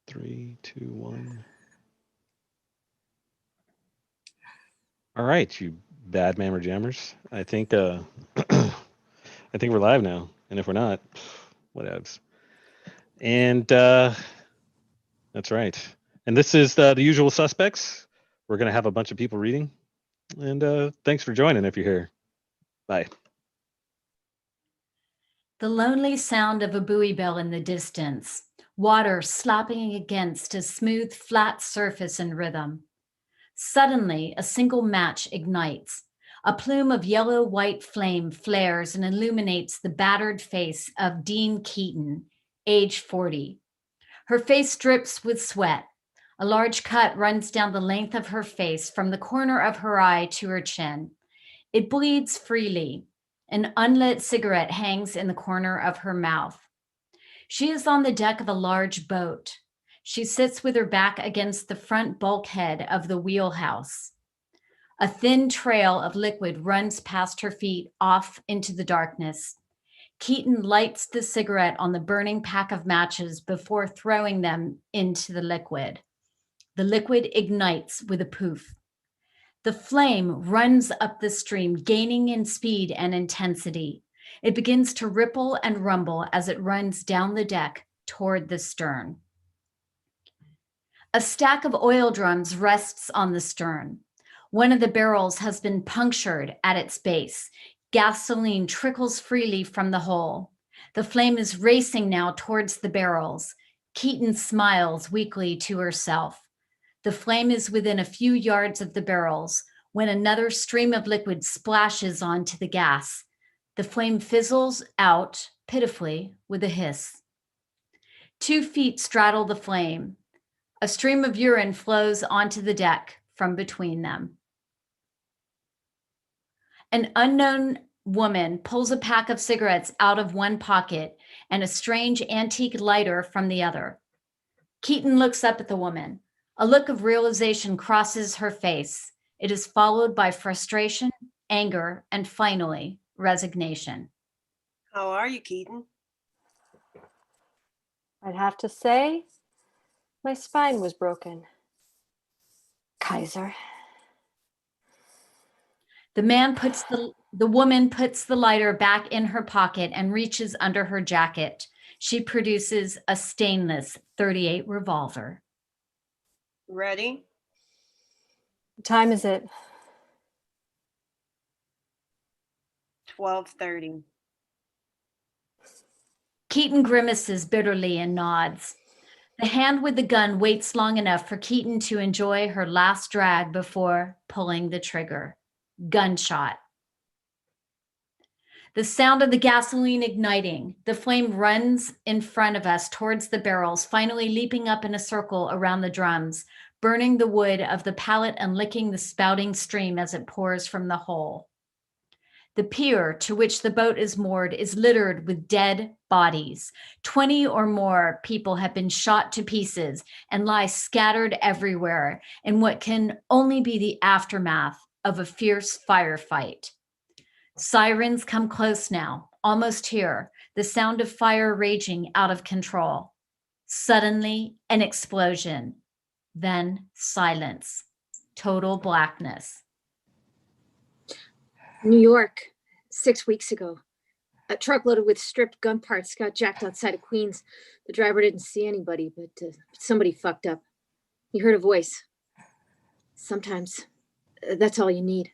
Three, two, one. All right, you bad mammer jammers. I think I think we're live now. And if we're not, whatevs. And that's right. And this is the usual suspects. We're gonna have a bunch of people reading. And thanks for joining if you're here. Bye. The lonely sound of a buoy bell in the distance, water slopping against a smooth, flat surface in rhythm. Suddenly, a single match ignites. A plume of yellow-white flame flares and illuminates the battered face of Dean Keaton, age 40. Her face drips with sweat. A large cut runs down the length of her face from the corner of her eye to her chin. It bleeds freely. An unlit cigarette hangs in the corner of her mouth. She is on the deck of a large boat. She sits with her back against the front bulkhead of the wheelhouse. A thin trail of liquid runs past her feet off into the darkness. Keaton lights the cigarette on the burning pack of matches before throwing them into the liquid. The liquid ignites with a poof. The flame runs up the stream, gaining in speed and intensity. It begins to ripple and rumble as it runs down the deck toward the stern. A stack of oil drums rests on the stern. One of the barrels has been punctured at its base. Gasoline trickles freely from the hole. The flame is racing now towards the barrels. Keaton smiles weakly to herself. The flame is within a few yards of the barrels when another stream of liquid splashes onto the gas. The flame fizzles out pitifully with a hiss. 2 feet straddle the flame. A stream of urine flows onto the deck from between them. An unknown woman pulls a pack of cigarettes out of one pocket and a strange antique lighter from the other. Keaton looks up at the woman. A look of realization crosses her face. It is followed by frustration, anger, and finally, resignation. How are you, Keaton? I'd have to say my spine was broken. Kaiser. The woman puts the lighter back in her pocket and reaches under her jacket. She produces a stainless .38 revolver. Ready? What time is it? 12:30. Keaton grimaces bitterly and nods. The hand with the gun waits long enough for Keaton to enjoy her last drag before pulling the trigger. Gunshot. The sound of the gasoline igniting. The flame runs in front of us towards the barrels, finally leaping up in a circle around the drums, burning the wood of the pallet and licking the spouting stream as it pours from the hole. The pier to which the boat is moored is littered with dead bodies. 20 or more people have been shot to pieces and lie scattered everywhere in what can only be the aftermath of a fierce firefight. Sirens come close now, almost here, the sound of fire raging out of control. Suddenly, an explosion, then silence, total blackness. New York, 6 weeks ago. A truck loaded with stripped gun parts got jacked outside of Queens. The driver didn't see anybody, but somebody fucked up. He heard a voice. Sometimes that's all you need.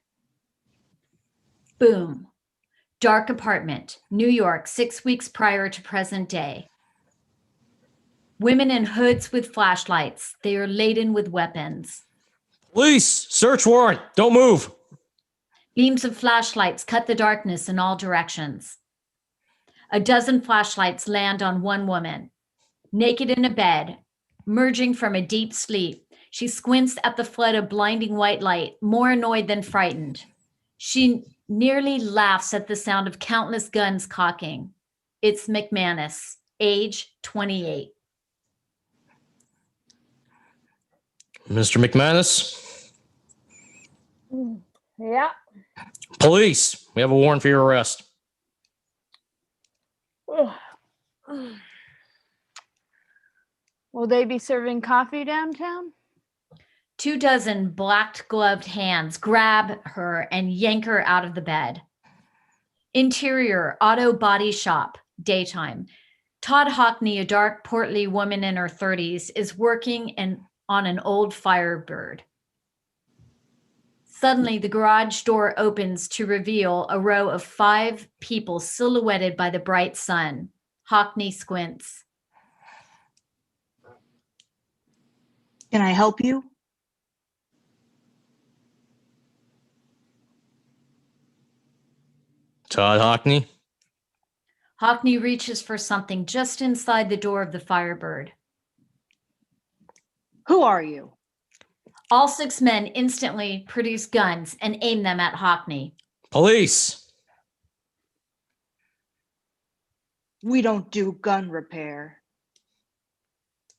Boom. Dark apartment, New York, 6 weeks prior to present day. Women in hoods with flashlights. They are laden with weapons. Police, search warrant, don't move. Beams of flashlights cut the darkness in all directions. A dozen flashlights land on one woman, naked in a bed, merging from a deep sleep. She squints at the flood of blinding white light, more annoyed than frightened. She nearly laughs at the sound of countless guns cocking. It's McManus, age 28. Mr. McManus? Yeah. Police, we have a warrant for your arrest. Will they be serving coffee downtown? 24 black gloved hands grab her and yank her out of the bed. Interior auto body shop, daytime. Todd Hockney, a dark, portly woman in her 30s, is working on an old Firebird. Suddenly, the garage door opens to reveal a row of 5 people silhouetted by the bright sun. Hockney squints. Can I help you? Todd Hockney? Hockney reaches for something just inside the door of the Firebird. Who are you? All 6 men instantly produce guns and aim them at Hockney. Police! We don't do gun repair.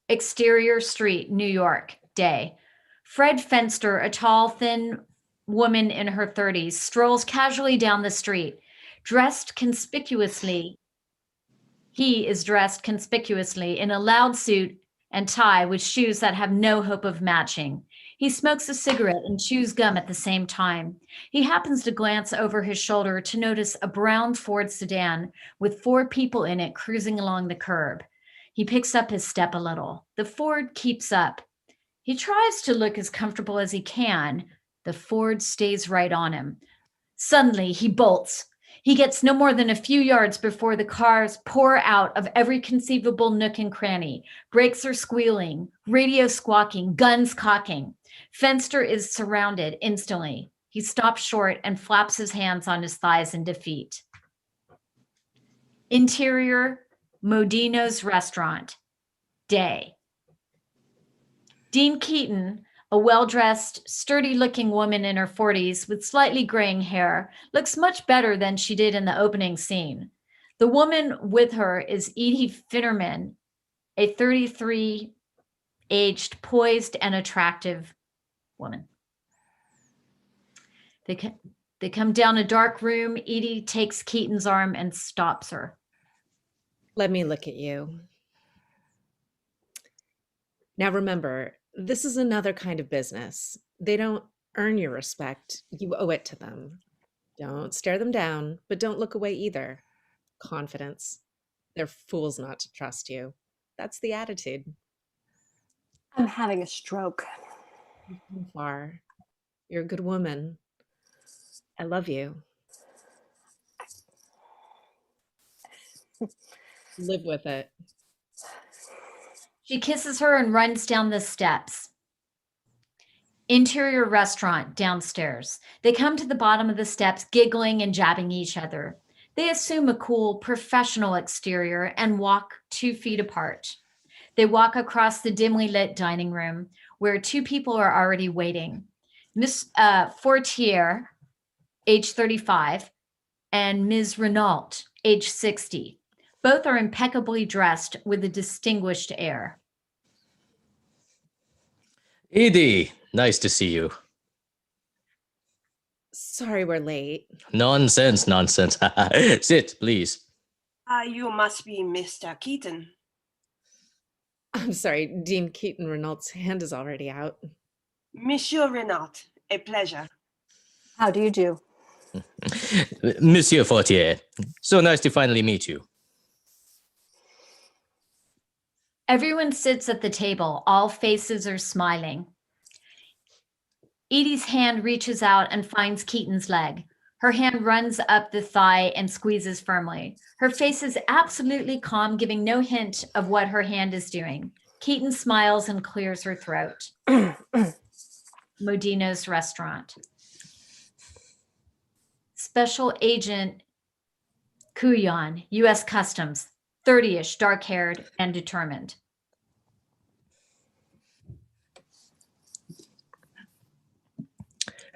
Exterior street, New York, day. Fred Fenster, a tall, thin woman in her 30s, strolls casually down the street, dressed conspicuously. He is dressed conspicuously in a loud suit and tie with shoes that have no hope of matching. He smokes a cigarette and chews gum at the same time. He happens to glance over his shoulder to notice a brown Ford sedan with 4 people in it cruising along the curb. He picks up his step a little. The Ford keeps up. He tries to look as comfortable as he can. The Ford stays right on him. Suddenly, he bolts. He gets no more than a few yards before the cars pour out of every conceivable nook and cranny. Brakes are squealing, radio squawking, guns cocking. Fenster is surrounded instantly. He stops short and flaps his hands on his thighs in defeat. Interior, Modino's restaurant, day. Dean Keaton, a well-dressed, sturdy-looking woman in her 40s with slightly graying hair, looks much better than she did in the opening scene. The woman with her is Edie Finnerman, a 33-aged, poised, and attractive woman. They come down a dark room. Edie takes Keaton's arm and stops her. Let me look at you. Now remember, this is another kind of business. They don't earn your respect. You owe it to them. Don't stare them down, but don't look away either. Confidence. They're fools not to trust you. That's the attitude. I'm having a stroke. You've come far. You're a good woman. I love you. Live with it. She kisses her and runs down the steps. Interior restaurant downstairs. They come to the bottom of the steps, giggling and jabbing each other. They assume a cool, professional exterior and walk 2 feet apart. They walk across the dimly lit dining room where 2 people are already waiting. Miss Fortier, age 35, and Ms. Renault, age 60. Both are impeccably dressed with a distinguished air. Edie, nice to see you. Sorry we're late. Nonsense. Sit, please. You must be Mr. Keaton. I'm sorry, Dean Keaton Renault's hand is already out. Monsieur Renault, a pleasure. How do you do? Monsieur Fortier, so nice to finally meet you. Everyone sits at the table. All faces are smiling. Edie's hand reaches out and finds Keaton's leg. Her hand runs up the thigh and squeezes firmly. Her face is absolutely calm, giving no hint of what her hand is doing. Keaton smiles and clears her throat. Modino's restaurant. Special Agent Kuyan, U.S. Customs, 30-ish, dark-haired, and determined.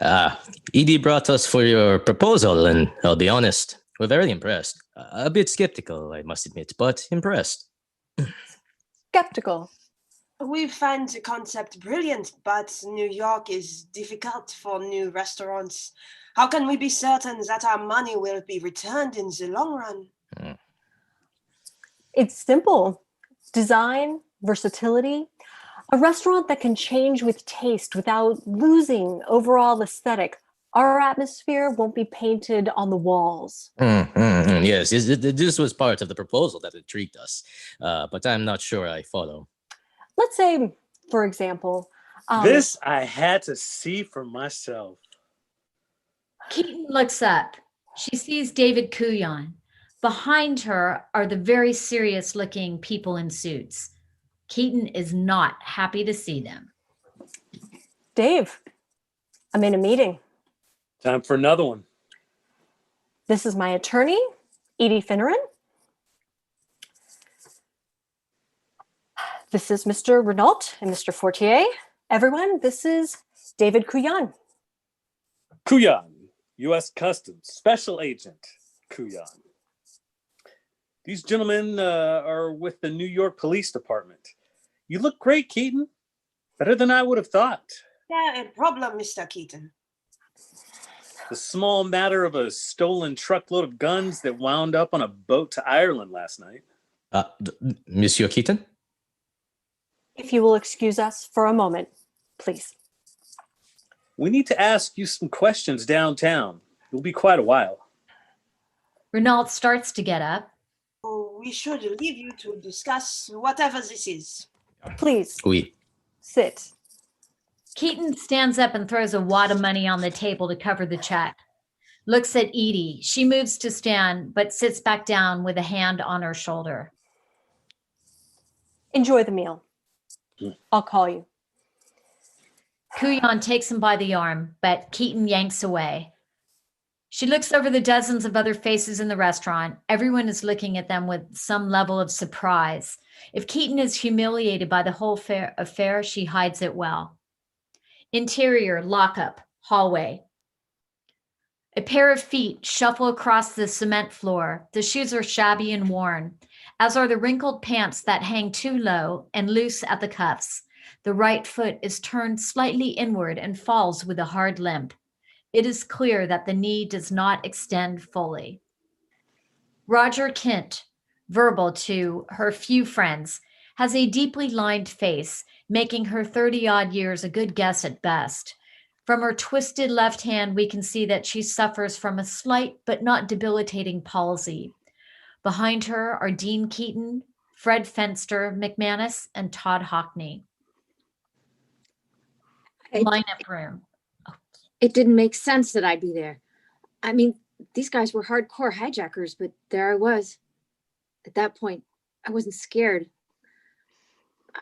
Edie brought us for your proposal, and I'll be honest, we're very impressed. A bit skeptical, I must admit, but impressed. Skeptical. We find the concept brilliant, but New York is difficult for new restaurants. How can we be certain that our money will be returned in the long run? It's simple. Design, versatility, a restaurant that can change with taste without losing overall aesthetic. Our atmosphere won't be painted on the walls. Yes, this was part of the proposal that intrigued us, but I'm not sure I follow. Let's say, for example, This I had to see for myself. Keaton looks up. She sees David Kuyan. Behind her are the very serious looking people in suits. Keaton is not happy to see them. Dave, I'm in a meeting. Time for another one. This is my attorney, Edie Finneran. This is Mr. Renault and Mr. Fortier. Everyone, this is David Kuyan. Kuyan, U.S. Customs Special Agent Kuyan. These gentlemen are with the New York Police Department. You look great, Keaton. Better than I would have thought. Yeah, a problem, Mr. Keaton. The small matter of a stolen truckload of guns that wound up on a boat to Ireland last night. Monsieur Keaton? If you will excuse us for a moment, please. We need to ask you some questions downtown. It'll be quite a while. Renault starts to get up. Oh, we should leave you to discuss whatever this is. Please. Oui. Sit. Keaton stands up and throws a wad of money on the table to cover the check. Looks at Edie. She moves to stand, but sits back down with a hand on her shoulder. Enjoy the meal. I'll call you. Kuyan takes him by the arm, but Keaton yanks away. She looks over the dozens of other faces in the restaurant. Everyone is looking at them with some level of surprise. If Keaton is humiliated by the whole affair, she hides it well. Interior, lockup, hallway. A pair of feet shuffle across the cement floor. The shoes are shabby and worn, as are the wrinkled pants that hang too low and loose at the cuffs. The right foot is turned slightly inward and falls with a hard limp. It is clear that the knee does not extend fully. Roger Kent, verbal to her few friends, has a deeply lined face, making her 30-odd years a good guess at best. From her twisted left hand, we can see that she suffers from a slight but not debilitating palsy. Behind her are Dean Keaton, Fred Fenster, McManus, and Todd Hockney. Lineup room. It didn't make sense that I'd be there. I mean, these guys were hardcore hijackers, but there I was. At that point, I wasn't scared.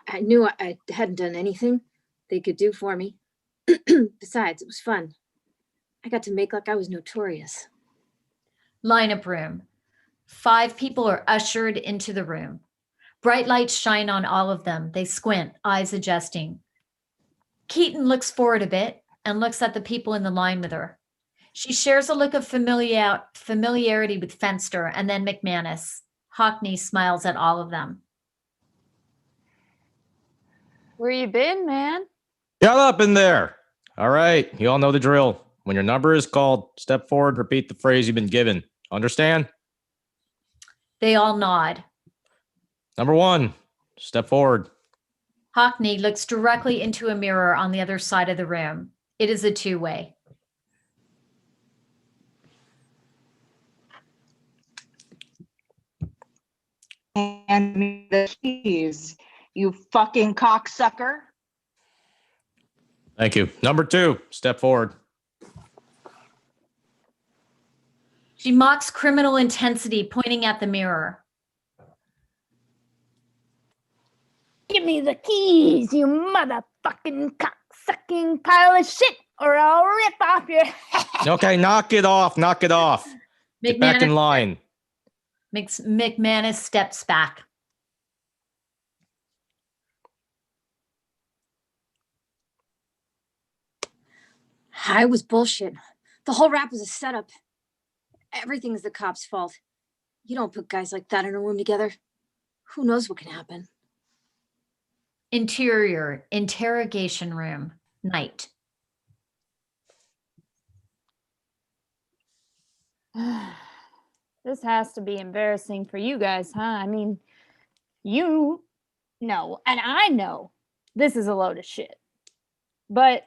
I knew I hadn't done anything they could do for me. Besides, it was fun. I got to make like I was notorious. Lineup room. 5 people are ushered into the room. Bright lights shine on all of them. They squint, eyes adjusting. Keaton looks forward a bit and looks at the people in the line with her. She shares a look of familiarity with Fenster and then McManus. Hockney smiles at all of them. Where you been, man? Get up in there. All right. You all know the drill. When your number is called, step forward, repeat the phrase you've been given. Understand? They all nod. Number 1, step forward. Hockney looks directly into a mirror on the other side of the room. It is a 2-way. Hand me the keys, you fucking cocksucker. Thank you. Number 2, step forward. She mocks criminal intensity, pointing at the mirror. Give me the keys, you motherfucking cocksucking pile of shit, or I'll rip off your head. Okay, knock it off. Knock it off. Get back in line. McManus steps back. I was bullshit. The whole rap was a setup. Everything's the cops' fault. You don't put guys like that in a room together. Who knows what can happen? Interior, interrogation room, night. This has to be embarrassing for you guys, huh? I mean, you No, and I know this is a load of shit. But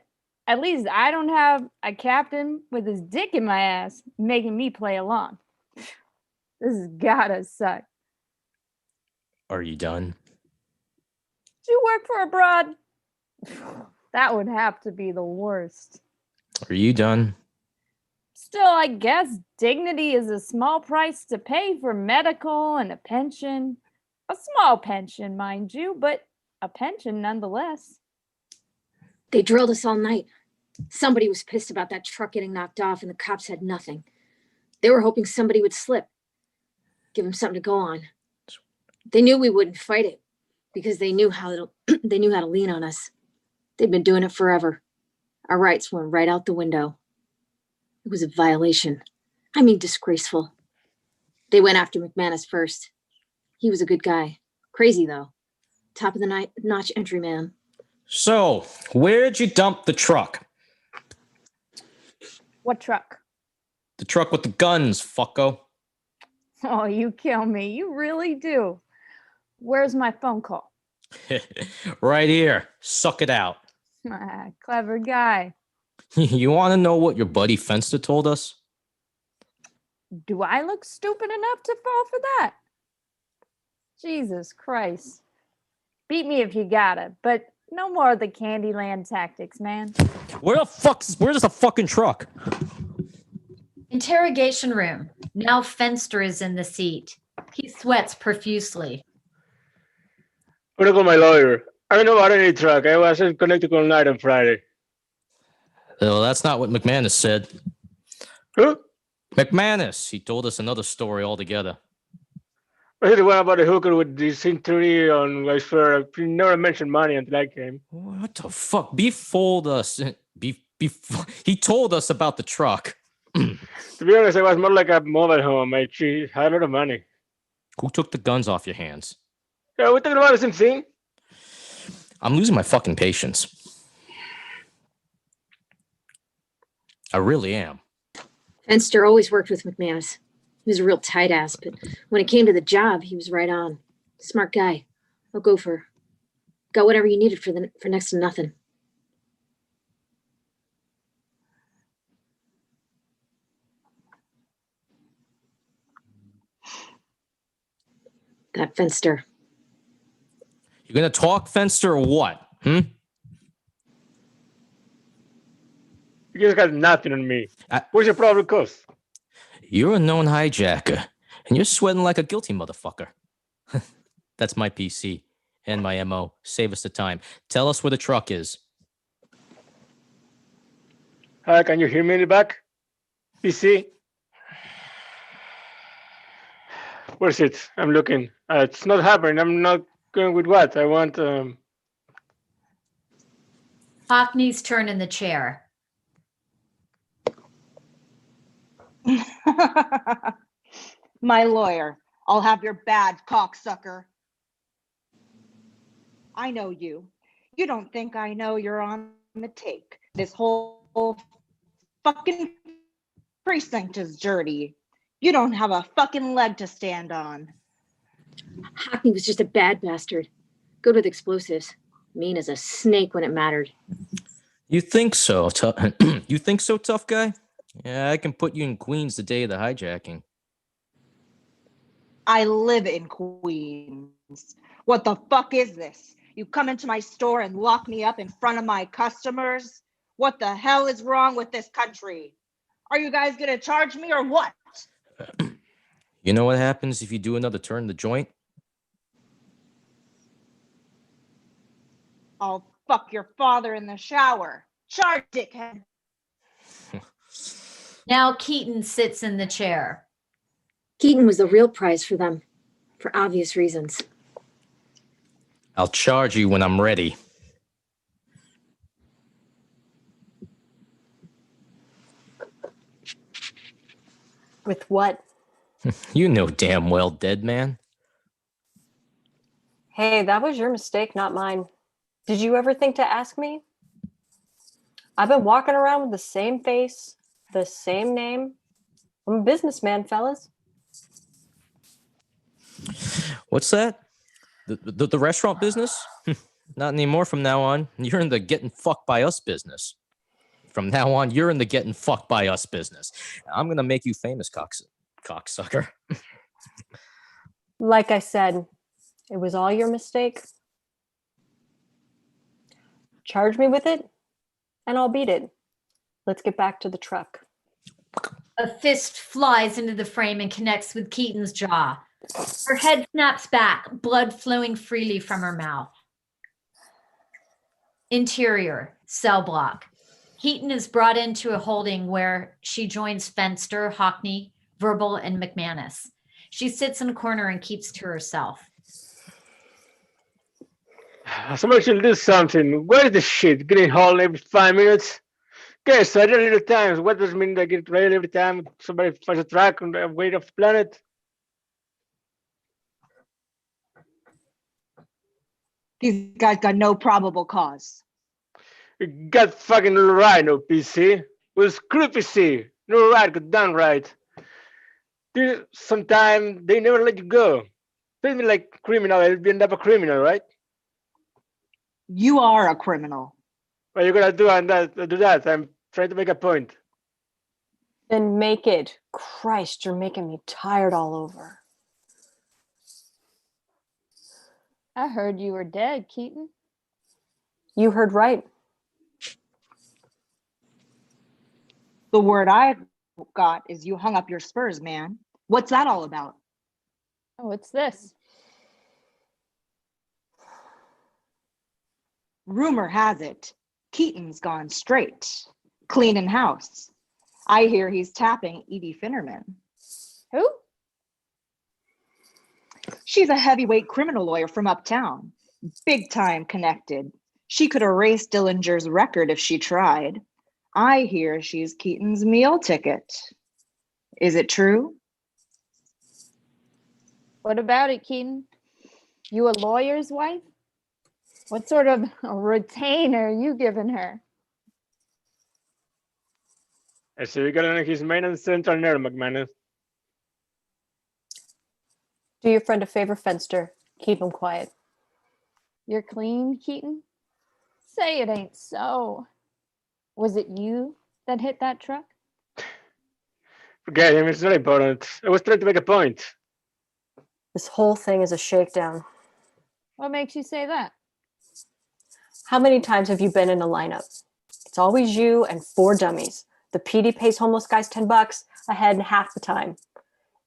at least I don't have a captain with his dick in my ass making me play along. This has gotta suck. Are you done? Do you work for a broad? That would have to be the worst. Are you done? Still, I guess dignity is a small price to pay for medical and a pension. A small pension, mind you, but a pension nonetheless. They drilled us all night. Somebody was pissed about that truck getting knocked off, and the cops had nothing. They were hoping somebody would slip, give them something to go on. They knew we wouldn't fight it because they knew how to lean on us. They'd been doing it forever. Our rights went right out the window. It was a violation. I mean, disgraceful. They went after McManus first. He was a good guy. Crazy, though. Top of the notch entry man. So, where'd you dump the truck? What truck? The truck with the guns, fucko. Oh, you kill me. You really do. Where's my phone call? Right here. Suck it out. Ah, clever guy. You want to know what your buddy Fenster told us? Do I look stupid enough to fall for that? Jesus Christ. Beat me if you gotta, but no more of the Candyland tactics, man. Where's the fucking truck? Interrogation room. Now Fenster is in the seat. He sweats profusely. I'm gonna call my lawyer. I don't know about any truck. I wasn't connected all night on Friday. Well, that's not what McManus said. Who? McManus. He told us another story altogether. Was it the one about the hooker with the century on West Fair? He never mentioned money until I came. What the fuck? Beef fooled us. He told us about the truck. To be honest, it was more like a mobile home. She had a lot of money. Who took the guns off your hands? Yeah, we're talking about the same thing. I'm losing my fucking patience. I really am. Fenster always worked with McManus. He was a real tight ass, but when it came to the job, he was right on. Smart guy. A gopher. Got whatever you needed for next to nothing. That Fenster. You gonna talk, Fenster, or what? You just got nothing on me. What's your problem, cause? You're a known hijacker, and you're sweating like a guilty motherfucker. That's my PC and my MO. Save us the time. Tell us where the truck is. Hi, can you hear me in the back? PC? Where's it? I'm looking. It's not happening. I'm not going with what? I want... Hockney's turn in the chair. My lawyer. I'll have your bad cocksucker. I know you. You don't think I know you're on the take. This whole fucking precinct is dirty. You don't have a fucking leg to stand on. Hockney was just a bad bastard. Good with explosives. Mean as a snake when it mattered. You think so? You think so, tough guy? Yeah, I can put you in Queens the day of the hijacking. I live in Queens. What the fuck is this? You come into my store and lock me up in front of my customers? What the hell is wrong with this country? Are you guys gonna charge me or what? You know what happens if you do another turn in the joint? I'll fuck your father in the shower. Charge, dickhead. Now Keaton sits in the chair. Keaton was the real prize for them, for obvious reasons. I'll charge you when I'm ready. With what? You know damn well, dead man. Hey, that was your mistake, not mine. Did you ever think to ask me? I've been walking around with the same face, the same name. I'm a businessman, fellas. What's that? The restaurant business? Not anymore from now on. You're in the getting fucked by us business. From now on, you're in the getting fucked by us business. I'm going to make you famous, cocksucker. Like I said, it was all your mistake. Charge me with it, and I'll beat it. Let's get back to the truck. A fist flies into the frame and connects with Keaton's jaw. Her head snaps back, blood flowing freely from her mouth. Interior, cell block. Keaton is brought into a holding where she joins Fenster, Hockney, Verbal, and McManus. She sits in a corner and keeps to herself. Somebody should do something. Where is the shit? Getting hauled every 5 minutes? Okay, so I did little times. What does it mean I get railed every time somebody finds a track on the way of the planet? These guys got no probable cause. You got fucking right, no PC. It was creepy, see. No right, got done right. Sometimes they never let you go. Treat me like criminal, I'll end up a criminal, right? You are a criminal. What are you gonna do on that? Do that? I'm trying to make a point. Then make it. Christ, you're making me tired all over. I heard you were dead, Keaton. You heard right. The word I got is you hung up your spurs, man. What's that all about? Oh, what's this? Rumor has it, Keaton's gone straight, cleaning house. I hear he's tapping Edie Finnerman. Who? She's a heavyweight criminal lawyer from uptown, big time connected. She could erase Dillinger's record if she tried. I hear she's Keaton's meal ticket. Is it true? What about it, Keaton? You a lawyer's wife? What sort of a retainer are you giving her? I see you got on his main and central nerve, McManus. Do your friend a favor, Fenster. Keep him quiet. You're clean, Keaton? Say it ain't so. Was it you that hit that truck? Forget him, it's not important. I was trying to make a point. This whole thing is a shakedown. What makes you say that? How many times have you been in a lineup? It's always you and 4 dummies. The PD pays homeless guys $10 a head half the time.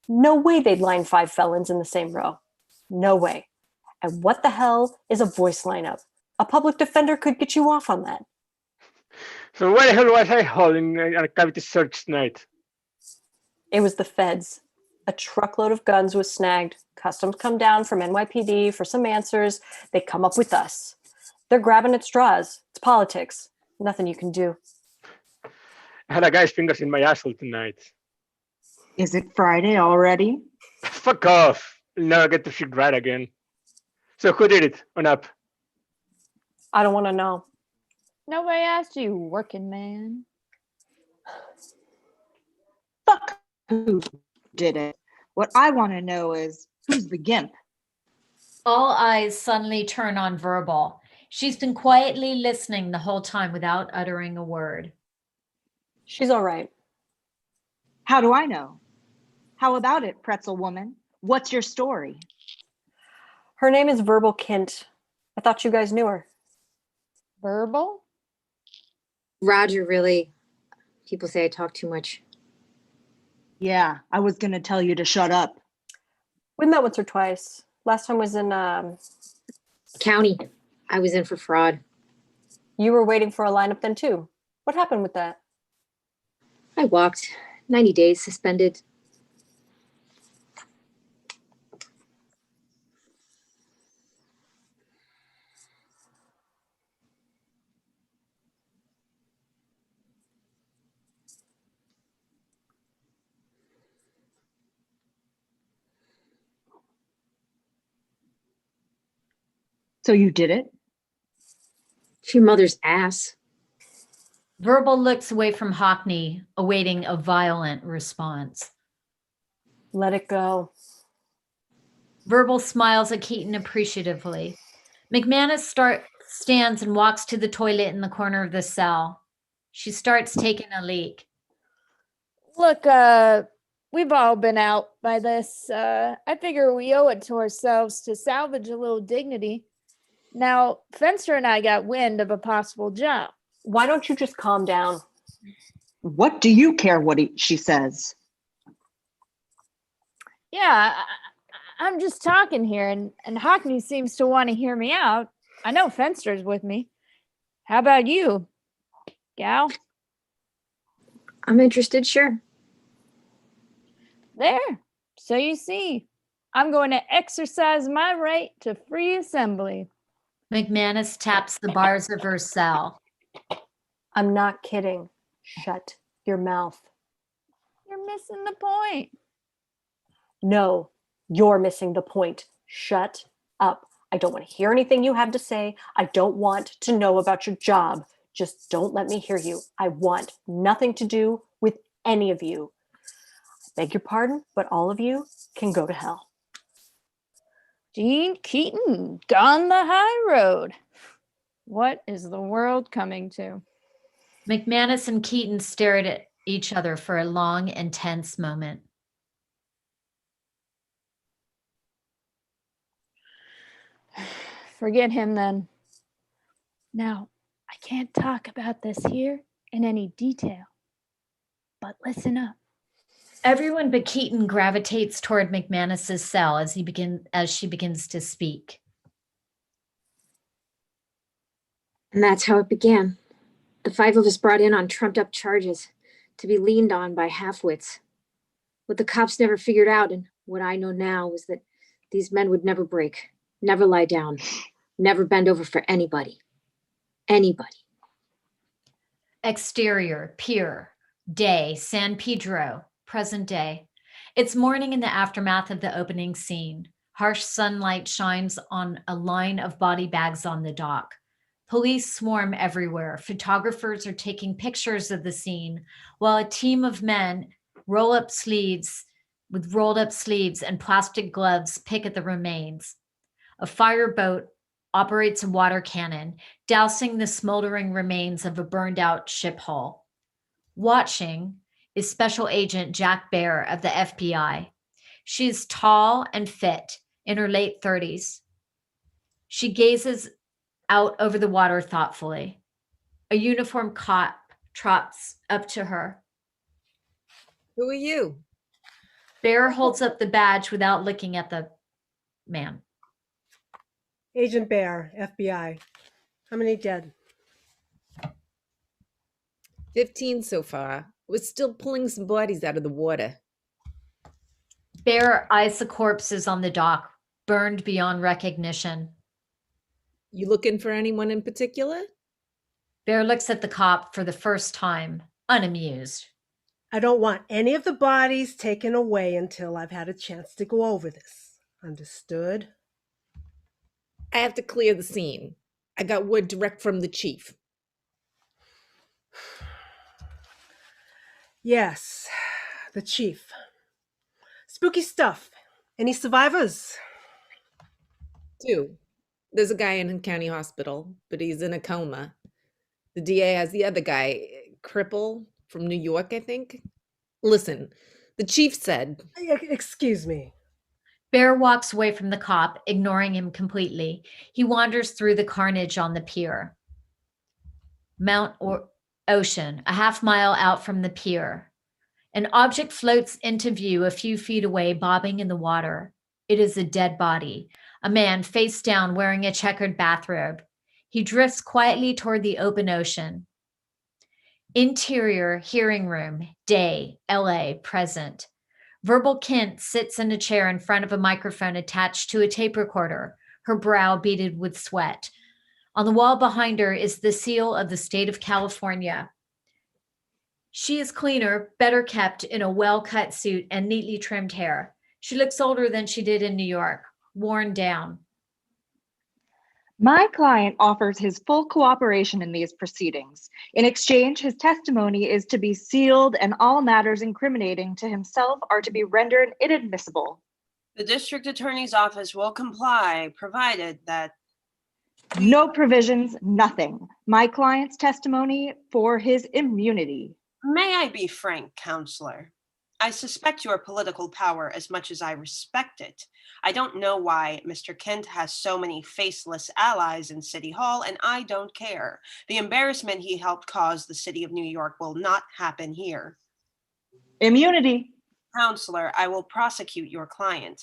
No way they'd line 5 felons in the same row. No way. And what the hell is a voice lineup? A public defender could get you off on that. So why the hell was I holding a cavity search tonight? It was the feds. A truckload of guns was snagged. Customs come down from NYPD for some answers. They come up with us. They're grabbing at straws. It's politics. Nothing you can do. I had a guy's fingers in my asshole tonight. Is it Friday already? Fuck off. I'll never get the shit right again. So who did it? On up. I don't want to know. Nobody asked you, working man. Fuck who did it. What I want to know is who's the gimp? All eyes suddenly turn on Verbal. She's been quietly listening the whole time without uttering a word. She's all right. How do I know? How about it, pretzel woman? What's your story? Her name is Verbal Kint. I thought you guys knew her. Verbal? Roger, really. People say I talk too much. Yeah, I was gonna tell you to shut up. We met once or twice. Last time was in County. I was in for fraud. You were waiting for a lineup then too. What happened with that? I walked. 90 days suspended. So you did it? It's your mother's ass. Verbal looks away from Hockney, awaiting a violent response. Let it go. Verbal smiles at Keaton appreciatively. McManus stands and walks to the toilet in the corner of the cell. She starts taking a leak. Look, we've all been out by this. I figure we owe it to ourselves to salvage a little dignity. Now, Fenster and I got wind of a possible job. Why don't you just calm down? What do you care what she says? Yeah, I'm just talking here, and Hockney seems to want to hear me out. I know Fenster's with me. How about you, gal? I'm interested, sure. There. So you see, I'm going to exercise my right to free assembly. McManus taps the bars of her cell. I'm not kidding. Shut your mouth. You're missing the point. No, you're missing the point. Shut up. I don't want to hear anything you have to say. I don't want to know about your job. Just don't let me hear you. I want nothing to do with any of you. I beg your pardon, but all of you can go to hell. Gene Keaton, gone the high road. What is the world coming to? McManus and Keaton stared at each other for a long and tense moment. Forget him then. Now, I can't talk about this here in any detail, but listen up. Everyone but Keaton gravitates toward McManus's cell as she begins to speak. And that's how it began. The 5 of us brought in on trumped up charges to be leaned on by half-wits. What the cops never figured out, and what I know now, was that these men would never break, never lie down, never bend over for anybody. Anybody. Exterior, pier, day, San Pedro, present day. It's morning in the aftermath of the opening scene. Harsh sunlight shines on a line of body bags on the dock. Police swarm everywhere. Photographers are taking pictures of the scene, while a team of men rolled up sleeves and plastic gloves pick at the remains. A fireboat operates a water cannon, dousing the smoldering remains of a burned out ship hull. Watching is Special Agent Jack Bear of the FBI. She is tall and fit, in her late 30s. She gazes out over the water thoughtfully. A uniformed cop trots up to her. Who are you? Bear holds up the badge without looking at the man. Agent Bear, FBI. How many dead? 15 so far. We're still pulling some bodies out of the water. Bear eyes the corpses on the dock, burned beyond recognition. You looking for anyone in particular? Bear looks at the cop for the first time, unamused. I don't want any of the bodies taken away until I've had a chance to go over this. Understood? I have to clear the scene. I got word direct from the chief. Yes, the chief. Spooky stuff. Any survivors? 2. There's a guy in county hospital, but he's in a coma. The DA has the other guy, Cripple, from New York, I think. Listen, the chief said... Excuse me. Bear walks away from the cop, ignoring him completely. He wanders through the carnage on the pier. Ocean, a half-mile out from the pier. An object floats into view a few feet away, bobbing in the water. It is a dead body, a man face down wearing a checkered bathrobe. He drifts quietly toward the open ocean. Interior hearing room, day, LA, present. Verbal Kent sits in a chair in front of a microphone attached to a tape recorder, her brow beaded with sweat. On the wall behind her is the seal of the state of California. She is cleaner, better kept in a well-cut suit and neatly trimmed hair. She looks older than she did in New York, worn down. My client offers his full cooperation in these proceedings. In exchange, his testimony is to be sealed and all matters incriminating to himself are to be rendered inadmissible. The district attorney's office will comply, provided that No provisions, nothing. My client's testimony for his immunity. May I be frank, counselor? I suspect your political power as much as I respect it. I don't know why Mr. Kent has so many faceless allies in City Hall, and I don't care. The embarrassment he helped cause the city of New York will not happen here. Immunity. Counselor, I will prosecute your client.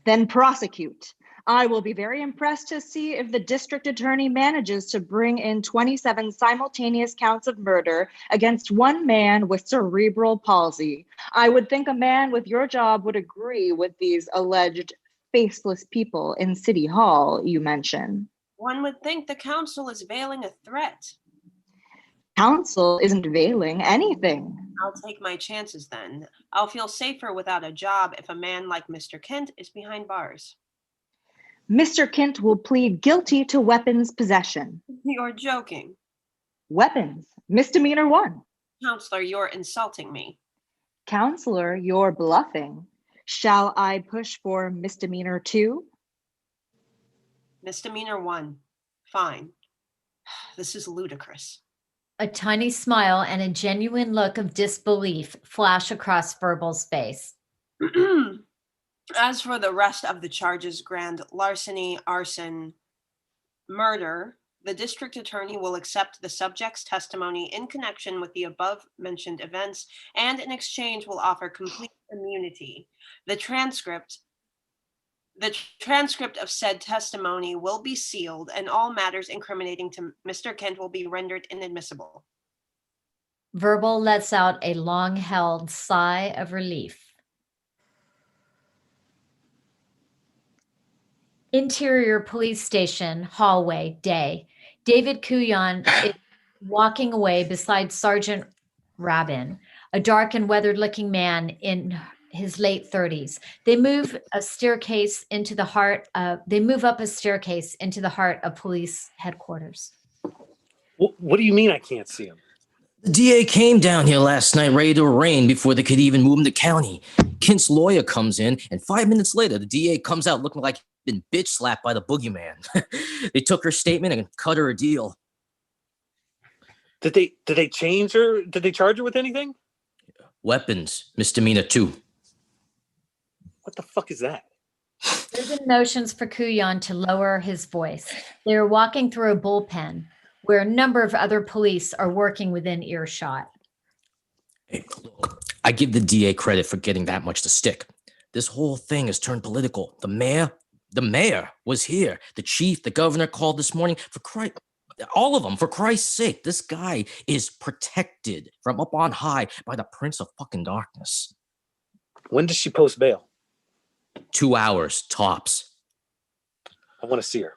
Then prosecute. I will be very impressed to see if the district attorney manages to bring in 27 simultaneous counts of murder against one man with cerebral palsy. I would think a man with your job would agree with these alleged faceless people in City Hall you mention. One would think the council is veiling a threat. Council isn't veiling anything. I'll take my chances then. I'll feel safer without a job if a man like Mr. Kent is behind bars. Mr. Kent will plead guilty to weapons possession. You're joking. Weapons, misdemeanor 1. Counselor, you're insulting me. Counselor, you're bluffing. Shall I push for misdemeanor 2? Misdemeanor 1. Fine. This is ludicrous. A tiny smile and a genuine look of disbelief flash across Verbal's face. As for the rest of the charges, grand larceny, arson, murder, the district attorney will accept the subject's testimony in connection with the above-mentioned events and in exchange will offer complete immunity. The transcript of said testimony will be sealed and all matters incriminating to Mr. Kent will be rendered inadmissible. Verbal lets out a long-held sigh of relief. Interior Police Station, hallway, day. David Kuyan is walking away beside Sergeant Rabin, a dark and weathered-looking man in his late 30s. They move up a staircase into the heart of police headquarters. What do you mean I can't see him? The DA came down here last night ready to arraign before they could even move him to county. Kent's lawyer comes in, and 5 minutes later, the DA comes out looking like he'd been bitch slapped by the boogeyman. They took her statement and cut her a deal. Did they change her? Did they charge her with anything? Weapons, misdemeanor 2. What the fuck is that? Ruben motions for Kuyan to lower his voice. They are walking through a bullpen where a number of other police are working within earshot. Hey, look, I give the DA credit for getting that much to stick. This whole thing has turned political. The mayor was here. The chief, the governor called this morning. All of them, for Christ's sake, this guy is protected from up on high by the Prince of fucking Darkness. When does she post bail? 2 hours, tops. I want to see her.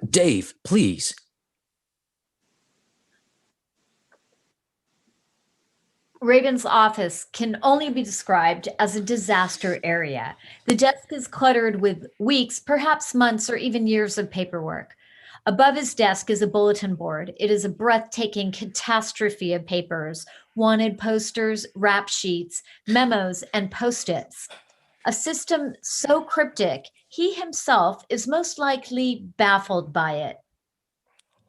Dave, please. Raven's office can only be described as a disaster area. The desk is cluttered with weeks, perhaps months, or even years of paperwork. Above his desk is a bulletin board. It is a breathtaking catastrophe of papers, wanted posters, rap sheets, memos, and post-its. A system so cryptic, he himself is most likely baffled by it.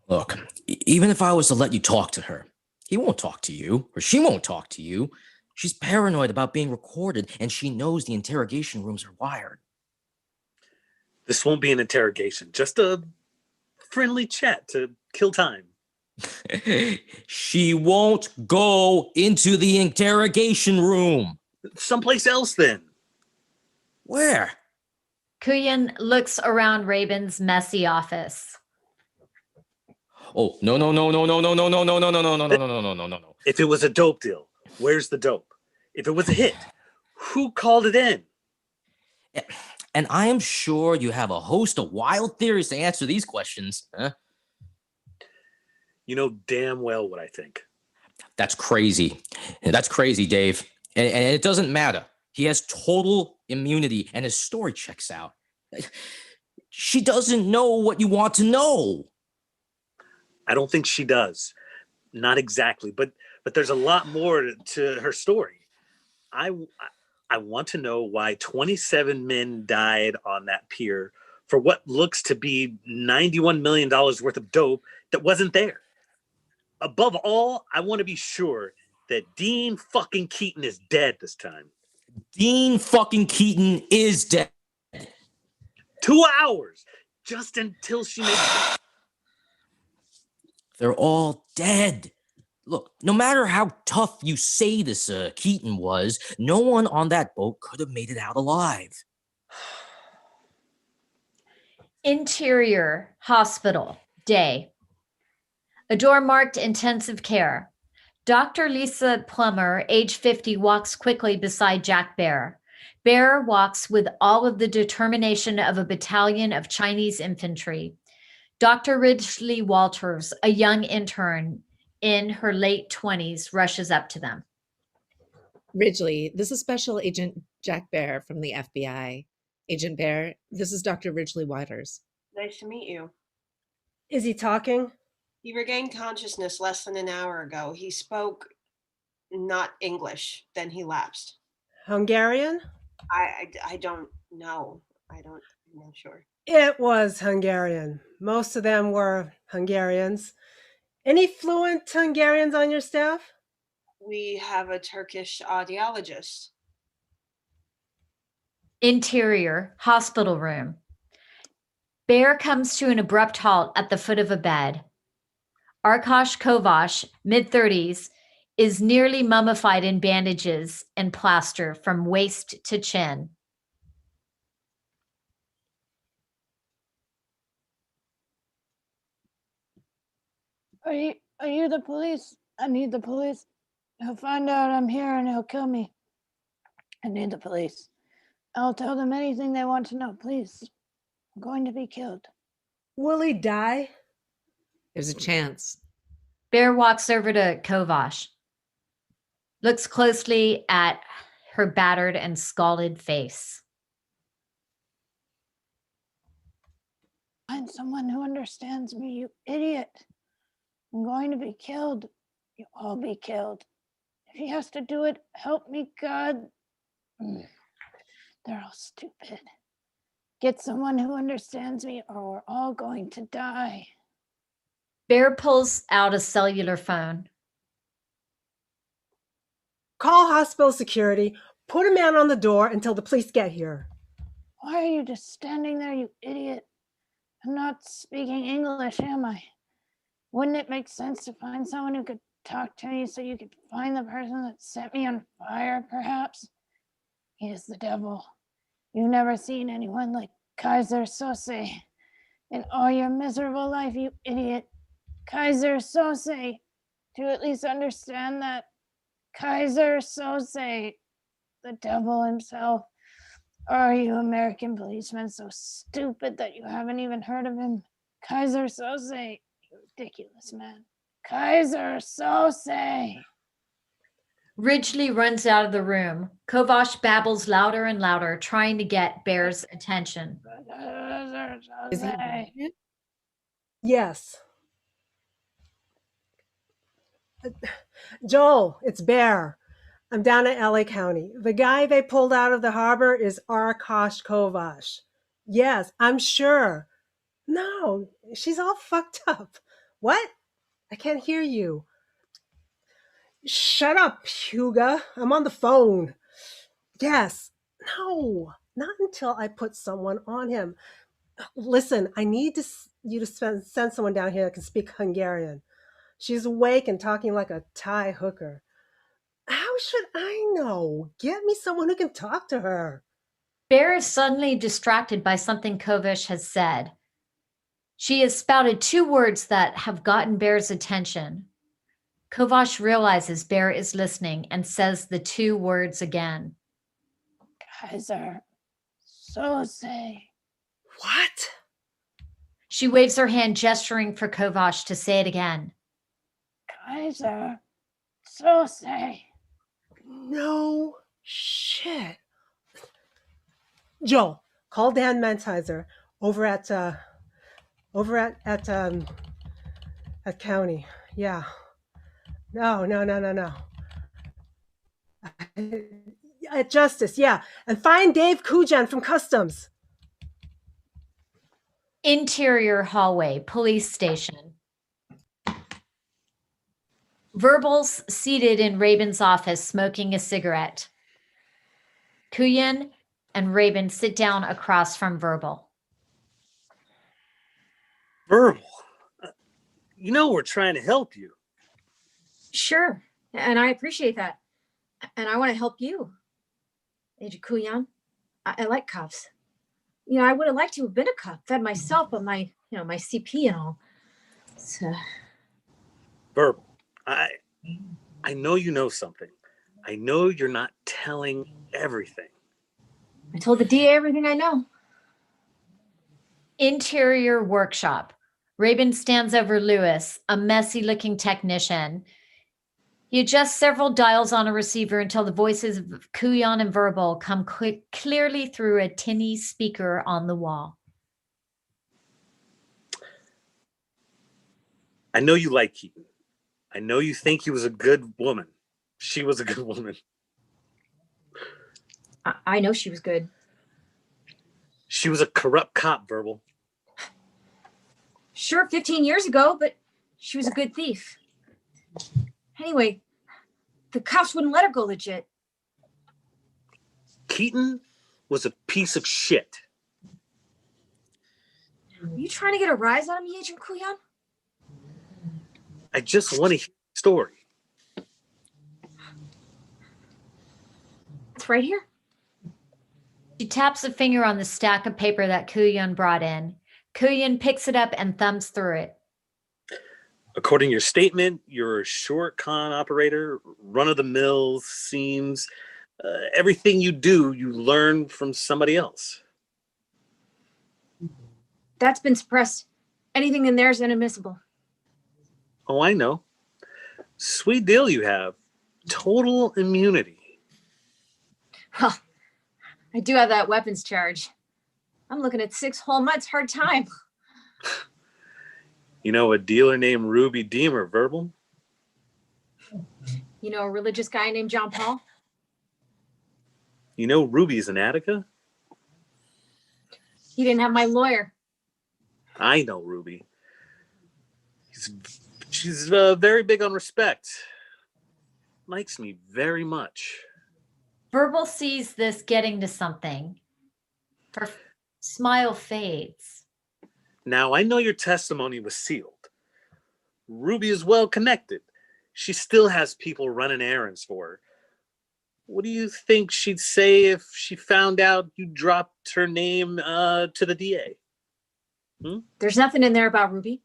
Look, even if I was to let you talk to her, he won't talk to you, or she won't talk to you. She's paranoid about being recorded, and she knows the interrogation rooms are wired. This won't be an interrogation, just a friendly chat to kill time. She won't go into the interrogation room. Someplace else then. Where? Kuyan looks around Raven's messy office. Oh, no. If it was a dope deal, where's the dope? If it was a hit, who called it in? And I am sure you have a host of wild theories to answer these questions. Huh? You know damn well what I think. That's crazy. That's crazy, Dave. And it doesn't matter. He has total immunity and his story checks out. She doesn't know what you want to know. I don't think she does. Not exactly, but but there's a lot more to her story. I want to know why 27 men died on that pier for what looks to be $91 million worth of dope that wasn't there. Above all, I want to be sure that Dean fucking Keaton is dead this time. Dean fucking Keaton is dead. 2 hours, just until she makes it. They're all dead. Look, no matter how tough you say this Keaton was, no one on that boat could have made it out alive. Interior hospital, day. A door marked intensive care. Dr. Lisa Plummer, age 50, walks quickly beside Jack Bear. Bear walks with all of the determination of a battalion of Chinese infantry. Dr. Ridgely Walters, a young intern in her late 20s, rushes up to them. Ridgely, this is Special Agent Jack Bear from the FBI. Agent Bear, this is Dr. Ridgely Waters. Nice to meet you. Is he talking? He regained consciousness less than an hour ago. He spoke not English, then he lapsed. Hungarian? I don't know. I'm not sure. It was Hungarian. Most of them were Hungarians. Any fluent Hungarians on your staff? We have a Turkish audiologist. Interior hospital room. Bear comes to an abrupt halt at the foot of a bed. Arkash Kovash, mid-30s, is nearly mummified in bandages and plaster from waist to chin. Are you the police? I need the police. He'll find out I'm here and he'll kill me. I need the police. I'll tell them anything they want to know, please. I'm going to be killed. Will he die? There's a chance. Bear walks over to Kovash, looks closely at her battered and scalded face. Find someone who understands me, you idiot. I'm going to be killed. You'll all be killed. If he has to do it, help me, God. They're all stupid. Get someone who understands me or we're all going to die. Bear pulls out a cellular phone. Call hospital security. Put a man on the door until the police get here. Why are you just standing there, you idiot? I'm not speaking English, am I? Wouldn't it make sense to find someone who could talk to me so you could find the person that set me on fire, perhaps? He is the devil. You've never seen anyone like Kaiser Sose in all your miserable life, you idiot. Kaiser Sose. Do you at least understand that? Kaiser Sose, the devil himself. Or are you American policemen so stupid that you haven't even heard of him? Kaiser Sose, you ridiculous man. Kaiser Sose. Ridgely runs out of the room. Kovash babbles louder and louder, trying to get Bear's attention. Is he? Yes. Joel, it's Bear. I'm down at LA County. The guy they pulled out of the harbor is Arkash Kovash. Yes, I'm sure. No, she's all fucked up. What? I can't hear you. Shut up, Huga. I'm on the phone. Yes. No, not until I put someone on him. Listen, I need you to send someone down here that can speak Hungarian. She's awake and talking like a Thai hooker. How should I know? Get me someone who can talk to her. Bear is suddenly distracted by something Kovash has said. She has spouted two words that have gotten Bear's attention. Kovash realizes Bear is listening and says the two words again. Kaiser Sose. What? She waves her hand, gesturing for Kovash to say it again. Kaiser Sose. No shit. Joel, call Dan Mentizer over at county. Yeah. No. Justice, yeah. And find Dave Kujan from Customs. Interior hallway, police station. Verbal's seated in Rabin's office smoking a cigarette. Kuyan and Rabin sit down across from Verbal. Verbal, you know we're trying to help you. Sure, and I appreciate that. And I want to help you, Agent Kuyan. I like cops. You know, I would have liked to have been a cop, fed myself, but my CP and all. So... Verbal, I know you know something. I know you're not telling everything. I told the DA everything I know. Interior workshop. Rabin stands over Lewis, a messy-looking technician. He adjusts several dials on a receiver until the voices of Kuyan and Verbal come clearly through a tinny speaker on the wall. I know you like Keaton. I know you think he was a good woman. She was a good woman. I know she was good. She was a corrupt cop, Verbal. Sure, 15 years ago, but she was a good thief. Anyway, the cops wouldn't let her go legit. Keaton was a piece of shit. Are you trying to get a rise out of me, Agent Kuyan? I just want to hear the story. It's right here. She taps a finger on the stack of paper that Kuyan brought in. Kuyan picks it up and thumbs through it. According to your statement, you're a short con operator, run-of-the-mill, seems everything you do, you learn from somebody else. That's been suppressed. Anything in there is inadmissible. Oh, I know. Sweet deal you have. Total immunity. Well, I do have that weapons charge. I'm looking at 6 whole months, hard time. You know a dealer named Ruby Deemer, Verbal? You know a religious guy named John Paul? You know Ruby's in Attica? He didn't have my lawyer. I know Ruby. She's very big on respect. Likes me very much. Verbal sees this getting to something. Her smile fades. Now, I know your testimony was sealed. Ruby is well connected. She still has people running errands for her. What do you think she'd say if she found out you dropped her name to the DA? There's nothing in there about Ruby.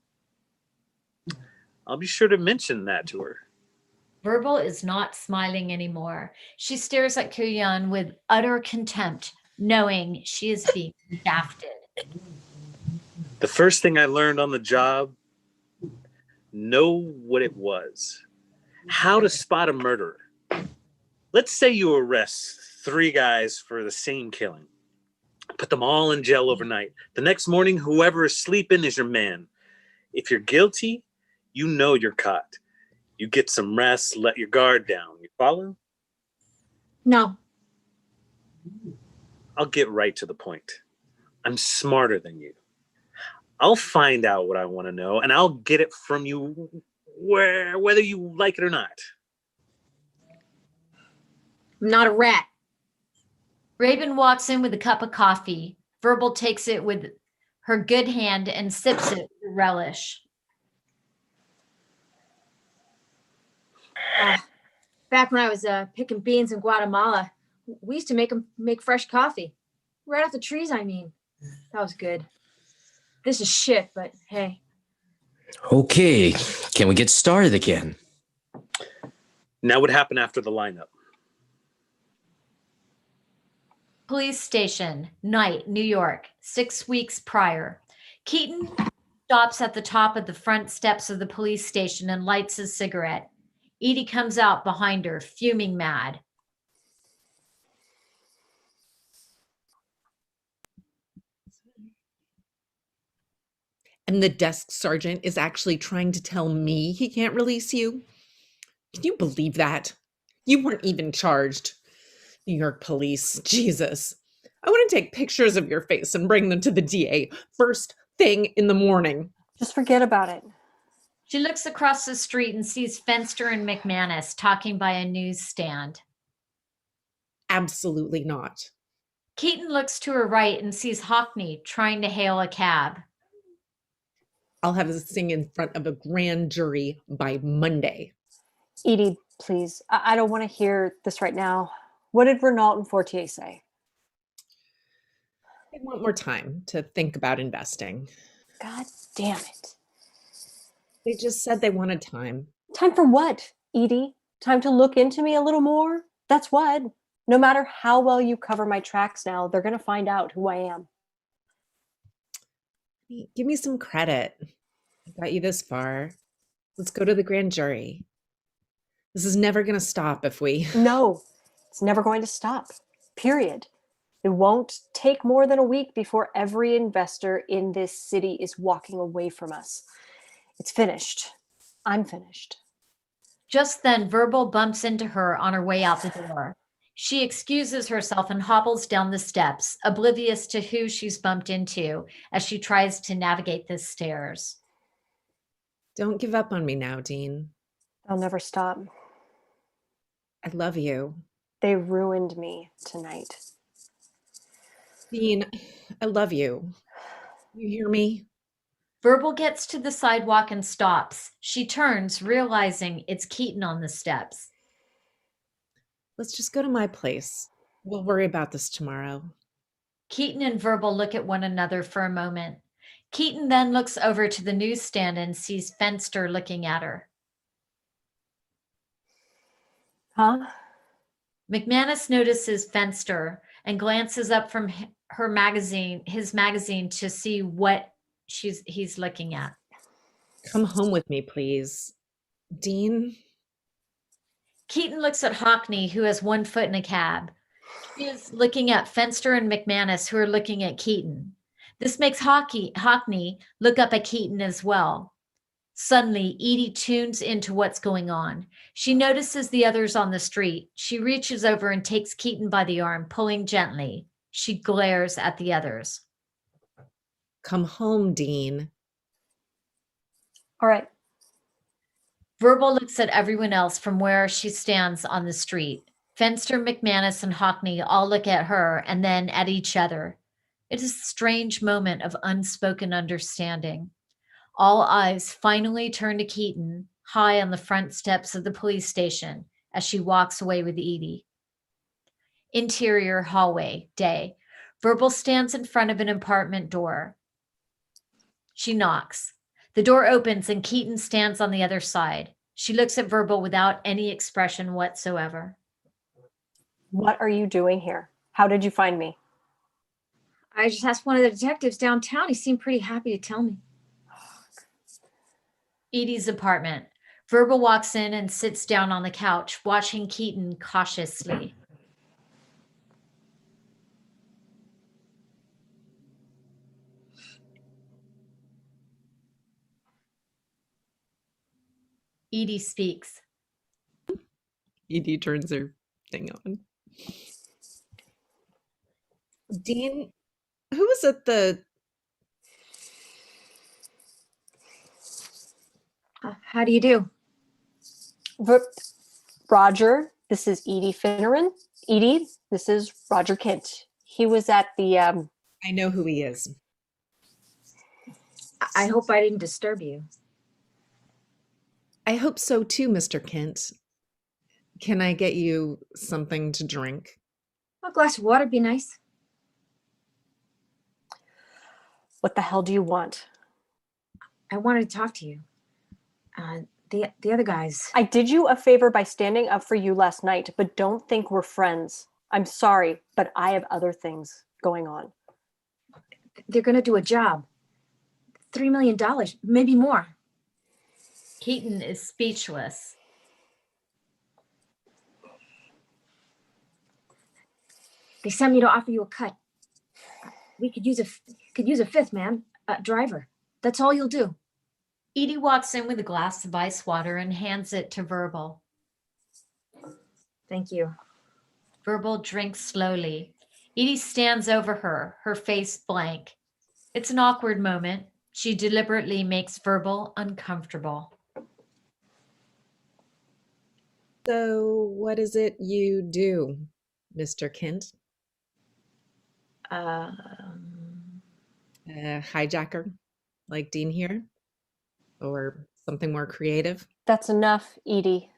I'll be sure to mention that to her. Verbal is not smiling anymore. She stares at Kuyan with utter contempt, knowing she is being shafted. The first thing I learned on the job, know what it was. How to spot a murderer. Let's say you arrest 3 guys for the same killing. Put them all in jail overnight. The next morning, whoever is sleeping is your man. If you're guilty, you know you're caught. You get some rest, let your guard down. You follow? No. I'll get right to the point. I'm smarter than you. I'll find out what I want to know, and I'll get it from you whether you like it or not. I'm not a rat. Rabin walks in with a cup of coffee. Verbal takes it with her good hand and sips it with relish. Back when I was picking beans in Guatemala, we used to make fresh coffee. Right off the trees, I mean. That was good. This is shit, but hey. Okay, can we get started again? Now what happened after the lineup? Police station, night, New York, 6 weeks prior. Keaton stops at the top of the front steps of the police station and lights his cigarette. Edie comes out behind her, fuming mad. And the desk sergeant is actually trying to tell me he can't release you. Can you believe that? You weren't even charged. New York police, Jesus. I want to take pictures of your face and bring them to the DA first thing in the morning. Just forget about it. She looks across the street and sees Fenster and McManus talking by a newsstand. Absolutely not. Keaton looks to her right and sees Hockney trying to hail a cab. I'll have this thing in front of a grand jury by Monday. Edie, please. I don't want to hear this right now. What did Renault and Fortier say? They want more time to think about investing. God damn it. They just said they wanted time. Time for what, Edie? Time to look into me a little more? That's what. No matter how well you cover my tracks now, they're going to find out who I am. Give me some credit. I got you this far. Let's go to the grand jury. This is never going to stop if we... No, it's never going to stop. Period. It won't take more than a week before every investor in this city is walking away from us. It's finished. I'm finished. Just then, Verbal bumps into her on her way out the door. She excuses herself and hobbles down the steps, oblivious to who she's bumped into as she tries to navigate the stairs. Don't give up on me now, Dean. I'll never stop. I love you. They ruined me tonight. Dean, I love you. You hear me? Verbal gets to the sidewalk and stops. She turns, realizing it's Keaton on the steps. Let's just go to my place. We'll worry about this tomorrow. Keaton and Verbal look at one another for a moment. Keaton then looks over to the newsstand and sees Fenster looking at her. Huh? McManus notices Fenster and glances up from his magazine to see what he's looking at. Come home with me, please. Dean? Keaton looks at Hockney, who has one foot in a cab. She is looking at Fenster and McManus, who are looking at Keaton. This makes Hockney look up at Keaton as well. Suddenly, Edie tunes into what's going on. She notices the others on the street. She reaches over and takes Keaton by the arm, pulling gently. She glares at the others. Come home, Dean. All right. Verbal looks at everyone else from where she stands on the street. Fenster, McManus, and Hockney all look at her and then at each other. It is a strange moment of unspoken understanding. All eyes finally turn to Keaton, high on the front steps of the police station, as she walks away with Edie. Interior hallway, day. Verbal stands in front of an apartment door. She knocks. The door opens and Keaton stands on the other side. She looks at Verbal without any expression whatsoever. What are you doing here? How did you find me? I just asked one of the detectives downtown. He seemed pretty happy to tell me. Edie's apartment. Verbal walks in and sits down on the couch, watching Keaton cautiously. Edie speaks. Edie turns her thing on. Dean, who was at the... How do you do? Roger, this is Edie Finneran. Edie, this is Roger Kent. He was at the... I know who he is. I hope I didn't disturb you. I hope so too, Mr. Kent. Can I get you something to drink? A glass of water would be nice. What the hell do you want? I wanted to talk to you. The other guys. I did you a favor by standing up for you last night, but don't think we're friends. I'm sorry, but I have other things going on. They're going to do a job. $3 million, maybe more. Keaton is speechless. They sent me to offer you a cut. We could use a fifth man, a driver. That's all you'll do. Edie walks in with a glass of ice water and hands it to Verbal. Thank you. Verbal drinks slowly. Edie stands over her, her face blank. It's an awkward moment. She deliberately makes Verbal uncomfortable. So, what is it you do, Mr. Kent? Um, Hijacker, like Dean here? Or something more creative? That's enough, Edie.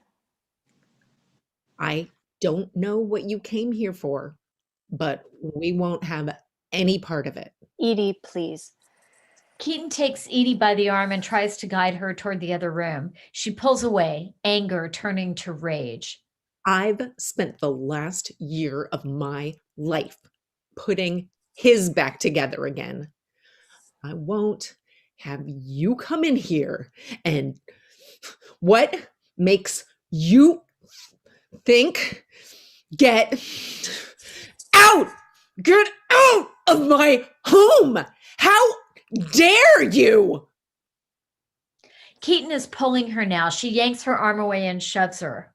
I don't know what you came here for, but we won't have any part of it. Edie, please. Keaton takes Edie by the arm and tries to guide her toward the other room. She pulls away, anger turning to rage. I've spent the last year of my life putting his back together again. I won't have you come in here and what makes you think get out? Get out of my home! How dare you? Keaton is pulling her now. She yanks her arm away and shoves her.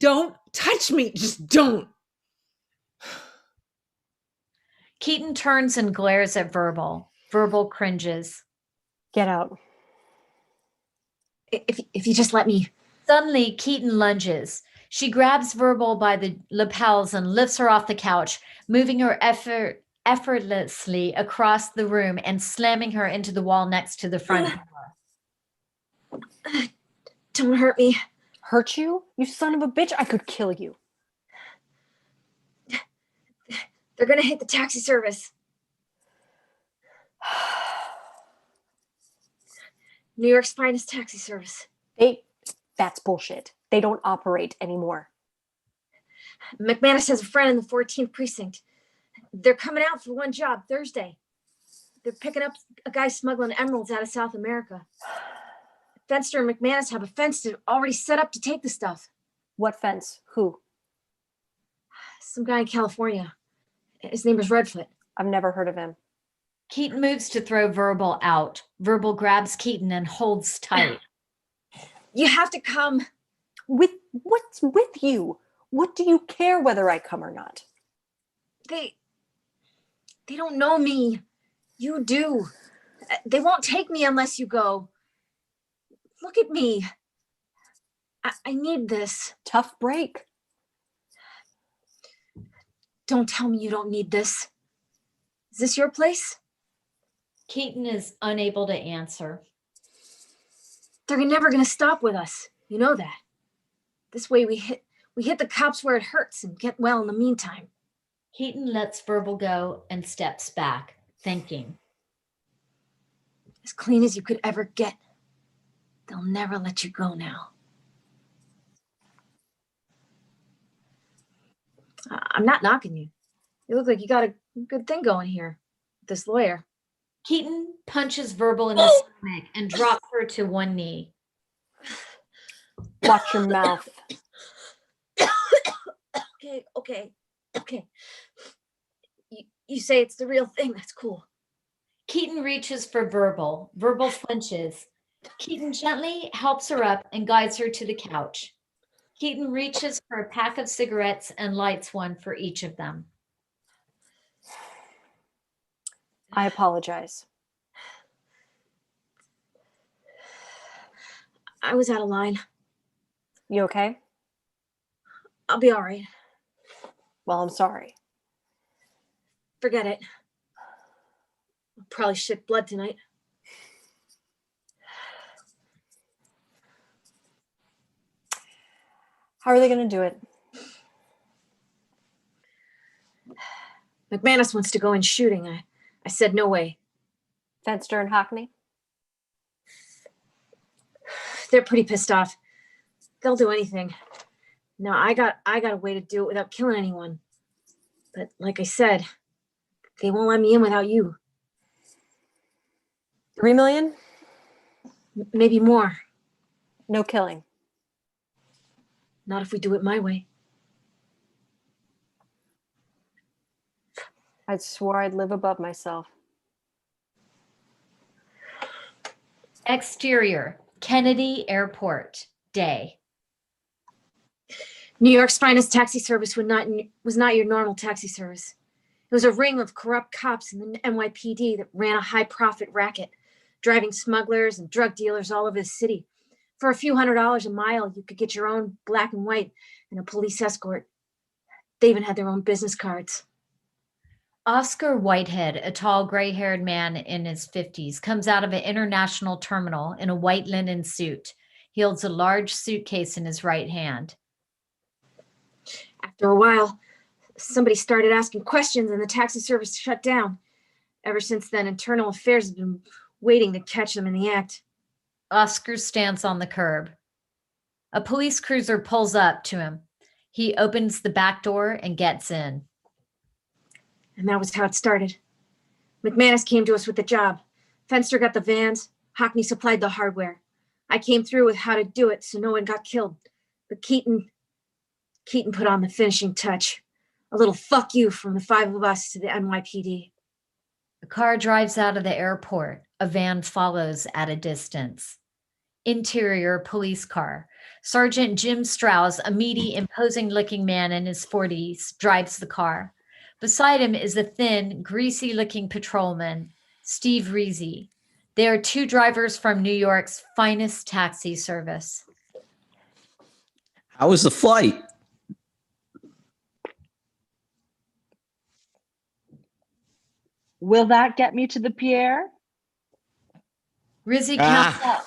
Don't touch me. Just don't. Keaton turns and glares at Verbal. Verbal cringes. Get out. If you just let me. Suddenly, Keaton lunges. She grabs Verbal by the lapels and lifts her off the couch, moving her effortlessly across the room and slamming her into the wall next to the front door. Don't hurt me. Hurt you? You son of a bitch, I could kill you. They're gonna hit the taxi service. New York's finest taxi service. That's bullshit. They don't operate anymore. McManus has a friend in the 14th precinct. They're coming out for one job Thursday. They're picking up a guy smuggling emeralds out of South America. Fenster and McManus have a fence already set up to take the stuff. What fence? Who? Some guy in California. His name is Redfoot. I've never heard of him. Keaton moves to throw Verbal out. Verbal grabs Keaton and holds tight. You have to come. What's with you? What do you care whether I come or not? They don't know me. You do. They won't take me unless you go. Look at me. I need this. Tough break. Don't tell me you don't need this. Is this your place? Keaton is unable to answer. They're never going to stop with us. You know that. This way we hit the cops where it hurts and get well in the meantime. Keaton lets Verbal go and steps back, thinking. As clean as you could ever get. They'll never let you go now. I'm not knocking you. You look like you got a good thing going here. This lawyer. Keaton punches Verbal in the stomach and drops her to one knee. Watch your mouth. Okay. You say it's the real thing. That's cool. Keaton reaches for Verbal. Verbal flinches. Keaton gently helps her up and guides her to the couch. Keaton reaches for a pack of cigarettes and lights one for each of them. I apologize. I was out of line. You okay? I'll be all right. Well, I'm sorry. Forget it. I'll probably shit blood tonight. How are they going to do it? McManus wants to go in shooting. I said no way. Fenster and Hockney? They're pretty pissed off. They'll do anything. No, I got a way to do it without killing anyone. But like I said, they won't let me in without you. 3 million? Maybe more. No killing. Not if we do it my way. I swore I'd live above myself. Exterior, Kennedy Airport, day. New York's finest taxi service was not your normal taxi service. It was a ring of corrupt cops in the NYPD that ran a high-profit racket, driving smugglers and drug dealers all over the city. For a few $100s a mile, you could get your own black and white and a police escort. They even had their own business cards. Oscar Whitehead, a tall, gray-haired man in his 50s, comes out of an international terminal in a white linen suit. He holds a large suitcase in his right hand. After a while, somebody started asking questions and the taxi service shut down. Ever since then, Internal Affairs has been waiting to catch them in the act. Oscar stands on the curb. A police cruiser pulls up to him. He opens the back door and gets in. And that was how it started. McManus came to us with the job. Fenster got the vans. Hockney supplied the hardware. I came through with how to do it so no one got killed. But Keaton put on the finishing touch. A little fuck you from the five of us to the NYPD. The car drives out of the airport. A van follows at a distance. Interior police car. Sergeant Jim Strauss, a meaty, imposing-looking man in his 40s, drives the car. Beside him is a thin, greasy-looking patrolman, Steve Reezy. They are two drivers from New York's finest taxi service. How was the flight? Will that get me to the Pierre? Rizzy counts out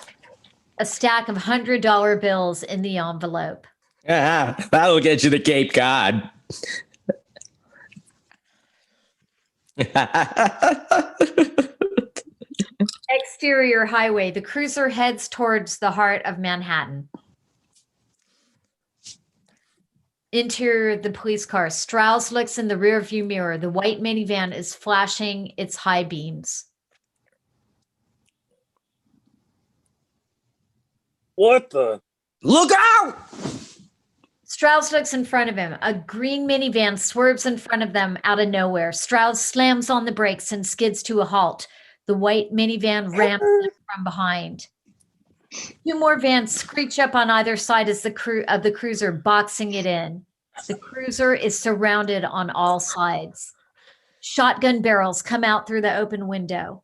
a stack of $100 bills in the envelope. That'll get you to Cape Cod. Exterior highway. The cruiser heads towards the heart of Manhattan. Interior of the police car. Strauss looks in the rearview mirror. The white minivan is flashing its high beams. What the? Look out! Strauss looks in front of him. A green minivan swerves in front of them out of nowhere. Strauss slams on the brakes and skids to a halt. The white minivan rams them from behind. Two more vans screech up on either side as the cruiser, boxing it in. The cruiser is surrounded on all sides. Shotgun barrels come out through the open window.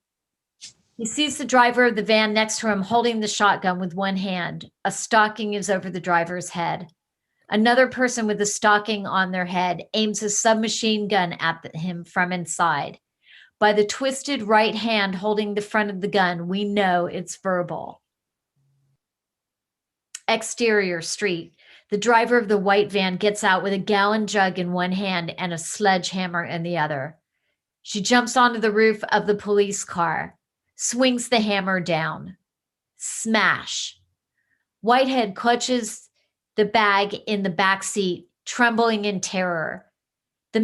He sees the driver of the van next to him holding the shotgun with one hand. A stocking is over the driver's head. Another person with a stocking on their head aims a submachine gun at him from inside. By the twisted right hand holding the front of the gun, we know it's verbal. Exterior street. The driver of the white van gets out with a gallon jug in one hand and a sledgehammer in the other. She jumps onto the roof of the police car, swings the hammer down. Smash. Whitehead clutches the bag in the back seat, trembling in terror. The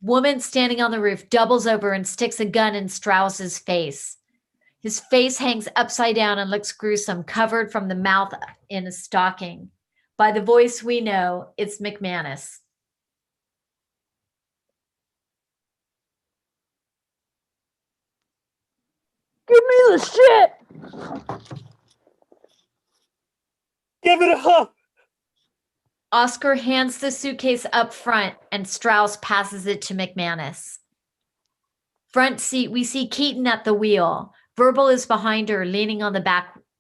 woman standing on the roof doubles over and sticks a gun in Strauss's face. His face hangs upside down and looks gruesome, covered from the mouth in a stocking. By the voice we know, it's McManus. Give me the shit! Give it up! Oscar hands the suitcase up front and Strauss passes it to McManus. Front seat, we see Keaton at the wheel. Verbal is behind her, leaning on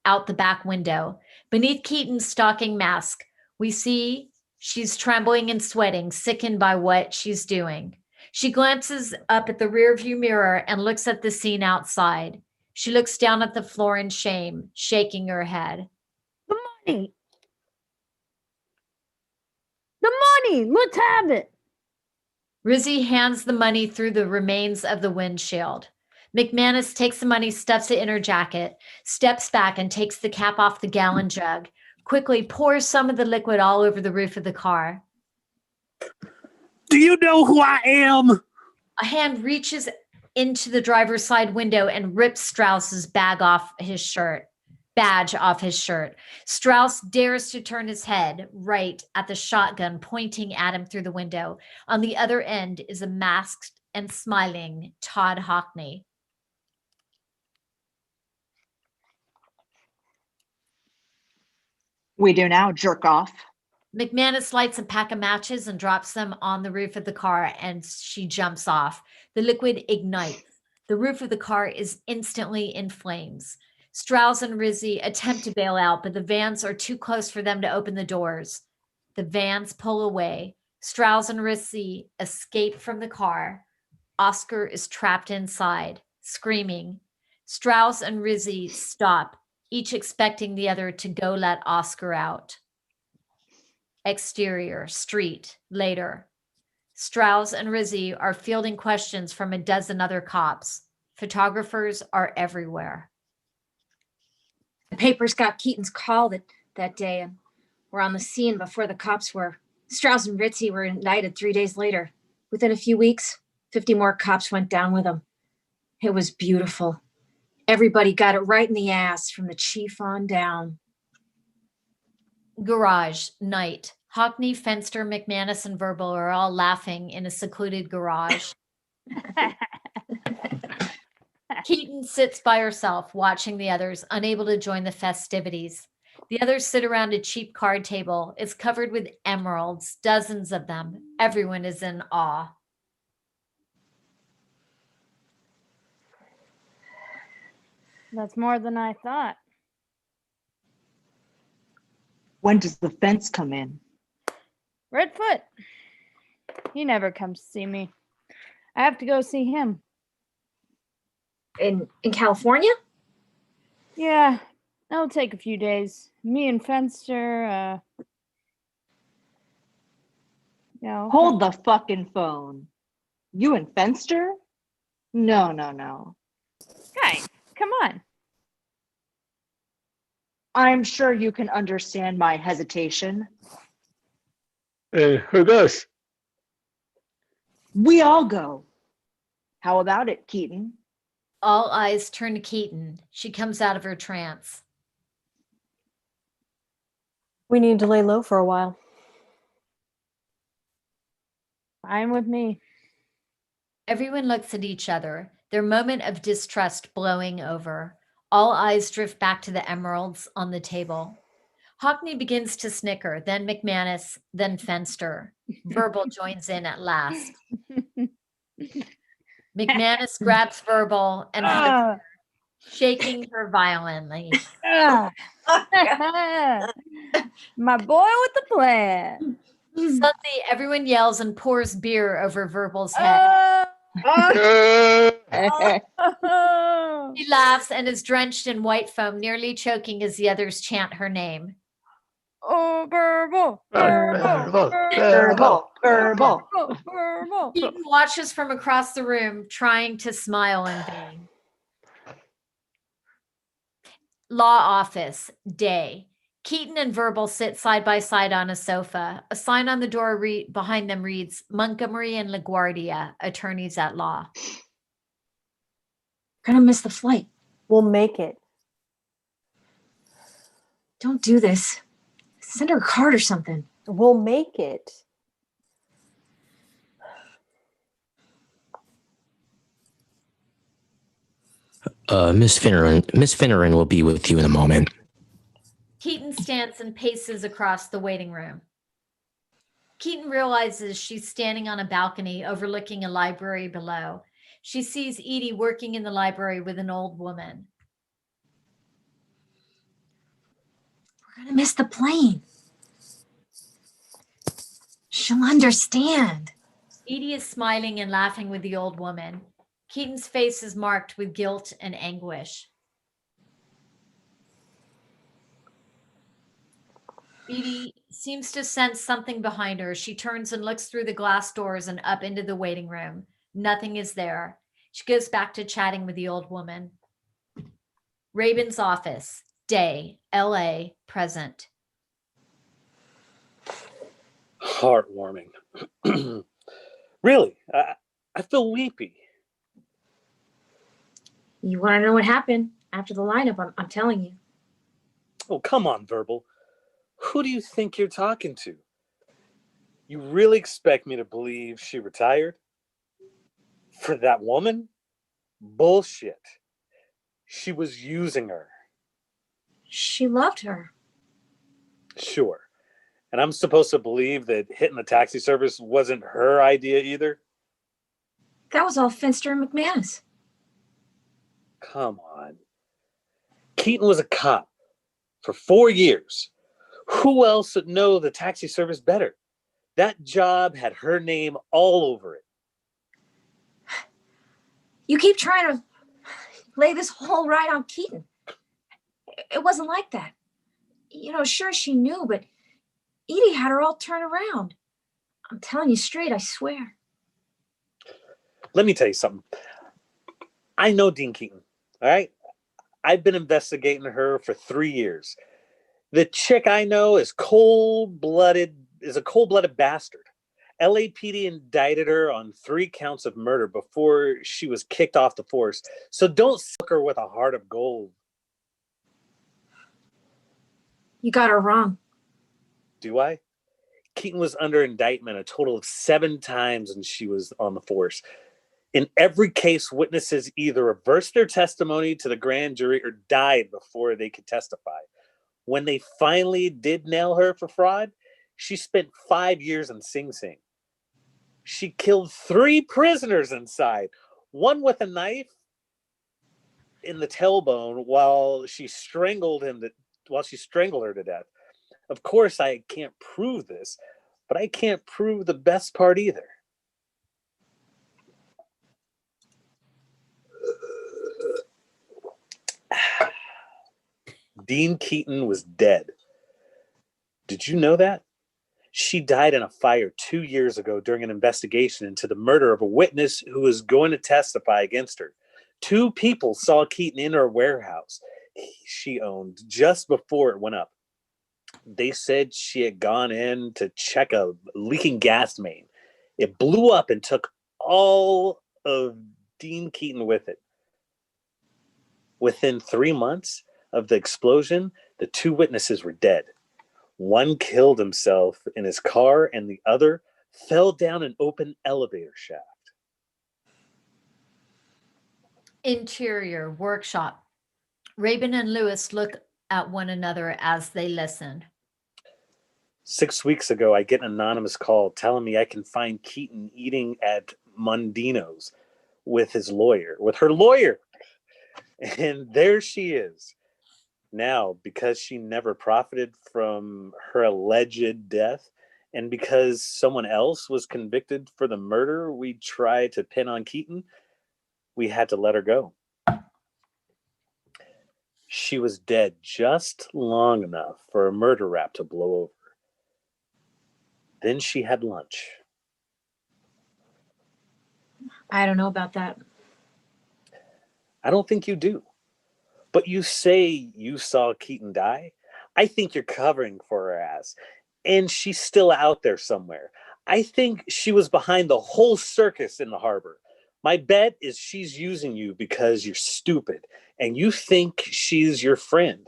out the back window. Beneath Keaton's stocking mask, we see she's trembling and sweating, sickened by what she's doing. She glances up at the rearview mirror and looks at the scene outside. She looks down at the floor in shame, shaking her head. The money! The money! Let's have it! Rizzy hands the money through the remains of the windshield. McManus takes the money, stuffs it in her jacket, steps back and takes the cap off the gallon jug, quickly pours some of the liquid all over the roof of the car. Do you know who I am? A hand reaches into the driver's side window and rips Strauss's badge off his shirt. Strauss dares to turn his head right at the shotgun pointing at him through the window. On the other end is a masked and smiling Todd Hockney. We do now, jerk off. McManus lights a pack of matches and drops them on the roof of the car, and she jumps off. The liquid ignites. The roof of the car is instantly in flames. Strauss and Rizzi attempt to bail out, but the vans are too close for them to open the doors. The vans pull away. Strauss and Rizzi escape from the car. Oscar is trapped inside, screaming. Strauss and Rizzi stop, each expecting the other to go let Oscar out. Exterior, street, later. Strauss and Rizzi are fielding questions from a dozen other cops. Photographers are everywhere. The papers got Keaton's call that day and were on the scene before the cops were. Strauss and Rizzi were indicted 3 days later. Within a few weeks, 50 more cops went down with them. It was beautiful. Everybody got it right in the ass, from the chief on down. Garage, night. Hockney, Fenster, McManus, and Verbal are all laughing in a secluded garage. Keaton sits by herself, watching the others, unable to join the festivities. The others sit around a cheap card table. It's covered with emeralds, dozens of them. Everyone is in awe. That's more than I thought. When does the fence come in? Redfoot. He never comes to see me. I have to go see him. In California? Yeah, that'll take a few days. Me and Fenster, Hold the fucking phone. You and Fenster? No. Guys, come on. I'm sure you can understand my hesitation. Who goes? We all go. How about it, Keaton? All eyes turn to Keaton. She comes out of her trance. We need to lay low for a while. Fine with me. Everyone looks at each other, their moment of distrust blowing over. All eyes drift back to the emeralds on the table. Hockney begins to snicker, then McManus, then Fenster. Verbal joins in at last. McManus grabs Verbal and hugs her, shaking her violently. My boy with the plan. Suddenly, everyone yells and pours beer over Verbal's head. She laughs and is drenched in white foam, nearly choking as the others chant her name. Oh, Verbal! Verbal! Keaton watches from across the room, trying to smile in vain. Law office, day. Keaton and Verbal sit side by side on a sofa. A sign on the door behind them reads, Montgomery and LaGuardia, attorneys at law. Gonna miss the flight. We'll make it. Don't do this. Send her a card or something. We'll make it. Miss Finneran will be with you in a moment. Keaton stands and paces across the waiting room. Keaton realizes she's standing on a balcony overlooking a library below. She sees Edie working in the library with an old woman. We're gonna miss the plane. She'll understand. Edie is smiling and laughing with the old woman. Keaton's face is marked with guilt and anguish. Edie seems to sense something behind her. She turns and looks through the glass doors and up into the waiting room. Nothing is there. She goes back to chatting with the old woman. Rabin's office, day, LA, present. Heartwarming. Really, I feel weepy. You want to know what happened after the lineup? I'm telling you. Oh, come on, Verbal. Who do you think you're talking to? You really expect me to believe she retired? For that woman? Bullshit. She was using her. She loved her. Sure. And I'm supposed to believe that hitting the taxi service wasn't her idea either? That was all Finster and McManus. Come on. Keaton was a cop for 4 years. Who else would know the taxi service better? That job had her name all over it. You keep trying to lay this whole ride on Keaton. It wasn't like that. You know, sure, she knew, but Edie had her all turned around. I'm telling you straight, I swear. Let me tell you something. I know Dean Keaton, all right? I've been investigating her for 3 years. The chick I know is a cold-blooded bastard. LAPD indicted her on 3 counts of murder before she was kicked off the force. So don't suck her with a heart of gold. You got her wrong. Do I? Keaton was under indictment a total of 7 times when she was on the force. In every case, witnesses either reversed their testimony to the grand jury or died before they could testify. When they finally did nail her for fraud, she spent 5 years in Sing Sing. She killed 3 prisoners inside, one with a knife in the tailbone while she strangled her to death. Of course, I can't prove this, but I can't prove the best part either. Dean Keaton was dead. Did you know that? She died in a fire 2 years ago during an investigation into the murder of a witness who was going to testify against her. 2 people saw Keaton in her warehouse she owned just before it went up. They said she had gone in to check a leaking gas main. It blew up and took all of Dean Keaton with it. Within 3 months of the explosion, the 2 witnesses were dead. One killed himself in his car, and the other fell down an open elevator shaft. Interior workshop. Rabin and Lewis look at one another as they listen. 6 weeks ago, I get an anonymous call telling me I can find Keaton eating at Mondino's with her lawyer. And there she is. Now, because she never profited from her alleged death, and because someone else was convicted for the murder we tried to pin on Keaton, we had to let her go. She was dead just long enough for a murder rap to blow over. Then she had lunch. I don't know about that. I don't think you do. But you say you saw Keaton die? I think you're covering for her ass. And she's still out there somewhere. I think she was behind the whole circus in the harbor. My bet is she's using you because you're stupid and you think she's your friend.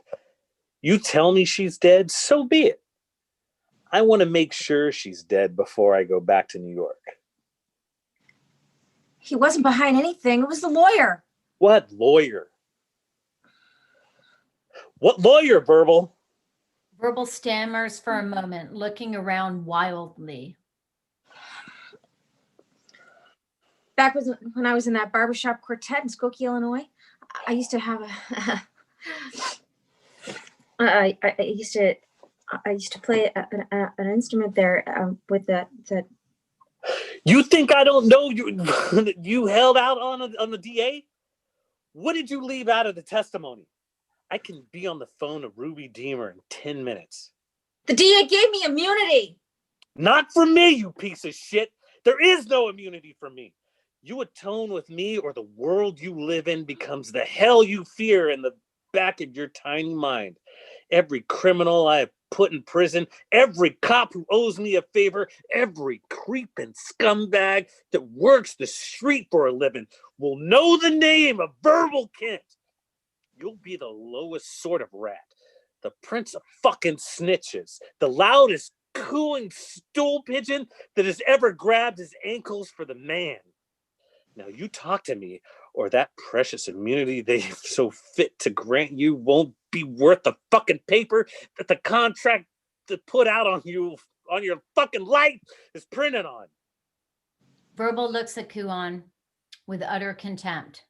You tell me she's dead, so be it. I want to make sure she's dead before I go back to New York. He wasn't behind anything. It was the lawyer. What lawyer? What lawyer, Verbal? Verbal stammers for a moment, looking around wildly. Back when I was in that barbershop quartet in Skokie, Illinois, I used to have I used to play an instrument there with that. You think I don't know you held out on the DA? What did you leave out of the testimony? I can be on the phone to Ruby Deemer in 10 minutes. The DA gave me immunity. Not for me, you piece of shit. There is no immunity for me. You atone with me or the world you live in becomes the hell you fear in the back of your tiny mind. Every criminal I have put in prison, every cop who owes me a favor, every creeping scumbag that works the street for a living will know the name of Verbal Kent. You'll be the lowest sort of rat, the prince of fucking snitches, the loudest cooing stool pigeon that has ever grabbed his ankles for the man. Now you talk to me, or that precious immunity they so fit to grant you won't be worth the fucking paper that the contract put out on you on your fucking light is printed on. Verbal looks at Kuan with utter contempt.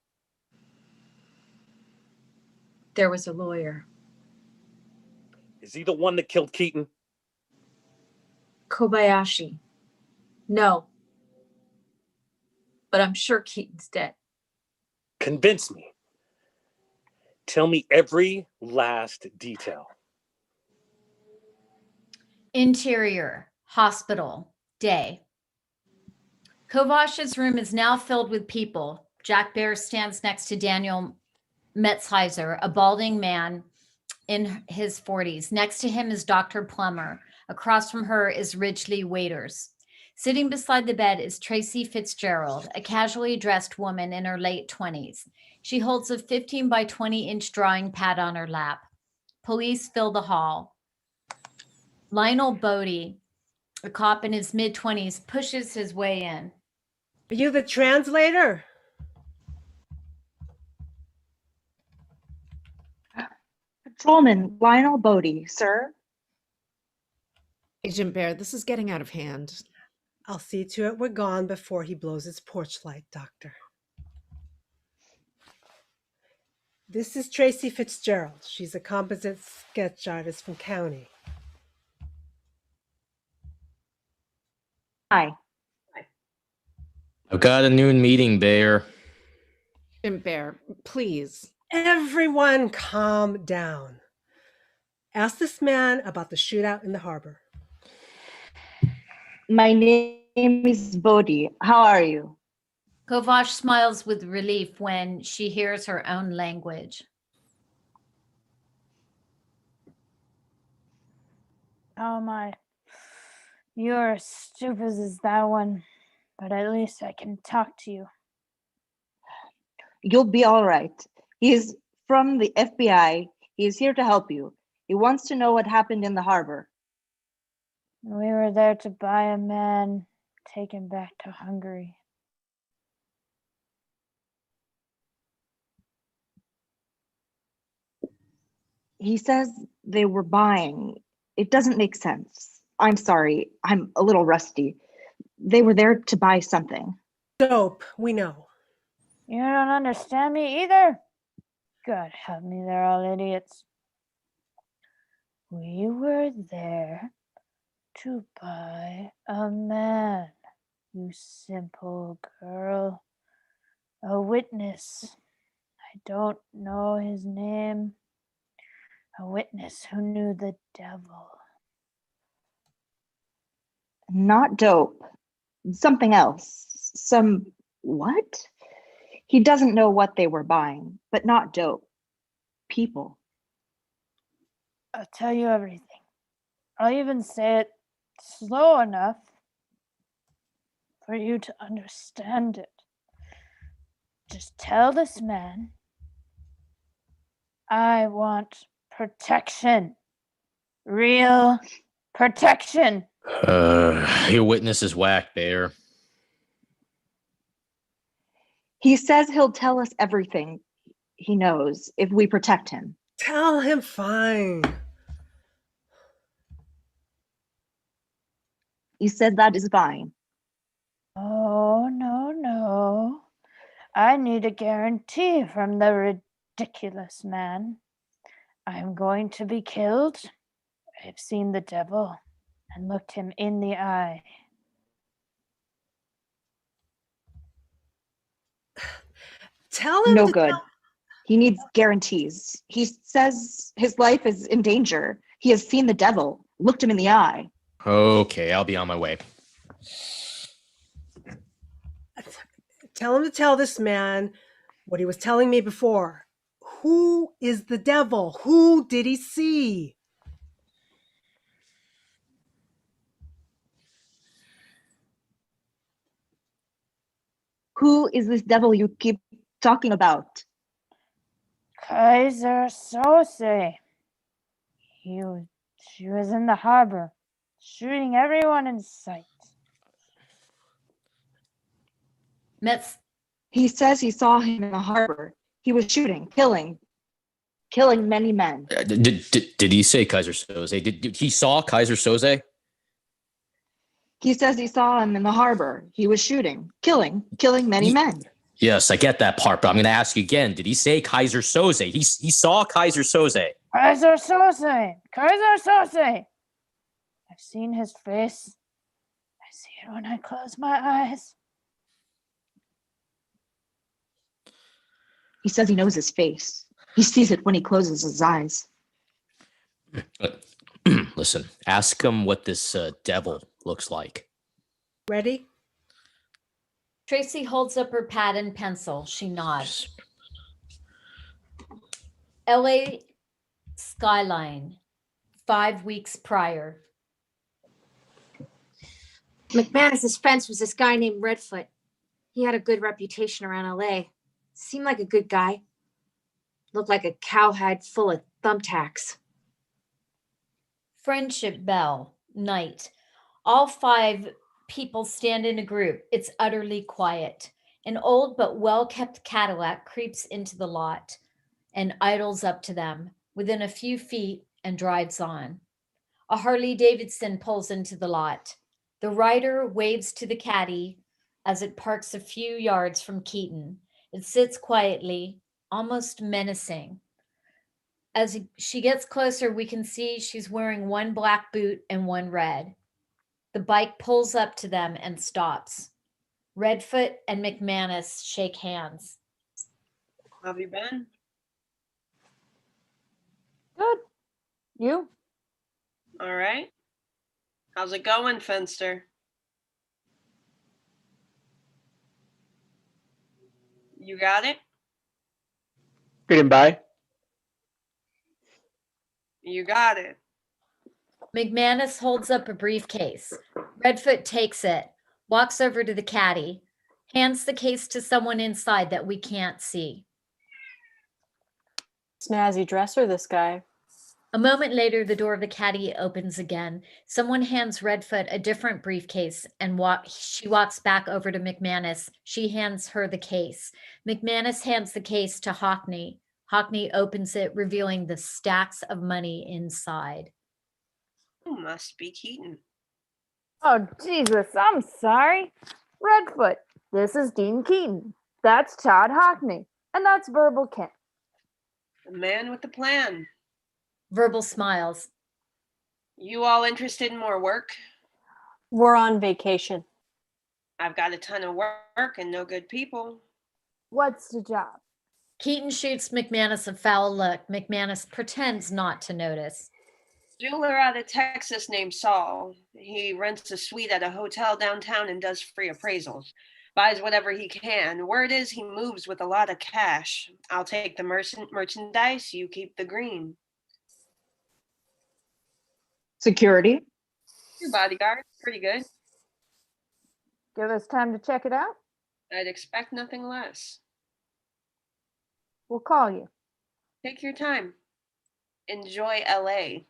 There was a lawyer. Is he the one that killed Keaton? Kobayashi. No. But I'm sure Keaton's dead. Convince me. Tell me every last detail. Interior, hospital, day. Kovash's room is now filled with people. Jack Bear stands next to Daniel Metzheiser, a balding man in his 40s. Next to him is Dr. Plummer. Across from her is Ridgely Waiters. Sitting beside the bed is Tracy Fitzgerald, a casually dressed woman in her late 20s. She holds a 15 by 20 inch drawing pad on her lap. Police fill the hall. Lionel Bodie, a cop in his mid-20s, pushes his way in. Are you the translator? Patrolman Lionel Bodie, sir. Agent Bear, this is getting out of hand. I'll see to it we're gone before he blows his porch light, Doctor. This is Tracy Fitzgerald. She's a composite sketch artist from County. Hi. I've got a noon meeting, Bear. Agent Bear, please. Everyone calm down. Ask this man about the shootout in the harbor. My name is Bodhi. How are you? Kovash smiles with relief when she hears her own language. Oh my. You're as stupid as that one, but at least I can talk to you. You'll be all right. He's from the FBI. He is here to help you. He wants to know what happened in the harbor. We were there to buy a man taken back to Hungary. He says they were buying. It doesn't make sense. I'm sorry. I'm a little rusty. They were there to buy something. Dope, we know. You don't understand me either? God help me, they're all idiots. We were there to buy a man, you simple girl. A witness. I don't know his name. A witness who knew the devil. Not dope. Something else. Some what? He doesn't know what they were buying, but not dope. People. I'll tell you everything. I'll even say it slow enough for you to understand it. Just tell this man I want protection. Real protection. Your witness is whack, Bear. He says he'll tell us everything he knows if we protect him. Tell him fine. He said that is fine. Oh, no. I need a guarantee from the ridiculous man. I'm going to be killed. I've seen the devil and looked him in the eye. Tell him no to good. He needs guarantees. He says his life is in danger. He has seen the devil, looked him in the eye. Okay, I'll be on my way. Tell him to tell this man what he was telling me before. Who is the devil? Who did he see? Who is this devil you keep talking about? Kaiser Sose. She was in the harbor, shooting everyone in sight. He says he saw him in the harbor. He was shooting, killing. killing many men. Did he say Kaiser Soze? Did he saw Kaiser Soze? He says he saw him in the harbor. He was shooting, killing many men. Yes, I get that part, but I'm going to ask you again. Did he say Kaiser Soze? He saw Kaiser Soze. Kaiser Soze! Kaiser Soze! I've seen his face. I see it when I close my eyes. He says he knows his face. He sees it when he closes his eyes. Listen, ask him what this devil looks like. Ready? Tracy holds up her pad and pencil. She nods. LA skyline, 5 weeks prior. McManus's fence was this guy named Redfoot. He had a good reputation around LA. Seemed like a good guy. Looked like a cowhide full of thumbtacks. Friendship Bell, night. All 5 people stand in a group. It's utterly quiet. An old but well-kept Cadillac creeps into the lot and idles up to them within a few feet and drives on. A Harley Davidson pulls into the lot. The rider waves to the caddy as it parks a few yards from Keaton. It sits quietly, almost menacing. As she gets closer, we can see she's wearing one black boot and one red. The bike pulls up to them and stops. Redfoot and McManus shake hands. How have you been? Good. You? All right. How's it going, Fenster? You got it? Getting by. You got it. McManus holds up a briefcase. Redfoot takes it, walks over to the caddy, hands the case to someone inside that we can't see. Snazzy dresser, this guy. A moment later, the door of the caddy opens again. Someone hands Redfoot a different briefcase and she walks back over to McManus. She hands her the case. McManus hands the case to Hockney. Hockney opens it, revealing the stacks of money inside. Must be Keaton. Oh, Jesus, I'm sorry. Redfoot, this is Dean Keaton. That's Todd Hockney. And that's Verbal Kent. The man with the plan. Verbal smiles. You all interested in more work? We're on vacation. I've got a ton of work and no good people. What's the job? Keaton shoots McManus a foul look. McManus pretends not to notice. Jeweler out of Texas named Saul. He rents a suite at a hotel downtown and does free appraisals. Buys whatever he can. Word is he moves with a lot of cash. I'll take the merchandise, you keep the green. Security. Your bodyguard, pretty good. Give us time to check it out. I'd expect nothing less. We'll call you. Take your time. Enjoy LA.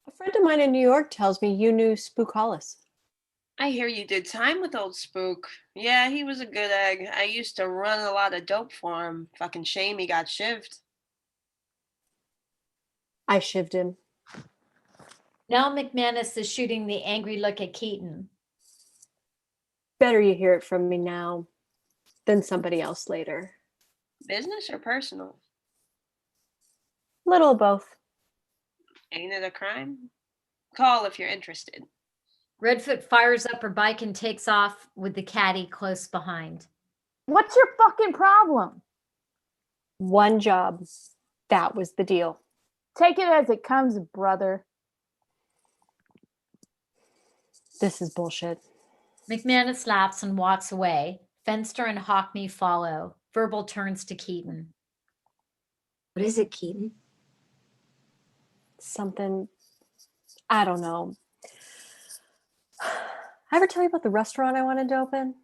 A friend of mine in New York tells me you knew Spook Hollis. I hear you did time with old Spook. Yeah, he was a good egg. I used to run a lot of dope for him. Fucking shame he got shivved. I shivved him. Now McManus is shooting the angry look at Keaton. Better you hear it from me now than somebody else later. Business or personal? Little of both. Ain't it a crime? Call if you're interested. Redfoot fires up her bike and takes off with the caddy close behind. What's your fucking problem? One job. That was the deal. Take it as it comes, brother. This is bullshit. McManus laughs and walks away. Fenster and Hockney follow. Verbal turns to Keaton. What is it, Keaton? Something, I don't know. I ever tell you about the restaurant I wanted to open?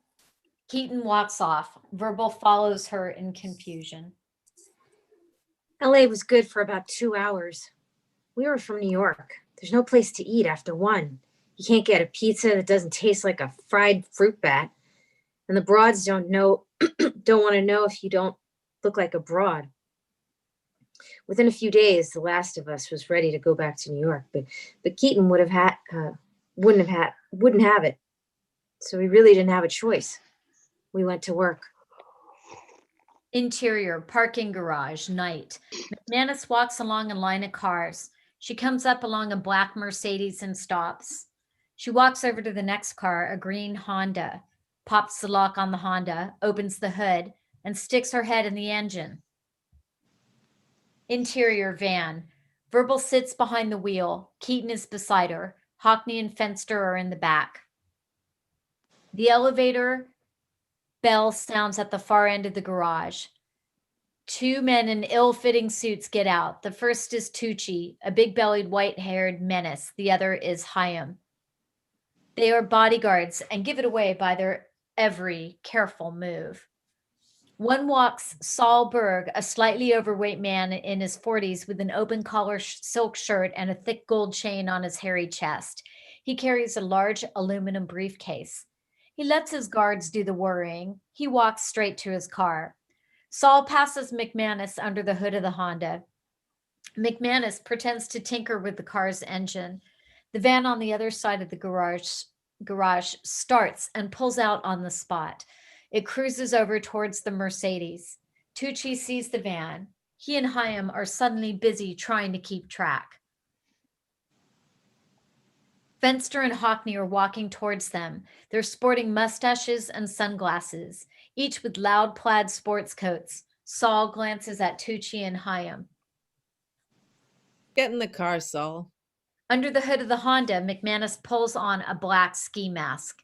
Keaton walks off. Verbal follows her in confusion. LA was good for about 2 hours. We were from New York. There's no place to eat after 1. You can't get a pizza that doesn't taste like a fried fruit bat. And the broads don't want to know if you don't look like a broad. Within a few days, the last of us was ready to go back to New York, but Keaton wouldn't have it. So we really didn't have a choice. We went to work. Interior, parking garage, night. McManus walks along a line of cars. She comes up along a black Mercedes and stops. She walks over to the next car, a green Honda, pops the lock on the Honda, opens the hood, and sticks her head in the engine. Interior, van. Verbal sits behind the wheel. Keaton is beside her. Hockney and Fenster are in the back. The elevator bell sounds at the far end of the garage. Two men in ill-fitting suits get out. The first is Tucci, a big-bellied, white-haired menace. The other is Chaim. They are bodyguards and give it away by their every careful move. One walks Saul Berg, a slightly overweight man in his 40s with an open collar silk shirt and a thick gold chain on his hairy chest. He carries a large aluminum briefcase. He lets his guards do the worrying. He walks straight to his car. Saul passes McManus under the hood of the Honda. McManus pretends to tinker with the car's engine. The van on the other side of the garage starts and pulls out on the spot. It cruises over towards the Mercedes. Tucci sees the van. He and Chaim are suddenly busy trying to keep track. Fenster and Hockney are walking towards them. They're sporting mustaches and sunglasses, each with loud plaid sports coats. Saul glances at Tucci and Chaim. Get in the car, Saul. Under the hood of the Honda, McManus pulls on a black ski mask.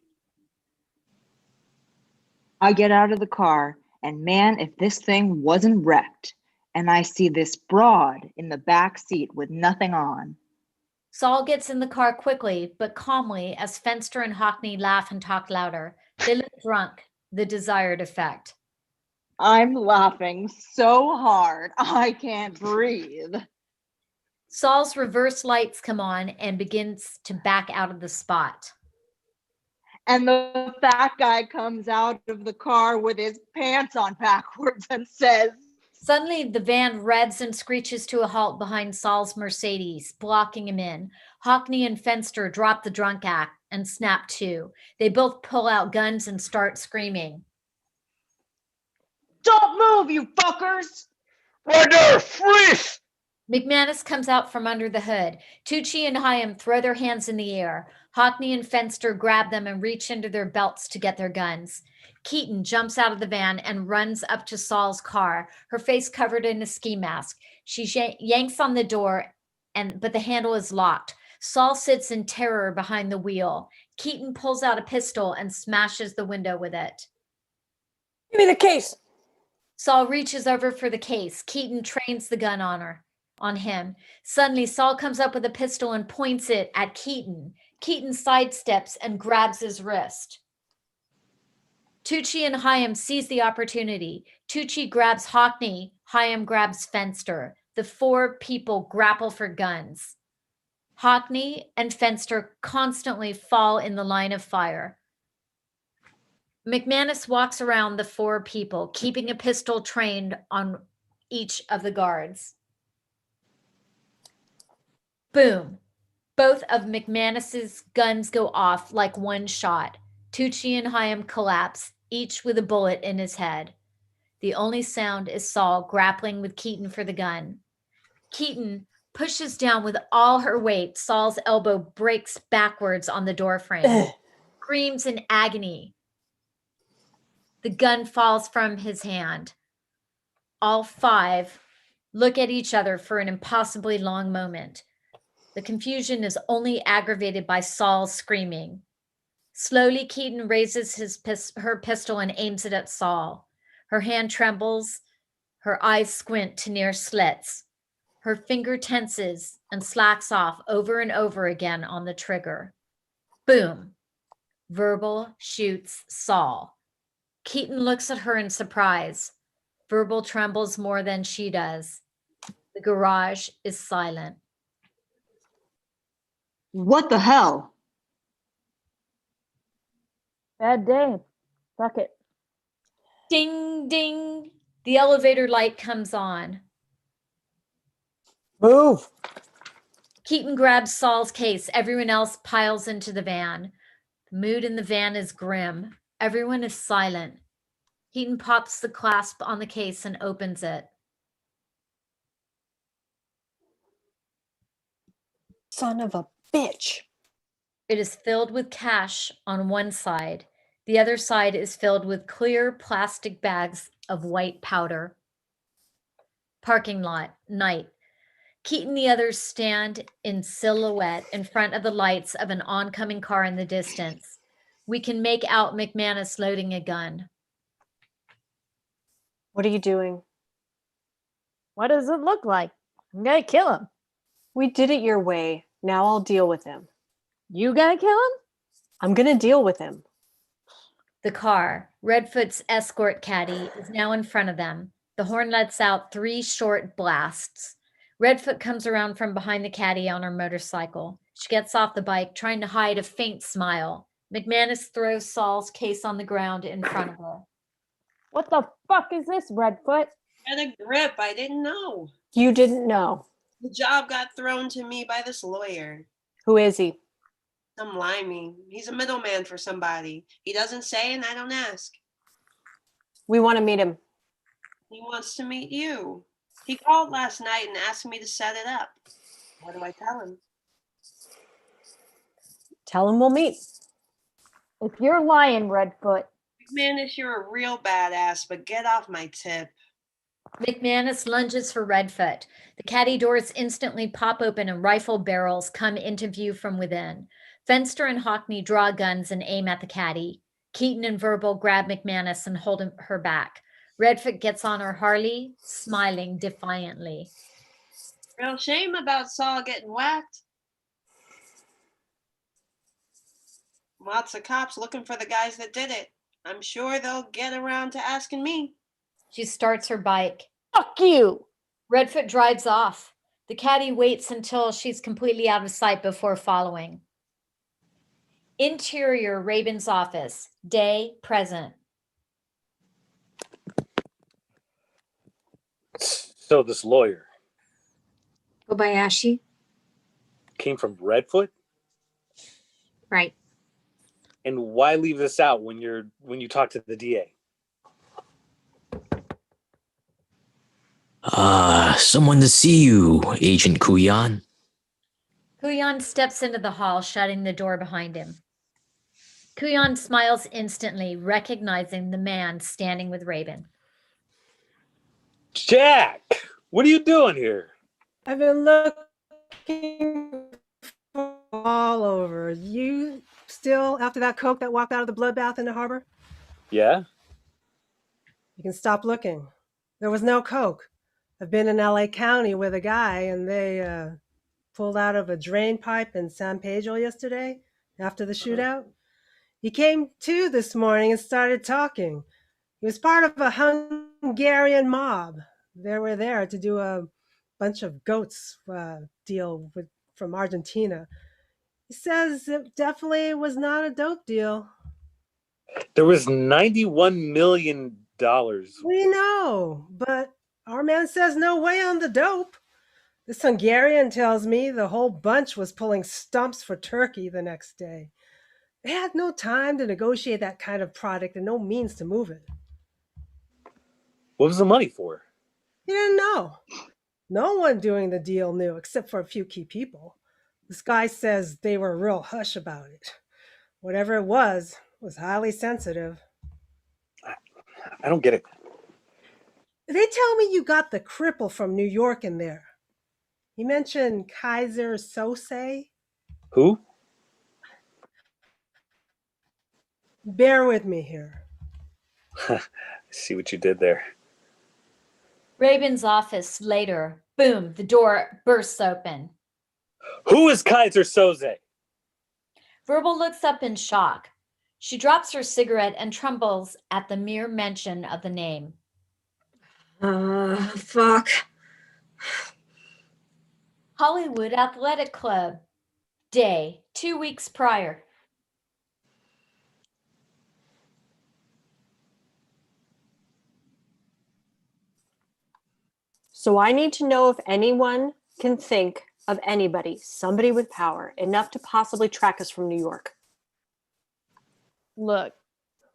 I get out of the car, and man, if this thing wasn't wrecked, and I see this broad in the back seat with nothing on. Saul gets in the car quickly, but calmly, as Fenster and Hockney laugh and talk louder. They look drunk, the desired effect. I'm laughing so hard, I can't breathe. Saul's reverse lights come on and begins to back out of the spot. And the fat guy comes out of the car with his pants on backwards and says, Suddenly, the van revs and screeches to a halt behind Saul's Mercedes, blocking him in. Hockney and Fenster drop the drunk act and snap to. They both pull out guns and start screaming. Don't move, you fuckers! Right there, freeze! McManus comes out from under the hood. Tucci and Chaim throw their hands in the air. Hockney and Fenster grab them and reach into their belts to get their guns. Keaton jumps out of the van and runs up to Saul's car, her face covered in a ski mask. She yanks on the door, but the handle is locked. Saul sits in terror behind the wheel. Keaton pulls out a pistol and smashes the window with it. Give me the case. Saul reaches over for the case. Keaton trains the gun on him. Suddenly, Saul comes up with a pistol and points it at Keaton. Keaton sidesteps and grabs his wrist. Tucci and Chaim seize the opportunity. Tucci grabs Hockney. Chaim grabs Fenster. The four people grapple for guns. Hockney and Fenster constantly fall in the line of fire. McManus walks around the four people, keeping a pistol trained on each of the guards. Boom. Both of McManus's guns go off like one shot. Tucci and Chaim collapse, each with a bullet in his head. The only sound is Saul grappling with Keaton for the gun. Keaton pushes down with all her weight. Saul's elbow breaks backwards on the doorframe. Screams in agony. The gun falls from his hand. All five look at each other for an impossibly long moment. The confusion is only aggravated by Saul's screaming. Slowly, Keaton raises her pistol and aims it at Saul. Her hand trembles. Her eyes squint to near slits. Her finger tenses and slacks off over and over again on the trigger. Boom. Verbal shoots Saul. Keaton looks at her in surprise. Verbal trembles more than she does. The garage is silent. What the hell? Bad day. Fuck it. Ding, ding. The elevator light comes on. Move. Keaton grabs Saul's case. Everyone else piles into the van. The mood in the van is grim. Everyone is silent. Keaton pops the clasp on the case and opens it. Son of a bitch. It is filled with cash on one side. The other side is filled with clear plastic bags of white powder. Parking lot, night. Keaton and the others stand in silhouette in front of the lights of an oncoming car in the distance. We can make out McManus loading a gun. What are you doing? What does it look like? I'm gonna kill him. We did it your way. Now I'll deal with him. You gonna kill him? I'm gonna deal with him. The car, Redfoot's escort caddy, is now in front of them. The horn lets out 3 short blasts. Redfoot comes around from behind the caddy on her motorcycle. She gets off the bike, trying to hide a faint smile. McManus throws Saul's case on the ground in front of her. What the fuck is this, Redfoot? Get a grip. I didn't know. You didn't know. The job got thrown to me by this lawyer. Who is he? Some limey. He's a middleman for somebody. He doesn't say and I don't ask. We want to meet him. He wants to meet you. He called last night and asked me to set it up. What do I tell him? Tell him we'll meet. If you're lying, Redfoot. McManus, you're a real badass, but get off my tip. McManus lunges for Redfoot. The caddy doors instantly pop open and rifle barrels come into view from within. Fenster and Hockney draw guns and aim at the caddy. Keaton and Verbal grab McManus and hold her back. Redfoot gets on her Harley, smiling defiantly. Real shame about Saul getting whacked. Lots of cops looking for the guys that did it. I'm sure they'll get around to asking me. She starts her bike. Fuck you! Redfoot drives off. The caddy waits until she's completely out of sight before following. Interior Rabin's office. Day, present. So this lawyer Kobayashi? came from Redfoot? Right. And why leave this out when you talk to the DA? Someone to see you, Agent Kuyan. Kuyan steps into the hall, shutting the door behind him. Kuyan smiles instantly, recognizing the man standing with Rabin. Jack, what are you doing here? I've been looking all over. You still after that coke that walked out of the bloodbath in the harbor? Yeah? You can stop looking. There was no coke. I've been in LA County with a guy and they pulled out of a drain pipe in San Pedro yesterday after the shootout. He came to this morning and started talking. He was part of a Hungarian mob. They were there to do a bunch of goats deal from Argentina. He says it definitely was not a dope deal. There was $91 million. We know, but our man says no way on the dope. This Hungarian tells me the whole bunch was pulling stumps for Turkey the next day. They had no time to negotiate that kind of product and no means to move it. What was the money for? He didn't know. No one doing the deal knew except for a few key people. This guy says they were real hush about it. Whatever it was highly sensitive. I don't get it. They tell me you got the cripple from New York in there. He mentioned Kaiser Sose. Who? Bear with me here. See what you did there. Rabin's office later. Boom, the door bursts open. Who is Kaiser Soze? Verbal looks up in shock. She drops her cigarette and trembles at the mere mention of the name. Fuck. Hollywood Athletic Club. Day, 2 weeks prior. So I need to know if anyone can think of anybody, somebody with power, enough to possibly track us from New York? Look,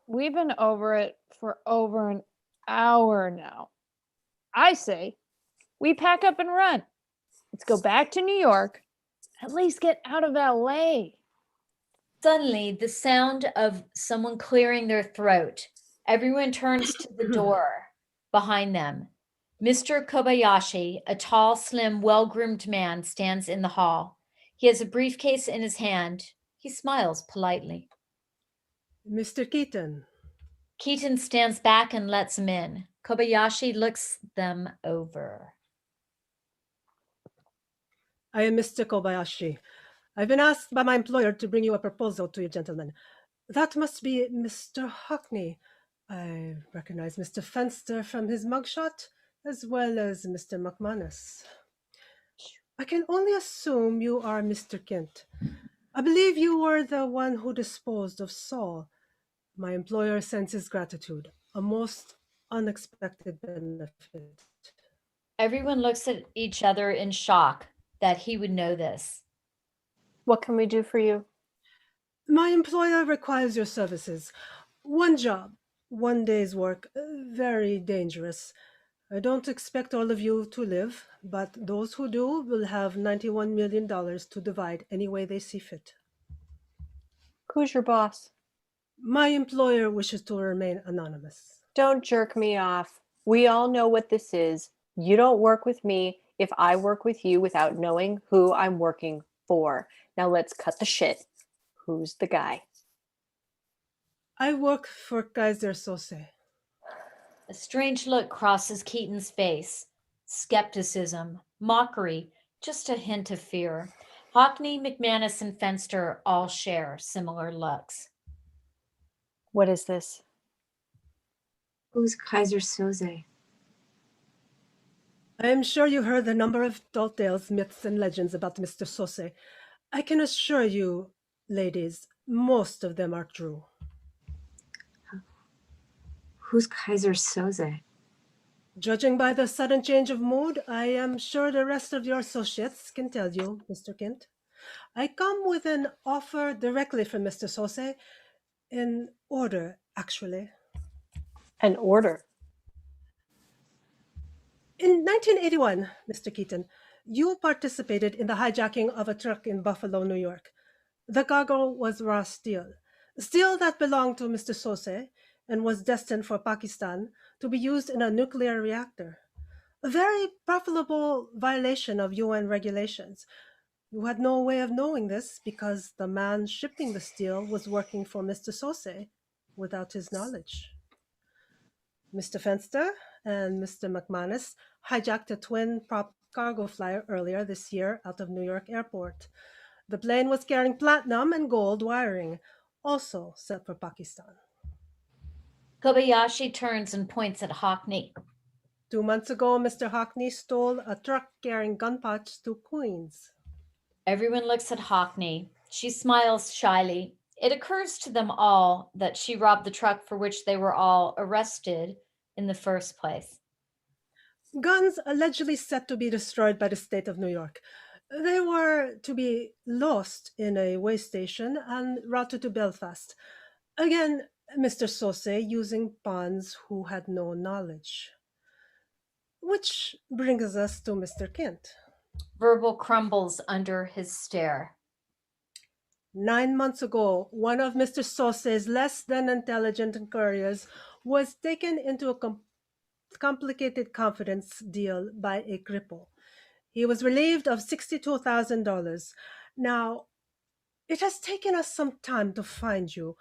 we've been over it for over an hour now. I say we pack up and run. Let's go back to New York. At least get out of LA. Suddenly, the sound of someone clearing their throat. Everyone turns to the door behind them. Mr. Kobayashi, a tall, slim, well-groomed man, stands in the hall. He has a briefcase in his hand. He smiles politely. Mr. Keaton. Keaton stands back and lets him in. Kobayashi looks them over. I am Mr. Kobayashi. I've been asked by my employer to bring you a proposal to you gentlemen. That must be Mr. Hockney. I recognize Mr. Fenster from his mugshot, as well as Mr. McManus. I can only assume you are Mr. Kent. I believe you were the one who disposed of Saul. My employer sends his gratitude, a most unexpected benefit. Everyone looks at each other in shock that he would know this. What can we do for you? My employer requires your services. One job, 1 day's work, very dangerous. I don't expect all of you to live, but those who do will have $91 million to divide any way they see fit. Who's your boss? My employer wishes to remain anonymous. Don't jerk me off. We all know what this is. You don't work with me if I work with you without knowing who I'm working for. Now let's cut the shit. Who's the guy? I work for Kaiser Sose. A strange look crosses Keaton's face. Skepticism, mockery, just a hint of fear. Hockney, McManus, and Fenster all share similar looks. What is this? Who's Kaiser Soze? I am sure you heard the number of tall tales, myths, and legends about Mr. Sose. I can assure you, ladies, most of them are true. Who's Kaiser Soze? Judging by the sudden change of mood, I am sure the rest of your associates can tell you, Mr. Kent. I come with an offer directly from Mr. Sose, in order, actually. An order? In 1981, Mr. Keaton, you participated in the hijacking of a truck in Buffalo, New York. The cargo was raw steel, steel that belonged to Mr. Sose and was destined for Pakistan to be used in a nuclear reactor. A very profitable violation of UN regulations. You had no way of knowing this because the man shipping the steel was working for Mr. Sose without his knowledge. Mr. Fenster and Mr. McManus hijacked a twin-prop cargo flyer earlier this year out of New York Airport. The plane was carrying platinum and gold wiring, also set for Pakistan. Kobayashi turns and points at Hockney. 2 months ago, Mr. Hockney stole a truck carrying gun parts to Queens. Everyone looks at Hockney. She smiles shyly. It occurs to them all that she robbed the truck for which they were all arrested in the first place. Guns allegedly set to be destroyed by the state of New York. They were to be lost in a way station and routed to Belfast. Again, Mr. Sose using pawns who had no knowledge. Which brings us to Mr. Kent. Verbal crumbles under his stare. 9 months ago, one of Mr. Sose's less than intelligent couriers was taken into a complicated confidence deal by a cripple. He was relieved of $62,000. Now, it has taken us some time to find you.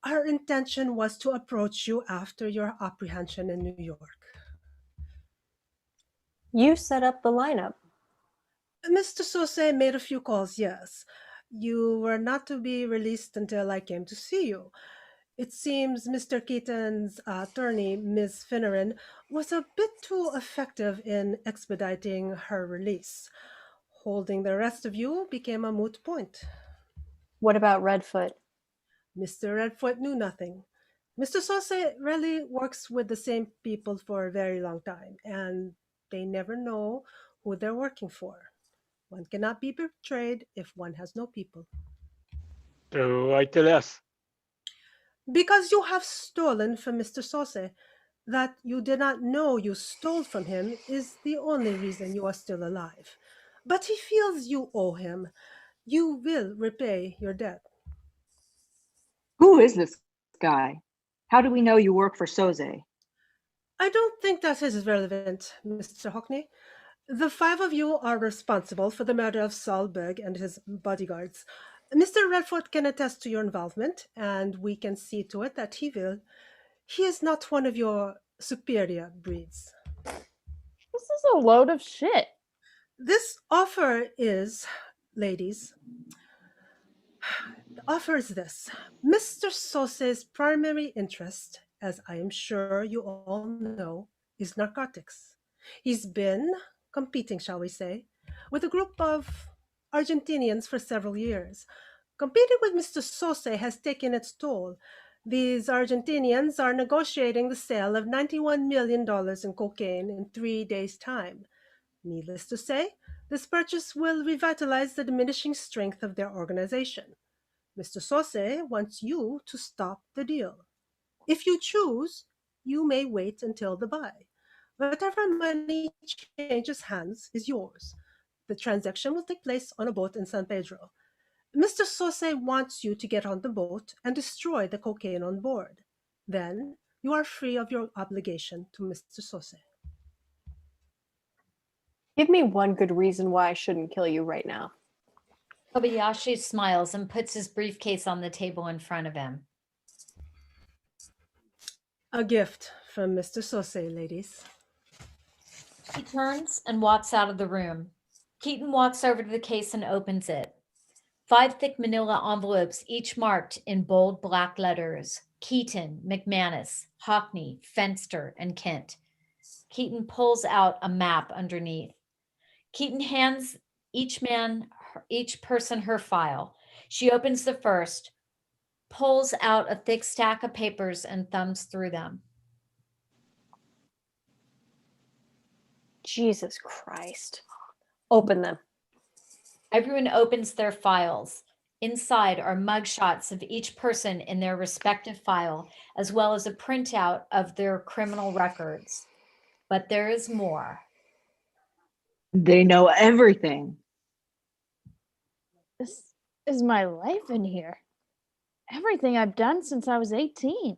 Our intention was to approach you after your apprehension in New York. You set up the lineup. Mr. Sose made a few calls, yes. You were not to be released until I came to see you. It seems Mr. Keaton's attorney, Ms. Finneran, was a bit too effective in expediting her release. Holding the rest of you became a moot point. What about Redfoot? Mr. Redfoot knew nothing. Mr. Sose really works with the same people for a very long time, and they never know who they're working for. One cannot be betrayed if one has no people. So I tell us. Because you have stolen from Mr. Sauce. That you did not know you stole from him is the only reason you are still alive. But he feels you owe him. You will repay your debt. Who is this guy? How do we know you work for Soze? I don't think that is relevant, Mr. Hockney. The five of you are responsible for the murder of Saul Berg and his bodyguards. Mr. Redford can attest to your involvement, and we can see to it that he will. He is not one of your superior breeds. This is a load of shit. This offer is, ladies, the offer is this. Mr. Sauce's primary interest, as I am sure you all know, is narcotics. He's been competing, shall we say, with a group of Argentinians for several years. Competing with Mr. Sauce has taken its toll. These Argentinians are negotiating the sale of $91 million in cocaine in 3 days' time. Needless to say, this purchase will revitalize the diminishing strength of their organization. Mr. Sauce wants you to stop the deal. If you choose, you may wait until the buy. Whatever money changes hands is yours. The transaction will take place on a boat in San Pedro. Mr. Sauce wants you to get on the boat and destroy the cocaine on board. Then you are free of your obligation to Mr. Sauce. Give me one good reason why I shouldn't kill you right now. Kobayashi smiles and puts his briefcase on the table in front of him. A gift from Mr. Sauce, ladies. He turns and walks out of the room. Keaton walks over to the case and opens it. 5 thick manila envelopes, each marked in bold black letters. Keaton, McManus, Hockney, Fenster, and Kent. Keaton pulls out a map underneath. Keaton hands each person her file. She opens the first, pulls out a thick stack of papers, and thumbs through them. Jesus Christ. Open them. Everyone opens their files. Inside are mugshots of each person in their respective file, as well as a printout of their criminal records. But there is more. They know everything. This is my life in here. Everything I've done since I was 18.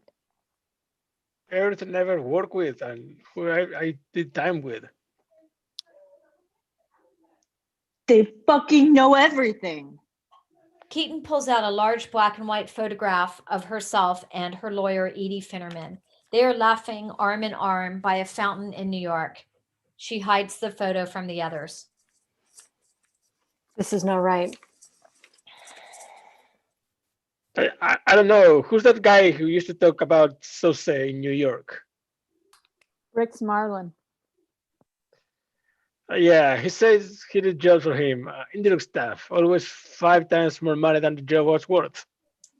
Everything I ever worked with and who I did time with. They fucking know everything. Keaton pulls out a large black and white photograph of herself and her lawyer, Edie Finnerman. They are laughing arm in arm by a fountain in New York. She hides the photo from the others. This is not right. I don't know. Who's that guy who used to talk about Sauce in New York? Rick Marlin. Yeah, he says he did jobs for him. Indian staff, always 5 times more money than the job was worth.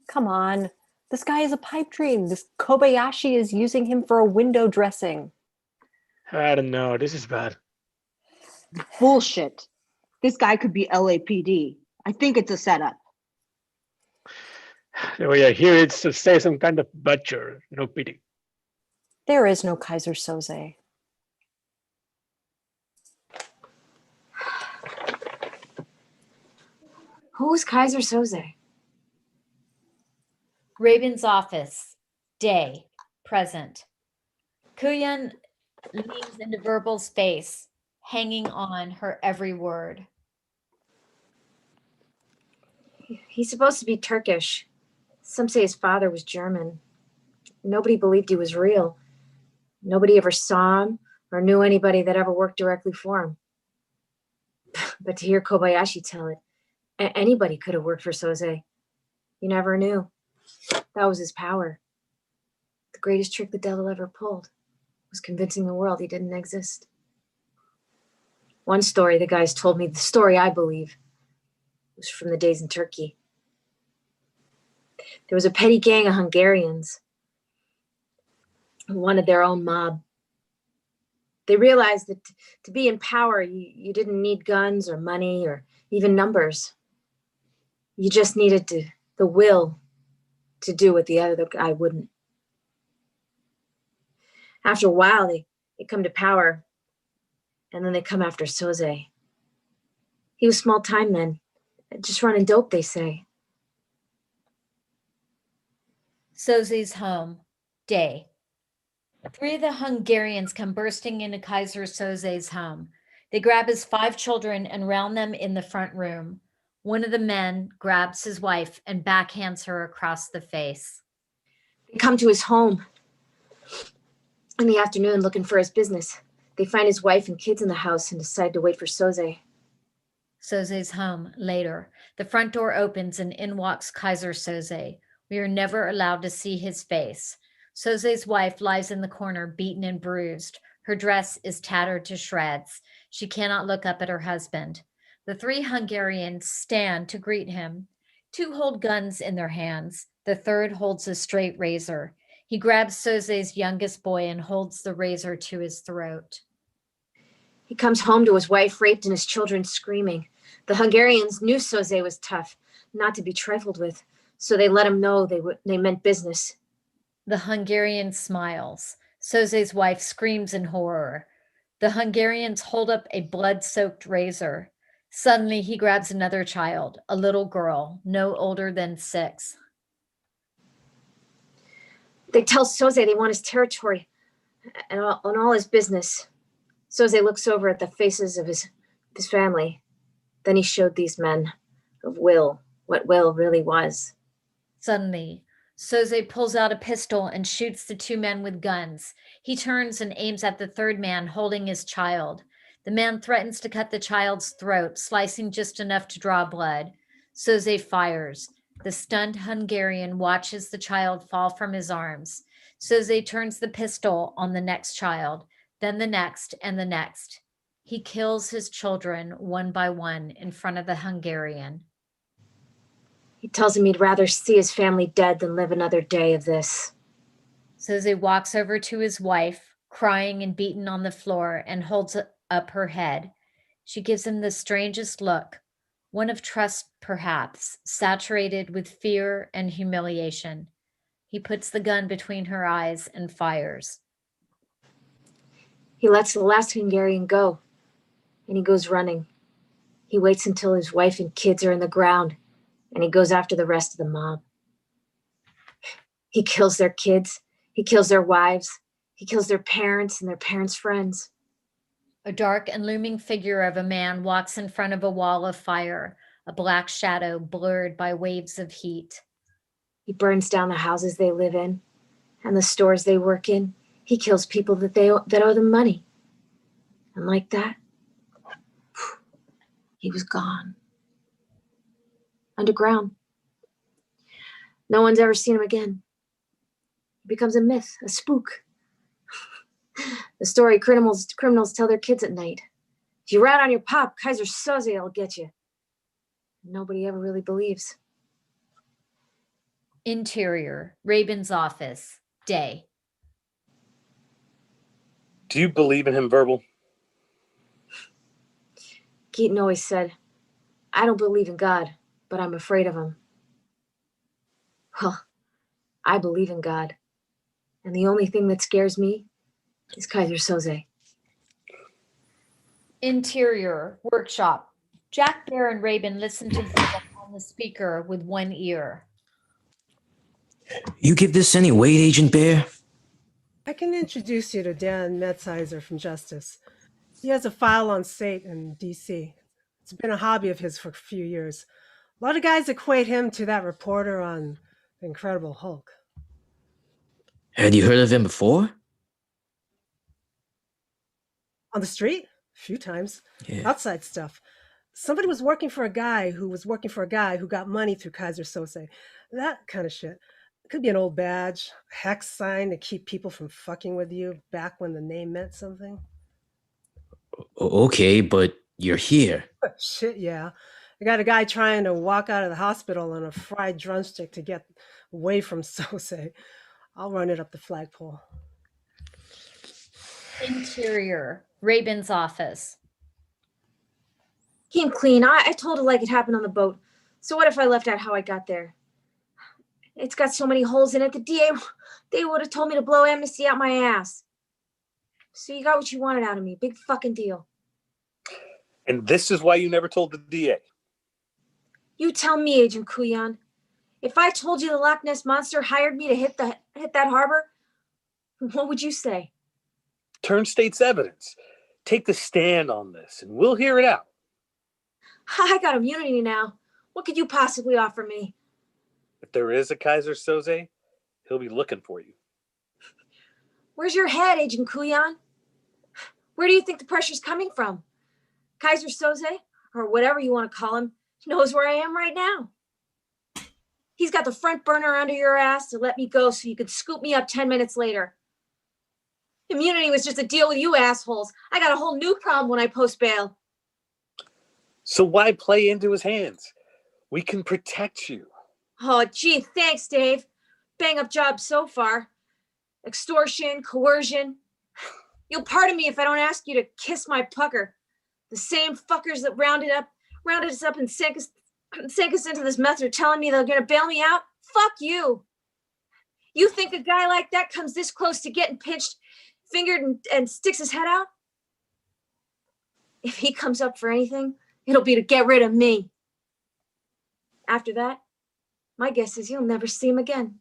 Come on. This guy is a pipe dream. This Kobayashi is using him for a window dressing. I don't know. This is bad. Bullshit. This guy could be LAPD. I think it's a setup. The way I hear it, to say some kind of butcher. No pity. There is no Kaiser Soze. Who's Kaiser Soze? Raven's office. Day. Present. Kuyan leans into Verbal's face, hanging on her every word. He's supposed to be Turkish. Some say his father was German. Nobody believed he was real. Nobody ever saw him or knew anybody that ever worked directly for him. But to hear Kobayashi tell it, anybody could have worked for Soze. You never knew. That was his power. The greatest trick the devil ever pulled was convincing the world he didn't exist. One story the guys told me, the story I believe, was from the days in Turkey. There was a petty gang of Hungarians who wanted their own mob. They realized that to be in power, you didn't need guns or money or even numbers. You just needed the will to do what the other guy wouldn't. After a while, they come to power, and then they come after Soze. He was small time then, just running dope, they say. Soze's home, day. 3 of the Hungarians come bursting into Kaiser Soze's home. They grab his 5 children and round them in the front room. One of the men grabs his wife and backhands her across the face. They come to his home in the afternoon looking for his business. They find his wife and kids in the house and decide to wait for Soze. Soze's home, later. The front door opens and in walks Kaiser Soze. We are never allowed to see his face. Soze's wife lies in the corner, beaten and bruised. Her dress is tattered to shreds. She cannot look up at her husband. The 3 Hungarians stand to greet him. 2 hold guns in their hands. The third holds a straight razor. He grabs Soze's youngest boy and holds the razor to his throat. He comes home to his wife raped and his children screaming. The Hungarians knew Soze was tough, not to be trifled with, so they let him know they meant business. The Hungarian smiles. Soze's wife screams in horror. The Hungarians hold up a blood-soaked razor. Suddenly, he grabs another child, a little girl, no older than 6. They tell Soze they want his territory and all his business. Soze looks over at the faces of his family. Then he showed these men of will what will really was. Suddenly, Soze pulls out a pistol and shoots the 2 men with guns. He turns and aims at the 3rd man holding his child. The man threatens to cut the child's throat, slicing just enough to draw blood. Soze fires. The stunned Hungarian watches the child fall from his arms. Soze turns the pistol on the next child, then the next and the next. He kills his children one by one in front of the Hungarian. He tells him he'd rather see his family dead than live another day of this. Soze walks over to his wife, crying and beaten on the floor, and holds up her head. She gives him the strangest look, one of trust perhaps, saturated with fear and humiliation. He puts the gun between her eyes and fires. He lets the last Hungarian go, and he goes running. He waits until his wife and kids are in the ground, and he goes after the rest of the mob. He kills their kids. He kills their wives. He kills their parents and their parents' friends. A dark and looming figure of a man walks in front of a wall of fire, a black shadow blurred by waves of heat. He burns down the houses they live in and the stores they work in. He kills people that owe them money. And like that, he was gone. Underground. No one's ever seen him again. He becomes a myth, a spook. The story criminals tell their kids at night. If you rat on your pop, Kaiser Soze will get you. Nobody ever really believes. Interior, Rabin's office, day. Do you believe in him, Verbal? Keaton always said, I don't believe in God, but I'm afraid of him. Well, I believe in God. And the only thing that scares me is Kaiser Soze. Interior, workshop. Jack, Bear, and Rabin listen to Verbal on the speaker with one ear. You give this any weight, Agent Bear? I can introduce you to Dan Metzheiser from Justice. He has a file on Sate in D.C. It's been a hobby of his for a few years. A lot of guys equate him to that reporter on The Incredible Hulk. Had you heard of him before? On the street? A few times. Yeah. Outside stuff. Somebody was working for a guy who got money through Kaiser Soze. That kind of shit. It could be an old badge, a hex sign to keep people from fucking with you back when the name meant something. Okay, but you're here. Shit, yeah. I got a guy trying to walk out of the hospital on a fried drumstick to get away from Soze. I'll run it up the flagpole. Interior, Rabin's office. Came clean. I told her like it happened on the boat. So what if I left out how I got there? It's got so many holes in it. The DA, they would have told me to blow amnesty out my ass. So you got what you wanted out of me. Big fucking deal. And this is why you never told the DA. You tell me, Agent Kuyan. If I told you the Loch Ness Monster hired me to hit that harbor, what would you say? Turn state's evidence. Take the stand on this, and we'll hear it out. I got immunity now. What could you possibly offer me? If there is a Kaiser Soze, he'll be looking for you. Where's your head, Agent Kuyan? Where do you think the pressure's coming from? Kaiser Soze, or whatever you want to call him, knows where I am right now. He's got the front burner under your ass to let me go so you could scoop me up 10 minutes later. Immunity was just a deal with you assholes. I got a whole new problem when I post bail. So why play into his hands? We can protect you. Oh, gee, thanks, Dave. Bang up job so far. Extortion, coercion. You'll pardon me if I don't ask you to kiss my pucker. The same fuckers that rounded us up and sank us into this mess are telling me they're gonna bail me out? Fuck you. You think a guy like that comes this close to getting pinched, fingered, and sticks his head out? If he comes up for anything, it'll be to get rid of me. After that, my guess is you'll never see him again.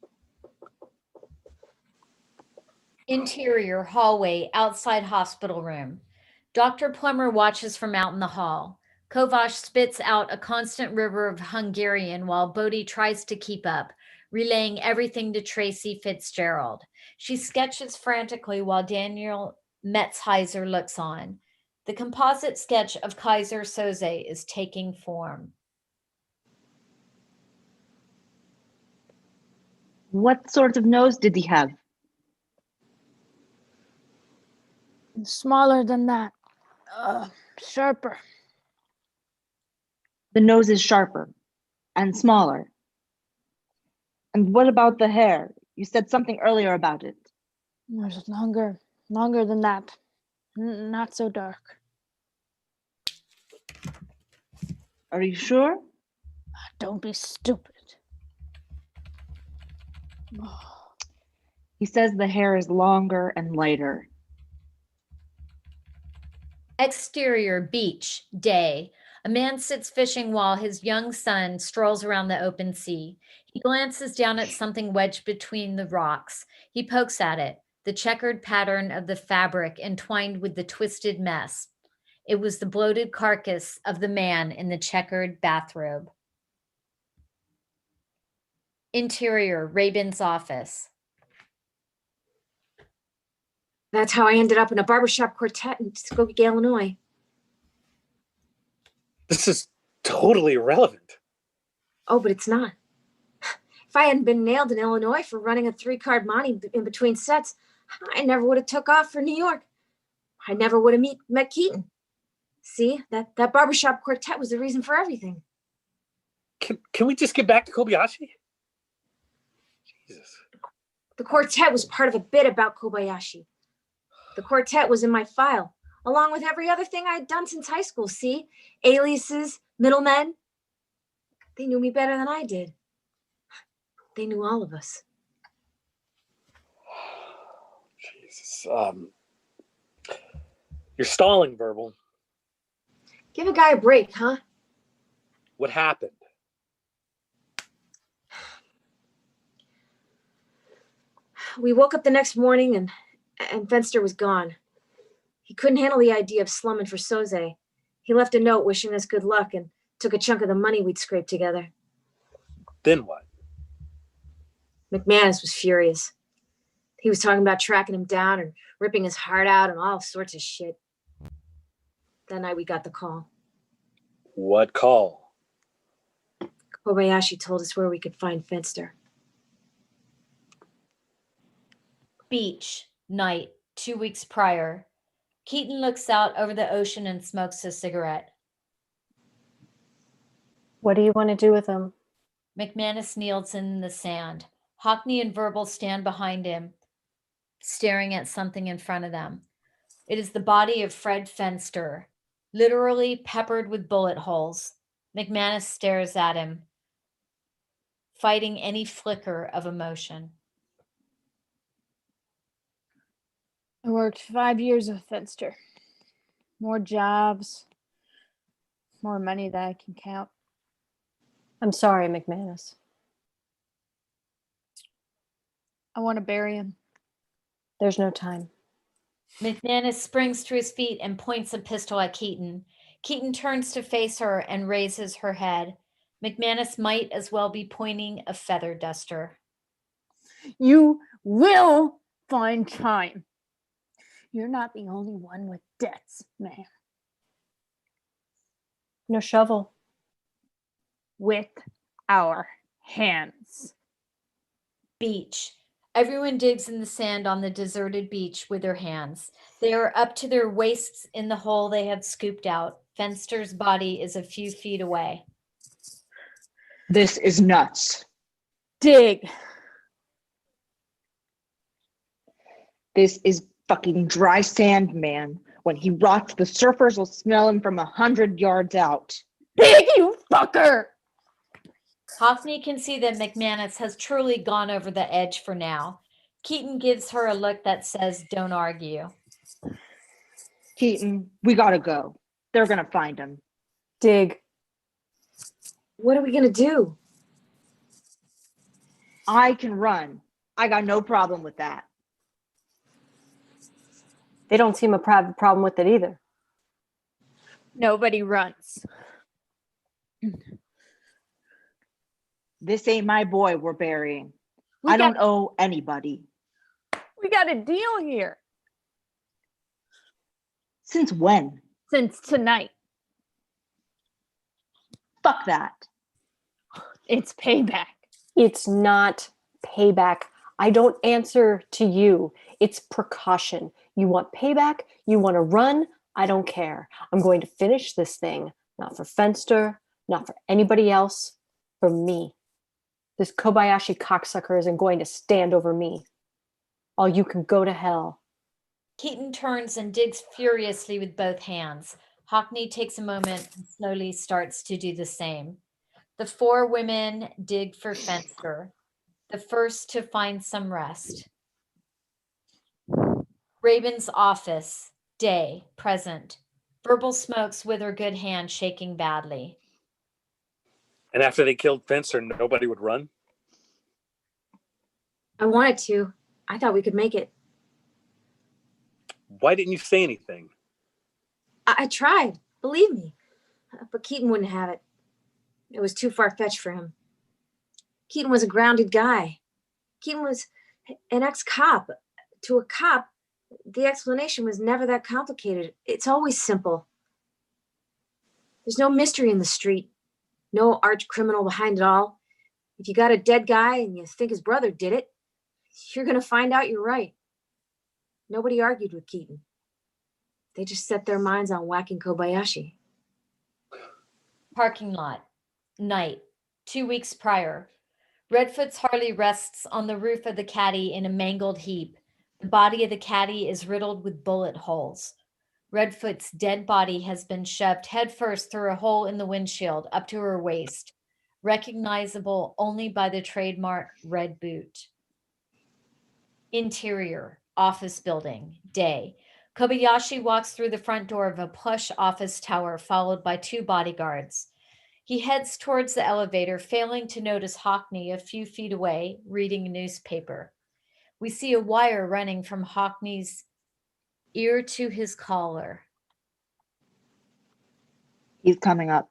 Interior, hallway, outside hospital room. Dr. Plummer watches from out in the hall. Kovash spits out a constant river of Hungarian while Bodhi tries to keep up, relaying everything to Tracy Fitzgerald. She sketches frantically while Daniel Metzheiser looks on. The composite sketch of Kaiser Soze is taking form. What sort of nose did he have? Smaller than that. Sharper. The nose is sharper and smaller. And what about the hair? You said something earlier about it. It's longer than that. Not so dark. Are you sure? Don't be stupid. He says the hair is longer and lighter. Exterior, beach, day. A man sits fishing while his young son strolls around the open sea. He glances down at something wedged between the rocks. He pokes at it, the checkered pattern of the fabric entwined with the twisted mess. It was the bloated carcass of the man in the checkered bathrobe. Interior, Rabin's office. That's how I ended up in a barbershop quartet in Skokie, Illinois. This is totally irrelevant. Oh, but it's not. If I hadn't been nailed in Illinois for running a 3-card Monte in between sets, I never would have took off for New York. I never would have met Keaton. See, that barbershop quartet was the reason for everything. Can we just get back to Kobayashi? Jesus. The quartet was part of a bit about Kobayashi. The quartet was in my file, along with every other thing I'd done since high school. See? Aliases, middlemen. They knew me better than I did. They knew all of us. Jesus. You're stalling, Verbal. Give a guy a break, huh? What happened? We woke up the next morning and Fenster was gone. He couldn't handle the idea of slumming for Soze. He left a note wishing us good luck and took a chunk of the money we'd scraped together. Then what? McManus was furious. He was talking about tracking him down and ripping his heart out and all sorts of shit. That night we got the call. What call? Kobayashi told us where we could find Fenster. Beach, night, 2 weeks prior. Keaton looks out over the ocean and smokes a cigarette. What do you want to do with him? McManus kneels in the sand. Hockney and Verbal stand behind him, staring at something in front of them. It is the body of Fred Fenster, literally peppered with bullet holes. McManus stares at him, fighting any flicker of emotion. I worked 5 years with Fenster. More jobs, more money than I can count. I'm sorry, McManus. I want to bury him. There's no time. McManus springs to his feet and points a pistol at Keaton. Keaton turns to face her and raises her head. McManus might as well be pointing a feather duster. You will find time. You're not the only one with debts, man. No shovel. With our hands. Beach. Everyone digs in the sand on the deserted beach with their hands. They are up to their waists in the hole they have scooped out. Fenster's body is a few feet away. This is nuts. Dig. This is fucking dry sand, man. When he rots, the surfers will smell him from 100 yards out. Dig, you fucker! Hockney can see that McManus has truly gone over the edge for now. Keaton gives her a look that says, don't argue. Keaton, we gotta go. They're gonna find him. Dig. What are we gonna do? I can run. I got no problem with that. They don't seem to have a problem with it either. Nobody runs. This ain't my boy we're burying. We I don't got- owe anybody. We got a deal here. Since when? Since tonight. Fuck that. It's payback. It's not payback. I don't answer to you. It's precaution. You want payback? You want to run? I don't care. I'm going to finish this thing. Not for Fenster, not for anybody else, for me. This Kobayashi cocksucker isn't going to stand over me. All you can go to hell. Keaton turns and digs furiously with both hands. Hockney takes a moment and slowly starts to do the same. The four women dig for Fenster, the first to find some rest. Rabin's office, day, present. Verbal smokes with her good hand shaking badly. And after they killed Fencer, nobody would run? I wanted to. I thought we could make it. Why didn't you say anything? I tried, believe me. But Keaton wouldn't have it. It was too far-fetched for him. Keaton was a grounded guy. Keaton was an ex-cop. To a cop, the explanation was never that complicated. It's always simple. There's no mystery in the street. No arch criminal behind it all. If you got a dead guy and you think his brother did it, you're going to find out you're right. Nobody argued with Keaton. They just set their minds on whacking Kobayashi. Parking lot. Night. 2 weeks prior. Redfoot's Harley rests on the roof of the caddy in a mangled heap. The body of the caddy is riddled with bullet holes. Redfoot's dead body has been shoved headfirst through a hole in the windshield up to her waist, recognizable only by the trademark red boot. Interior, office building, day. Kobayashi walks through the front door of a plush office tower, followed by two bodyguards. He heads towards the elevator, failing to notice Hockney a few feet away, reading a newspaper. We see a wire running from Hockney's ear to his collar. He's coming up.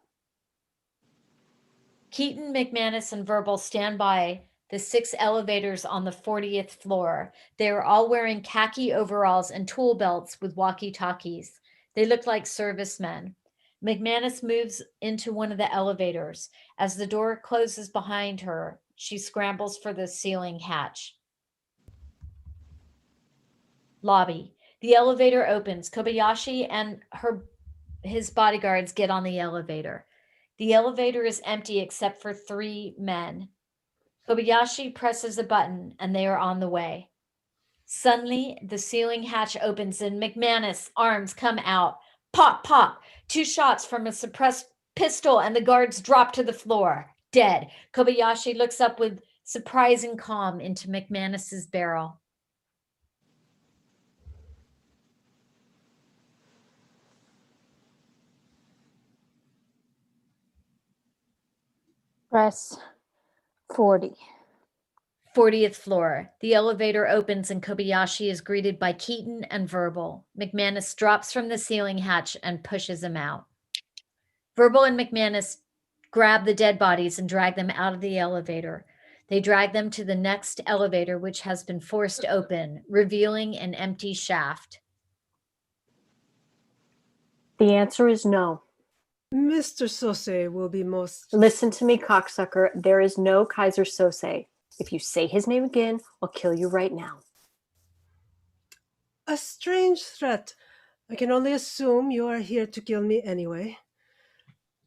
Keaton, McManus, and Verbal stand by the 6 elevators on the 40th floor. They are all wearing khaki overalls and tool belts with walkie-talkies. They look like servicemen. McManus moves into one of the elevators. As the door closes behind her, she scrambles for the ceiling hatch. Lobby. The elevator opens. Kobayashi and his bodyguards get on the elevator. The elevator is empty except for 3 men. Kobayashi presses a button and they are on the way. Suddenly, the ceiling hatch opens and McManus' arms come out. Pop, pop. 2 shots from a suppressed pistol, and the guards drop to the floor, dead. Kobayashi looks up with surprising calm into McManus's barrel. Press 40. 40th floor. The elevator opens and Kobayashi is greeted by Keaton and Verbal. McManus drops from the ceiling hatch and pushes him out. Verbal and McManus grab the dead bodies and drag them out of the elevator. They drag them to the next elevator, which has been forced open, revealing an empty shaft. The answer is no. Mr. Sose will be most. Listen to me, cocksucker. There is no Kaiser Sose. If you say his name again, I'll kill you right now. A strange threat. I can only assume you are here to kill me anyway.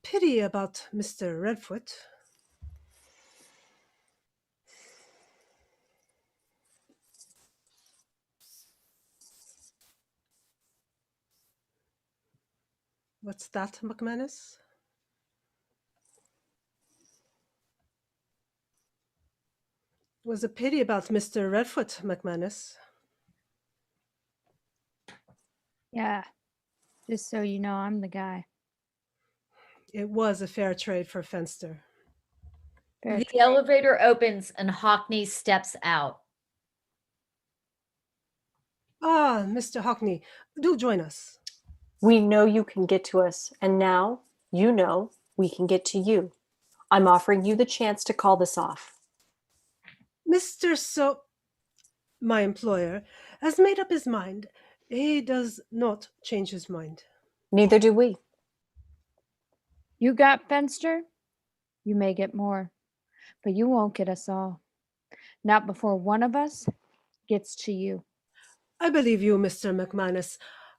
Pity about Mr. Redfoot. What's that, McManus? It was a pity about Mr. Redfoot, McManus. Yeah. Just so you know, I'm the guy. It was a fair trade for Fenster. The elevator opens and Hockney steps out. Ah, Mr. Hockney, do join us. We know you can get to us, and now you know we can get to you. I'm offering you the chance to call this off. My employer, has made up his mind. He does not change his mind. Neither do we. You got Fenster? You may get more, but you won't get us all. Not before one of us gets to you. I believe you, Mr. McManus.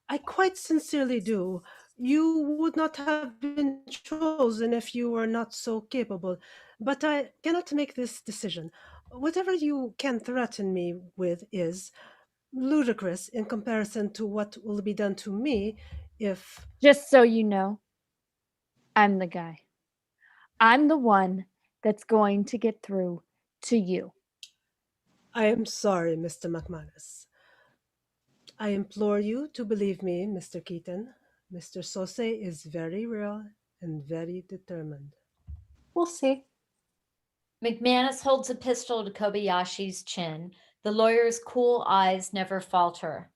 I quite sincerely do. You would not have been chosen if you were not so capable, but I cannot make this decision. Whatever you can threaten me with is ludicrous in comparison to what will be done to me if... Just so you know, I'm the guy. I'm the one that's going to get through to you. I am sorry, Mr. McManus. I implore you to believe me, Mr. Keaton. Mr. Sose is very real and very determined. We'll see. McManus holds a pistol to Kobayashi's chin. The lawyer's cool eyes never falter.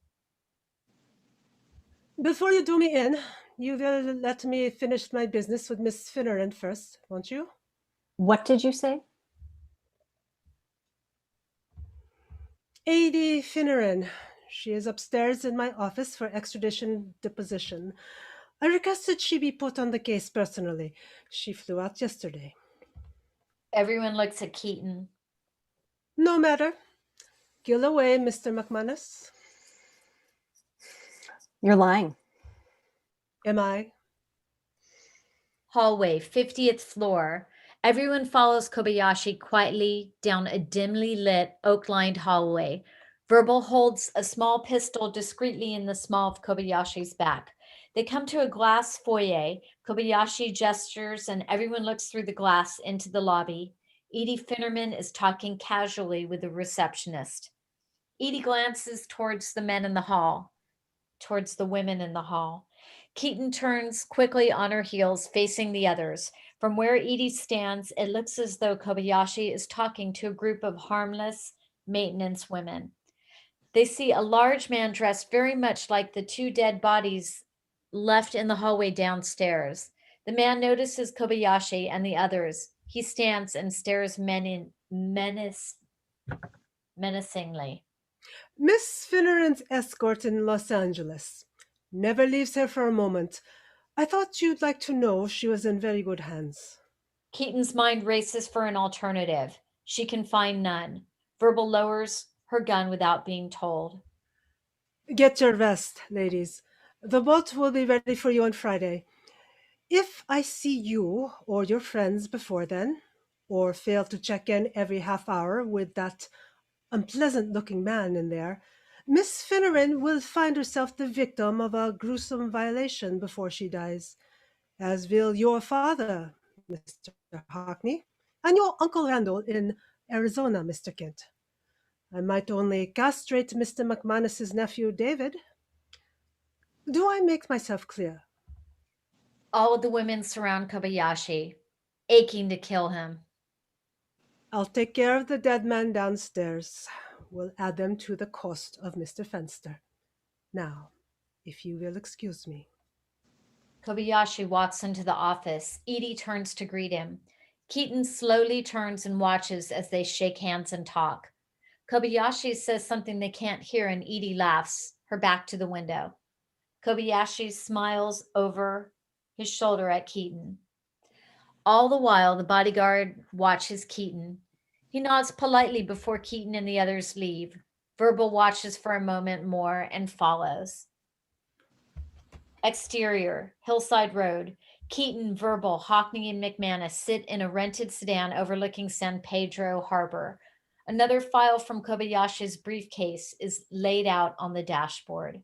Before you do me in, you will let me finish my business with Miss Finneran first, won't you? What did you say? A.D. Finneran. She is upstairs in my office for extradition deposition. I requested she be put on the case personally. She flew out yesterday. Everyone looks at Keaton. No matter. Kill away, Mr. McManus. You're lying. Am I? Hallway, 50th floor. Everyone follows Kobayashi quietly down a dimly lit, oak-lined hallway. Verbal holds a small pistol discreetly in the small of Kobayashi's back. They come to a glass foyer. Kobayashi gestures and everyone looks through the glass into the lobby. Edie Finnerman is talking casually with the receptionist. Edie glances towards the men in the hall, towards the women in the hall. Keaton turns quickly on her heels, facing the others. From where Edie stands, it looks as though Kobayashi is talking to a group of harmless maintenance women. They see a large man dressed very much like the 2 dead bodies left in the hallway downstairs. The man notices Kobayashi and the others. He stands and stares menacingly. Miss Finneran's escort in Los Angeles. Never leaves her for a moment. I thought you'd like to know she was in very good hands. Keaton's mind races for an alternative. She can find none. Verbal lowers her gun without being told. Get your rest, ladies. The boat will be ready for you on Friday. If I see you or your friends before then, or fail to check in every half hour with that unpleasant-looking man in there, Miss Finneran will find herself the victim of a gruesome violation before she dies, as will your father, Mr. Hockney, and your Uncle Randall in Arizona, Mr. Kent. I might only castrate Mr. McManus's nephew, David. Do I make myself clear? All of the women surround Kobayashi, aching to kill him. I'll take care of the dead man downstairs. We'll add them to the cost of Mr. Fenster. Now, if you will excuse me. Kobayashi walks into the office. Edie turns to greet him. Keaton slowly turns and watches as they shake hands and talk. Kobayashi says something they can't hear, and Edie laughs, her back to the window. Kobayashi smiles over his shoulder at Keaton. All the while, the bodyguard watches Keaton. He nods politely before Keaton and the others leave. Verbal watches for a moment more and follows. Exterior, Hillside Road. Keaton, Verbal, Hockney, and McManus sit in a rented sedan overlooking San Pedro Harbor. Another file from Kobayashi's briefcase is laid out on the dashboard.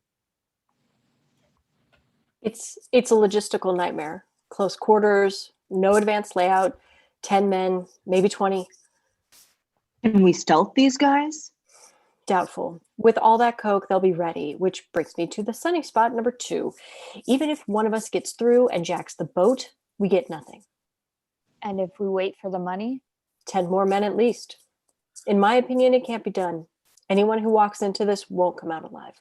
It's a logistical nightmare. Close quarters, no advanced layout, 10 men, maybe 20. Can we stealth these guys? Doubtful. With all that coke, they'll be ready, which brings me to the sunny spot number 2. Even if one of us gets through and jacks the boat, we get nothing. And if we wait for the money? 10 more men at least. In my opinion, it can't be done. Anyone who walks into this won't come out alive.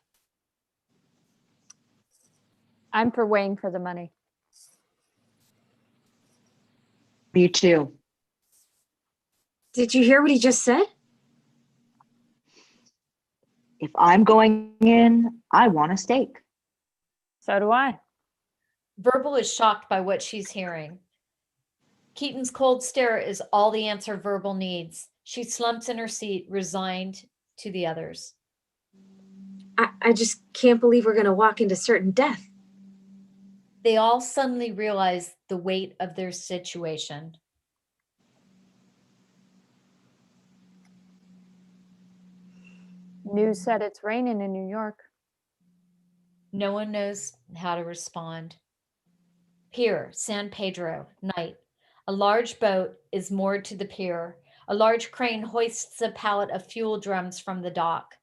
I'm for waiting for the money. Me too. Did you hear what he just said? If I'm going in, I want a steak. So do I. Verbal is shocked by what she's hearing. Keaton's cold stare is all the answer Verbal needs. She slumps in her seat, resigned to the others. I just can't believe we're going to walk into certain death. They all suddenly realize the weight of their situation. News said it's raining in New York. No one knows how to respond. Pier, San Pedro, night. A large boat is moored to the pier. A large crane hoists a pallet of fuel drums from the dock.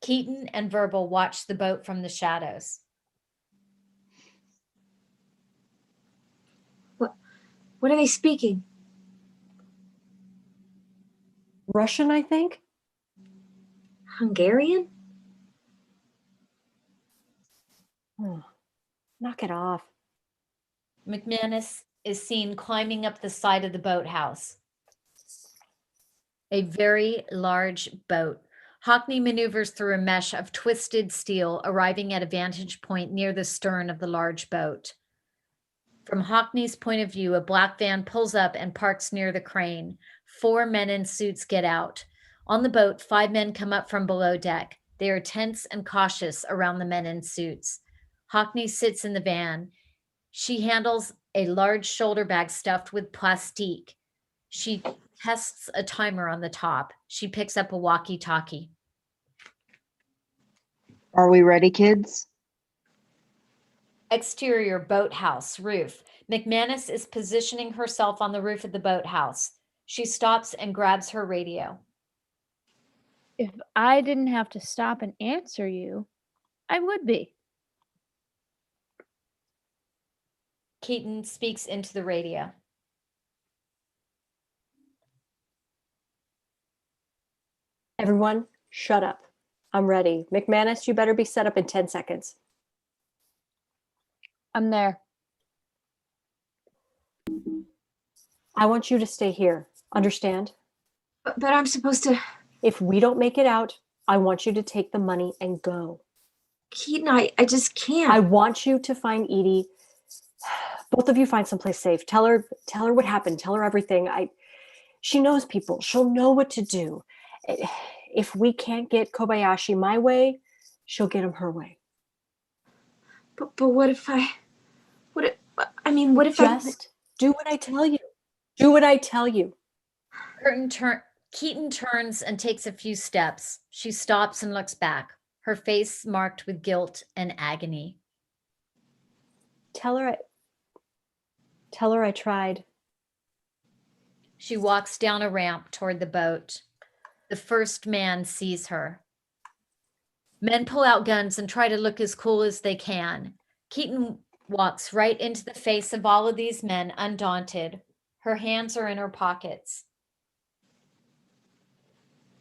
Keaton and Verbal watch the boat from the shadows. What are they speaking? Russian, I think? Hungarian? Oh, knock it off. McManus is seen climbing up the side of the boathouse. A very large boat. Hockney maneuvers through a mesh of twisted steel, arriving at a vantage point near the stern of the large boat. From Hockney's point of view, a black van pulls up and parks near the crane. 4 men in suits get out. On the boat, 5 men come up from below deck. They are tense and cautious around the men in suits. Hockney sits in the van. She handles a large shoulder bag stuffed with plastique. She tests a timer on the top. She picks up a walkie-talkie. Are we ready, kids? Exterior boathouse, roof. McManus is positioning herself on the roof of the boathouse. She stops and grabs her radio. If I didn't have to stop and answer you, I would be. Keaton speaks into the radio. Everyone, shut up. I'm ready. McManus, you better be set up in 10 seconds. I'm there. I want you to stay here. Understand? But I'm supposed to... If we don't make it out, I want you to take the money and go. Keaton, I just can't. I want you to find Edie. Both of you find someplace safe. Tell her what happened. Tell her everything. She knows people. She'll know what to do. If we can't get Kobayashi my way, she'll get him her way. But what if I... What if Just do what I tell you. Do what I tell you. Keaton turns and takes a few steps. She stops and looks back. her face marked with guilt and agony. Tell her I tried. She walks down a ramp toward the boat. The first man sees her. Men pull out guns and try to look as cool as they can. Keaton walks right into the face of all of these men, undaunted. Her hands are in her pockets.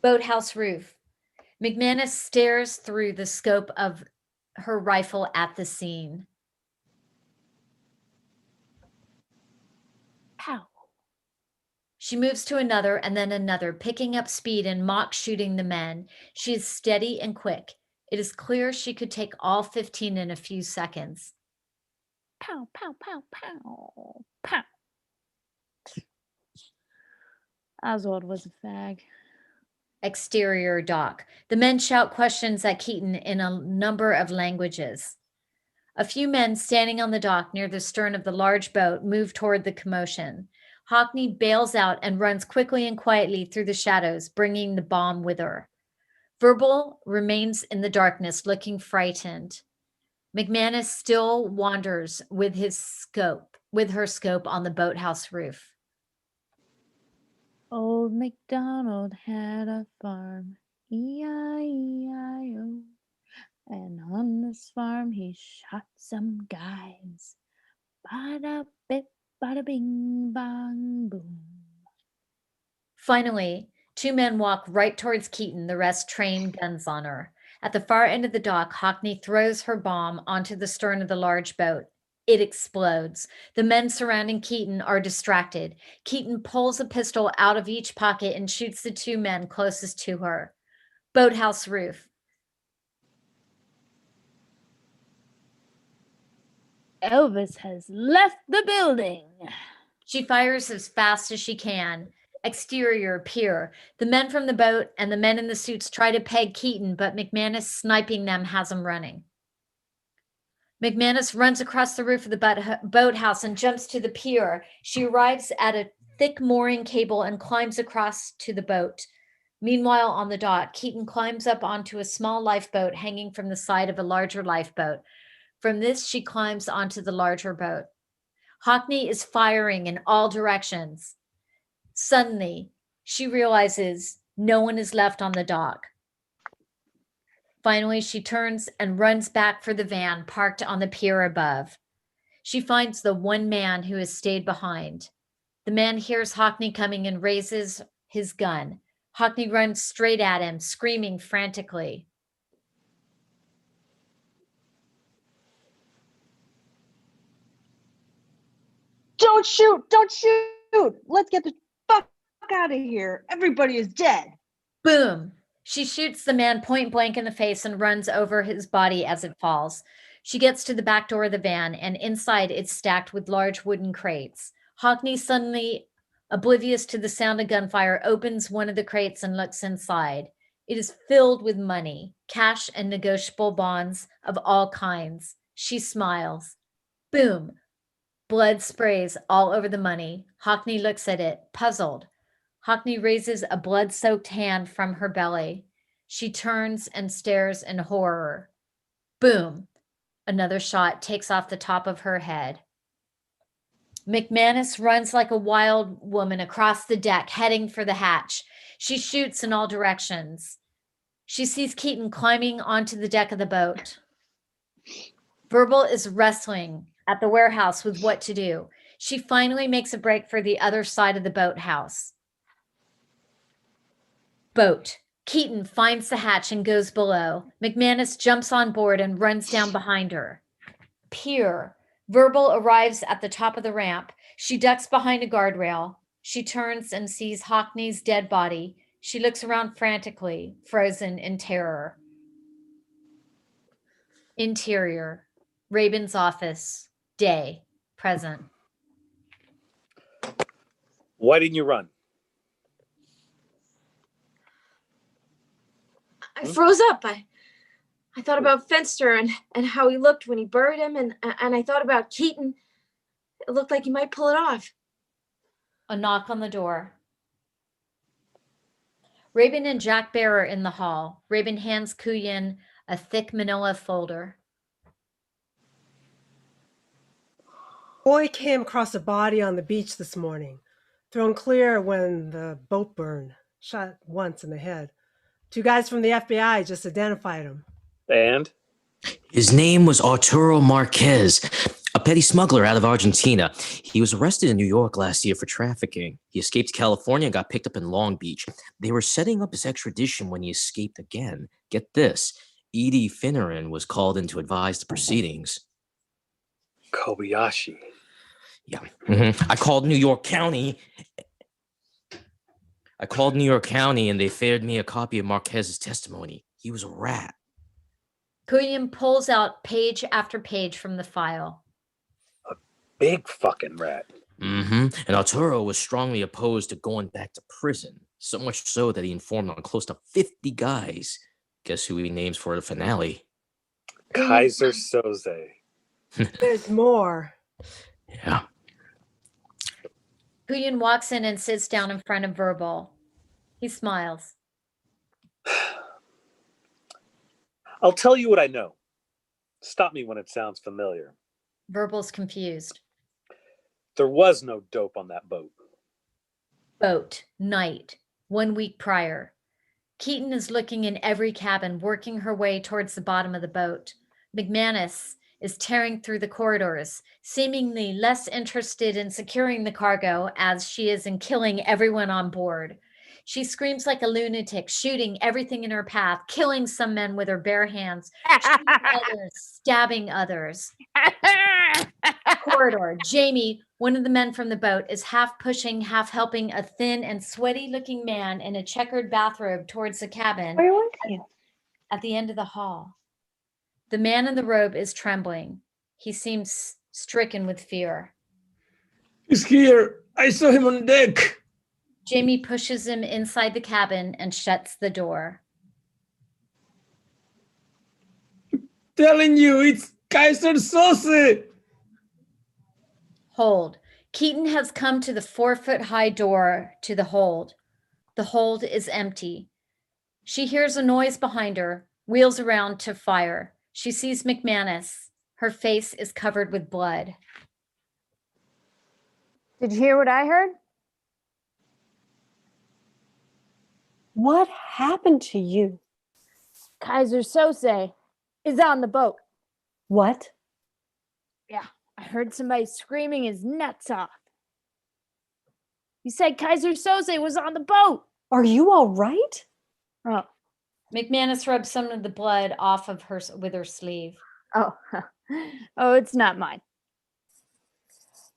Boathouse roof. McManus stares through the scope of her rifle at the scene. Pow. She moves to another and then another, picking up speed and mock shooting the men. She is steady and quick. It is clear she could take all 15 in a few seconds. Pow, pow, pow, pow, pow. Oswald was a fag. Exterior dock. The men shout questions at Keaton in a number of languages. A few men standing on the dock near the stern of the large boat move toward the commotion. Hockney bails out and runs quickly and quietly through the shadows, bringing the bomb with her. Verbal remains in the darkness, looking frightened. McManus still wanders with her scope on the boathouse roof. Old MacDonald had a farm, E-I-E-I-O. And on this farm he shot some guys. Bada bip, bada bing, bang, boom. Finally, two men walk right towards Keaton, the rest train guns on her. At the far end of the dock, Hockney throws her bomb onto the stern of the large boat. It explodes. The men surrounding Keaton are distracted. Keaton pulls a pistol out of each pocket and shoots the two men closest to her. Boathouse roof. Elvis has left the building. She fires as fast as she can. Exterior pier. The men from the boat and the men in the suits try to peg Keaton, but McManus sniping them has him running. McManus runs across the roof of the boathouse and jumps to the pier. She arrives at a thick mooring cable and climbs across to the boat. Meanwhile, on the dock, Keaton climbs up onto a small lifeboat hanging from the side of a larger lifeboat. From this, she climbs onto the larger boat. Hockney is firing in all directions. Suddenly, she realizes no one is left on the dock. Finally, she turns and runs back for the van parked on the pier above. She finds the one man who has stayed behind. The man hears Hockney coming and raises his gun. Hockney runs straight at him, screaming frantically. Don't shoot! Don't shoot! Let's get the fuck out of here. Everybody is dead. Boom! She shoots the man point blank in the face and runs over his body as it falls. She gets to the back door of the van, and inside it's stacked with large wooden crates. Hockney, suddenly oblivious to the sound of gunfire, opens one of the crates and looks inside. It is filled with money, cash and negotiable bonds of all kinds. She smiles. Boom! Blood sprays all over the money. Hockney looks at it, puzzled. Hockney raises a blood-soaked hand from her belly. She turns and stares in horror. Boom! Another shot takes off the top of her head. McManus runs like a wild woman across the deck, heading for the hatch. She shoots in all directions. She sees Keaton climbing onto the deck of the boat. Verbal is wrestling at the warehouse with what to do. She finally makes a break for the other side of the boathouse. Boat. Keaton finds the hatch and goes below. McManus jumps on board and runs down behind her. Pier. Verbal arrives at the top of the ramp. She ducks behind a guardrail. She turns and sees Hockney's dead body. She looks around frantically, frozen in terror. Interior. Rabin's office. Day. Present. Why didn't you run? I froze up. I thought about Fenster and how he looked when he buried him, and I thought about Keaton. It looked like he might pull it off. A knock on the door. Rabin and Jack Bear are in the hall. Rabin hands Kuyan a thick manila folder. Boy came across a body on the beach this morning, thrown clear when the boat burned, shot once in the head. 2 guys from the FBI just identified him. And? His name was Arturo Marquez, a petty smuggler out of Argentina. He was arrested in New York last year for trafficking. He escaped to California and got picked up in Long Beach. They were setting up his extradition when he escaped again. Get this, Edie Finneran was called in to advise the proceedings. Kobayashi. Yeah. I called New York County and they fared me a copy of Marquez's testimony. He was a rat. Kuyan pulls out page after page from the file. Big fucking rat. And Arturo was strongly opposed to going back to prison, so much so that he informed on close to 50 guys. Guess who he names for the finale? Kaiser Soze. There's more. Yeah. Kuyan walks in and sits down in front of Verbal. He smiles. I'll tell you what I know. Stop me when it sounds familiar. Verbal's confused. There was no dope on that boat. Boat, night, 1 week prior. Keaton is looking in every cabin, working her way towards the bottom of the boat. McManus is tearing through the corridors, seemingly less interested in securing the cargo as she is in killing everyone on board. She screams like a lunatic, shooting everything in her path, killing some men with her bare hands, shooting others, stabbing others. Corridor. Jamie, one of the men from the boat, is half pushing, half helping a thin and sweaty-looking man in a checkered bathrobe towards the cabin at the end of the hall. The man in the robe is trembling. He seems stricken with fear. He's here. I saw him on deck. Jamie pushes him inside the cabin and shuts the door. Telling you, it's Kaiser Soze. Hold. Keaton has come to the 4-foot-high door to the hold. The hold is empty. She hears a noise behind her, wheels around to fire. She sees McManus. Her face is covered with blood. Did you hear what I heard? What happened to you? Kaiser Soze is on the boat. What? Yeah, I heard somebody screaming his nuts off. He said Kaiser Soze was on the boat. Are you all right? Oh. McManus rubs some of the blood off of her with her sleeve. Oh, oh, it's not mine.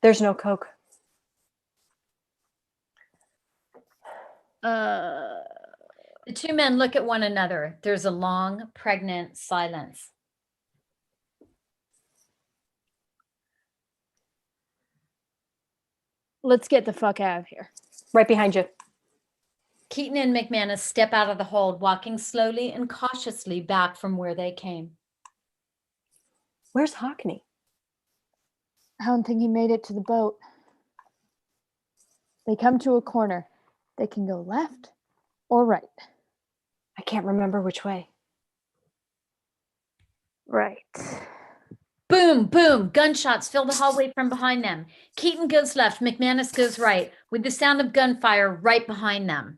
There's no Coke. The 2 men look at one another. There's a long, pregnant silence. Let's get the fuck out of here. Right behind you. Keaton and McManus step out of the hold, walking slowly and cautiously back from where they came. Where's Hockney? I don't think he made it to the boat. They come to a corner. They can go left or right. I can't remember which way. Right. Boom, boom. Gunshots fill the hallway from behind them. Keaton goes left. McManus goes right, with the sound of gunfire right behind them.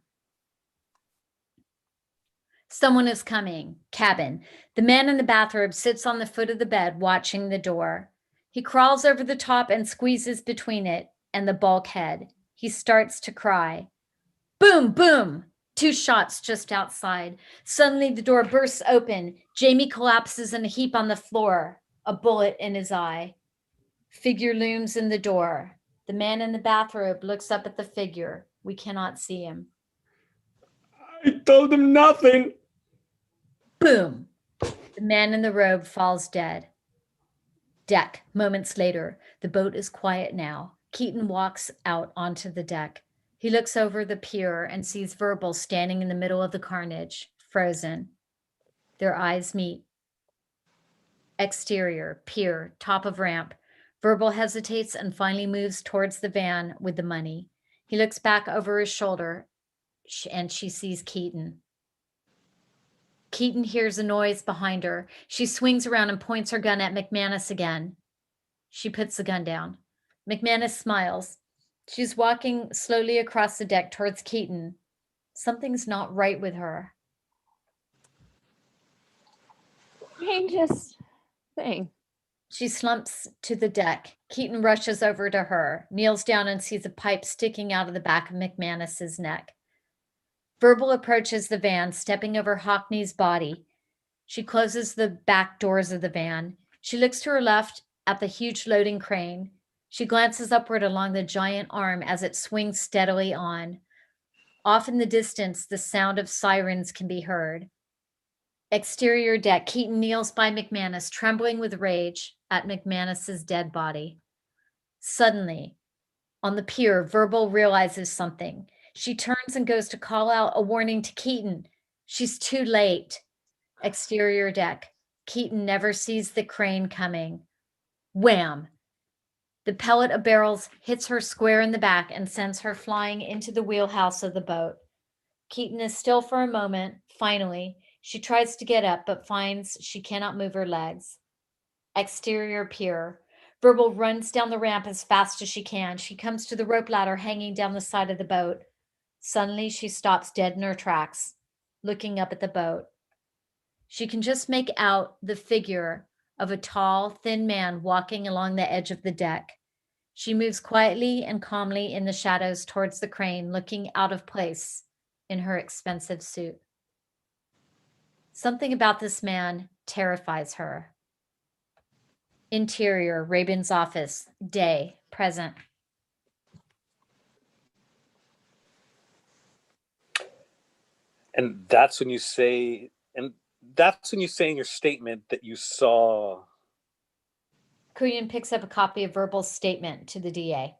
Someone is coming. Cabin. The man in the bathrobe sits on the foot of the bed, watching the door. He crawls over the top and squeezes between it and the bulkhead. He starts to cry. Boom, boom. 2 shots just outside. Suddenly the door bursts open. Jamie collapses in a heap on the floor, a bullet in his eye. Figure looms in the door. The man in the bathrobe looks up at the figure. We cannot see him. I told him nothing. Boom. The man in the robe falls dead. Deck. Moments later, the boat is quiet now. Keaton walks out onto the deck. He looks over the pier and sees Verbal standing in the middle of the carnage, frozen. Their eyes meet. Exterior, pier, top of ramp. Verbal hesitates and finally moves towards the van with the money. He looks back over his shoulder and she sees Keaton. Keaton hears a noise behind her. She swings around and points her gun at McManus again. She puts the gun down. McManus smiles. She's walking slowly across the deck towards Keaton. Something's not right with her. Strangest thing. She slumps to the deck. Keaton rushes over to her, kneels down and sees a pipe sticking out of the back of McManus's neck. Verbal approaches the van, stepping over Hockney's body. She closes the back doors of the van. She looks to her left at the huge loading crane. She glances upward along the giant arm as it swings steadily on. Off in the distance, the sound of sirens can be heard. Exterior deck, Keaton kneels by McManus, trembling with rage at McManus's dead body. Suddenly, on the pier, Verbal realizes something. She turns and goes to call out a warning to Keaton. She's too late. Exterior deck, Keaton never sees the crane coming. Wham! The pellet of barrels hits her square in the back and sends her flying into the wheelhouse of the boat. Keaton is still for a moment. Finally, she tries to get up, but finds she cannot move her legs. Exterior pier. Verbal runs down the ramp as fast as she can. She comes to the rope ladder hanging down the side of the boat. Suddenly, she stops dead in her tracks, looking up at the boat. She can just make out the figure of a tall, thin man walking along the edge of the deck. She moves quietly and calmly in the shadows towards the crane, looking out of place in her expensive suit. Something about this man terrifies her. Interior, Rabin's office, day, present. And that's when you say in your statement that you saw. Kuyan picks up a copy of Verbal's statement to the DA.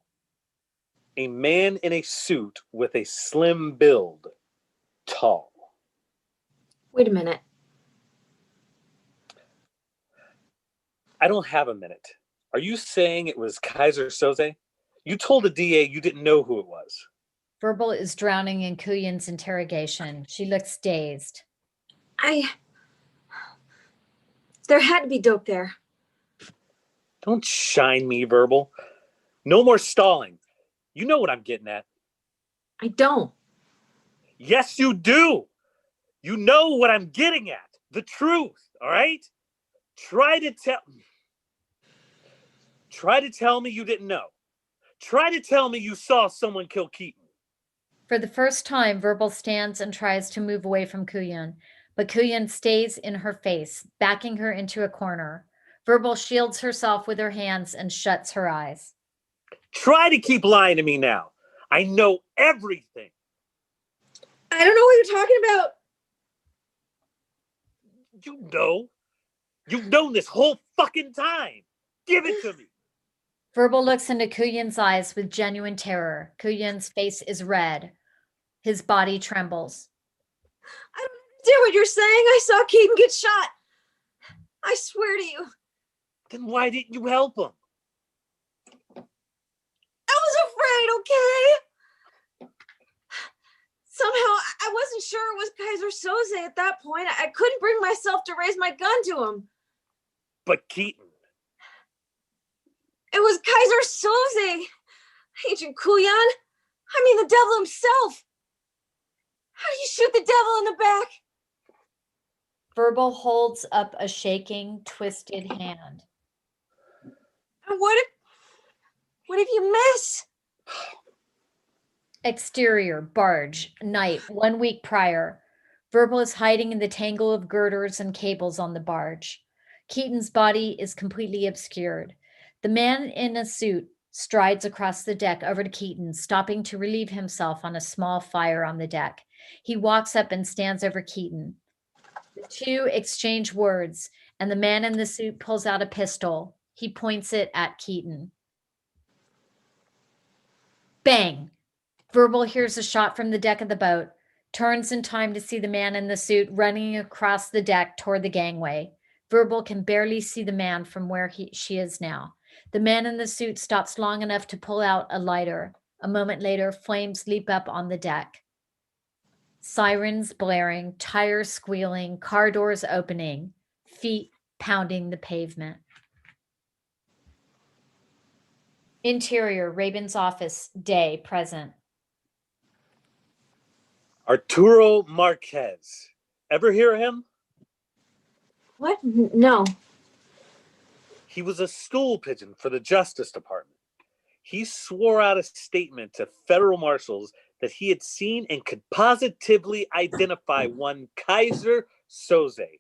A man in a suit with a slim build, tall. Wait a minute. I don't have a minute. Are you saying it was Kaiser Soze? You told the DA you didn't know who it was. Verbal is drowning in Kuyan's interrogation. She looks dazed. There had to be dope there. Don't shine me, Verbal. No more stalling. You know what I'm getting at. I don't. Yes, you do. You know what I'm getting at. The truth, all right? Try to tell me you didn't know. Try to tell me you saw someone kill Keaton. For the first time, Verbal stands and tries to move away from Kuyan, but Kuyan stays in her face, backing her into a corner. Verbal shields herself with her hands and shuts her eyes. Try to keep lying to me now. I know everything. I don't know what you're talking about. You know. You've known this whole fucking time. Give it to me. Verbal looks into Kuyan's eyes with genuine terror. Kuyan's face is red. His body trembles. I don't understand what you're saying. I saw Keaton get shot. I swear to you. Then why didn't you help him? I was afraid, okay? Somehow, I wasn't sure it was Kaiser Soze at that point. I couldn't bring myself to raise my gun to him. But Keaton. It was Kaiser Soze. Agent Kuyan. I mean, the devil himself. How do you shoot the devil in the back? Verbal holds up a shaking, twisted hand. And what if you miss? Exterior, barge, night, 1 week prior. Verbal is hiding in the tangle of girders and cables on the barge. Keaton's body is completely obscured. The man in a suit strides across the deck over to Keaton, stopping to relieve himself on a small fire on the deck. He walks up and stands over Keaton. The two exchange words, and the man in the suit pulls out a pistol. He points it at Keaton. Bang! Verbal hears a shot from the deck of the boat, turns in time to see the man in the suit running across the deck toward the gangway. Verbal can barely see the man from where she is now. The man in the suit stops long enough to pull out a lighter. A moment later, flames leap up on the deck. Sirens blaring, tires squealing, car doors opening, feet pounding the pavement. Interior, Rabin's office, day, present. Arturo Marquez. Ever hear of him? What? No. He was a stool pigeon for the Justice Department. He swore out a statement to federal marshals that he had seen and could positively identify one Kaiser Soze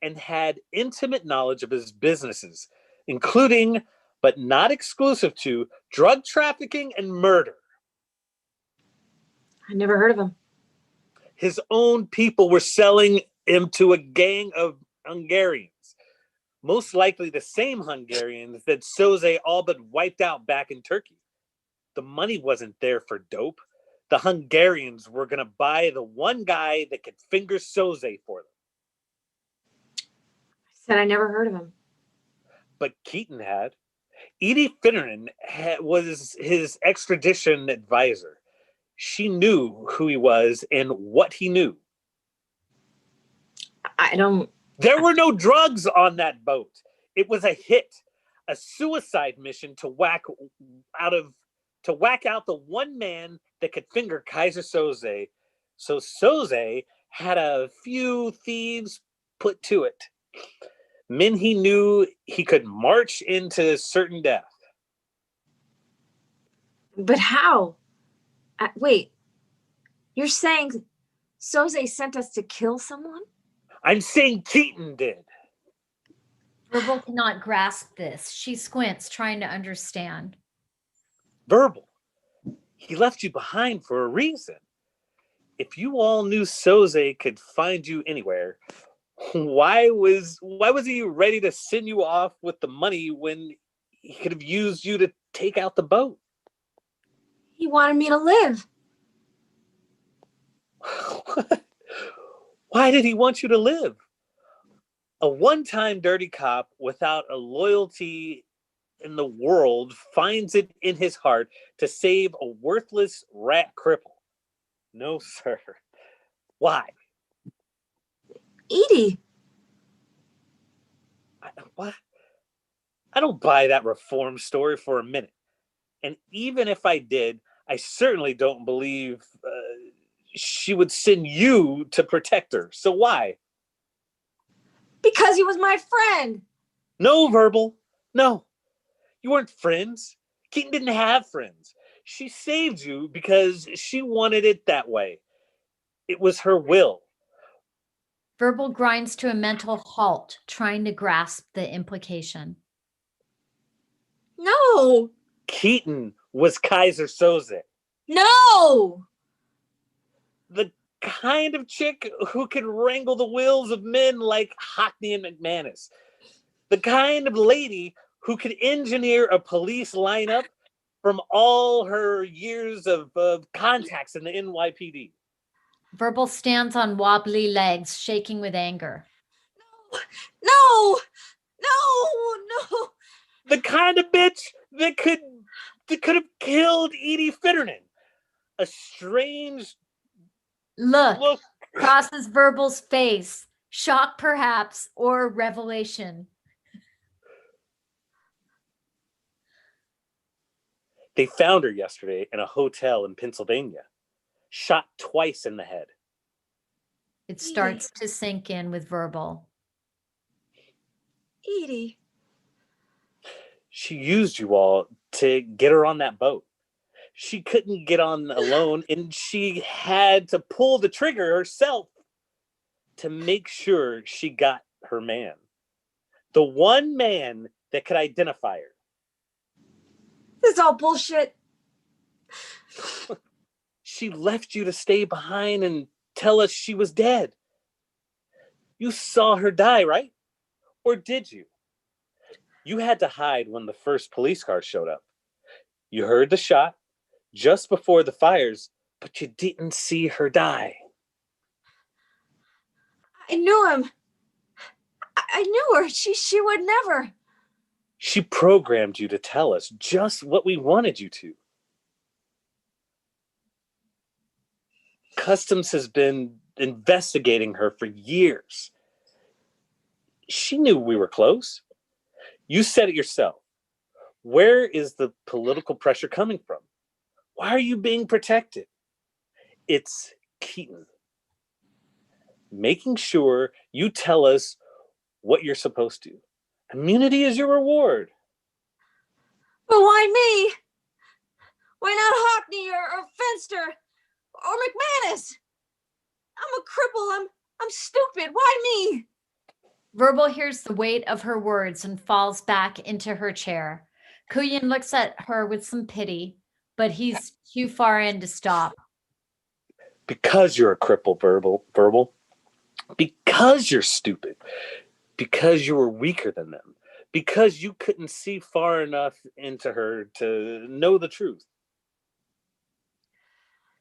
and had intimate knowledge of his businesses, including, but not exclusive to, drug trafficking and murder. I never heard of him. His own people were selling him to a gang of Hungarians. Most likely the same Hungarians that Soze all but wiped out back in Turkey. The money wasn't there for dope. The Hungarians were going to buy the one guy that could finger Soze for them. I said I never heard of him. But Keaton had. Edie Finneran was his extradition advisor. She knew who he was and what he knew. I don't... There were no drugs on that boat. It was a hit, a suicide mission to whack out the one man that could finger Kaiser Soze. So Soze had a few thieves put to it. Men he knew he could march into certain death. But how? Wait, you're saying Soze sent us to kill someone? I'm saying Keaton did. Verbal cannot grasp this. She squints, trying to understand. Verbal. He left you behind for a reason. If you all knew Soze could find you anywhere, why was he ready to send you off with the money when he could have used you to take out the boat? He wanted me to live. Why did he want you to live? A one-time dirty cop without a loyalty in the world finds it in his heart to save a worthless rat cripple. No, sir. Why? Edie. What? I don't buy that reform story for a minute. And even if I did, I certainly don't believe she would send you to protect her. So why? Because he was my friend. No, Verbal. No. You weren't friends. Keaton didn't have friends. She saved you because she wanted it that way. It was her will. Verbal grinds to a mental halt, trying to grasp the implication. No. Keaton was Kaiser Soze. No. The kind of chick who can wrangle the wills of men like Hockney and McManus. The kind of lady who could engineer a police lineup from all her years of contacts in the NYPD. Verbal stands on wobbly legs, shaking with anger. No. No. The kind of bitch that could have killed Edie Finneran. A strange look crosses Verbal's face, shock perhaps, or revelation. They found her yesterday in a hotel in Pennsylvania, shot twice in the head. It starts to sink in with Verbal. Edie. She used you all to get her on that boat. She couldn't get on alone, and she had to pull the trigger herself to make sure she got her man. The one man that could identify her. This is all bullshit. She left you to stay behind and tell us she was dead. You saw her die, right? Or did you? You had to hide when the first police car showed up. You heard the shot just before the fires, but you didn't see her die. I knew him. I knew her. She would never. She programmed you to tell us just what we wanted you to. Customs has been investigating her for years. She knew we were close. You said it yourself. Where is the political pressure coming from? Why are you being protected? It's Keaton. Making sure you tell us what you're supposed to. Immunity is your reward. But why me? Why not Hockney or Fenster or McManus? I'm a cripple. I'm stupid. Why me? Verbal hears the weight of her words and falls back into her chair. Kuyan looks at her with some pity, but he's too far in to stop. Because you're a cripple, verbal. Because you're stupid. Because you were weaker than them. Because you couldn't see far enough into her to know the truth.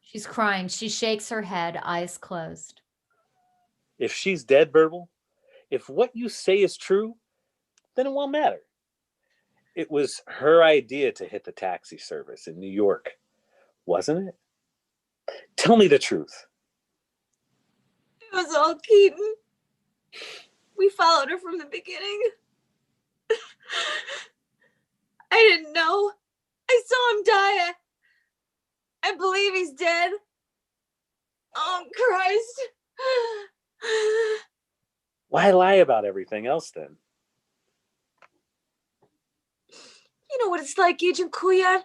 She's crying. She shakes her head, eyes closed. If she's dead, verbal, if what you say is true, then it won't matter. It was her idea to hit the taxi service in New York, wasn't it? Tell me the truth. It was all Keaton. We followed her from the beginning. I didn't know. I saw him die. I believe he's dead. Oh, Christ. Why lie about everything else then? You know what it's like, Agent Kuyan?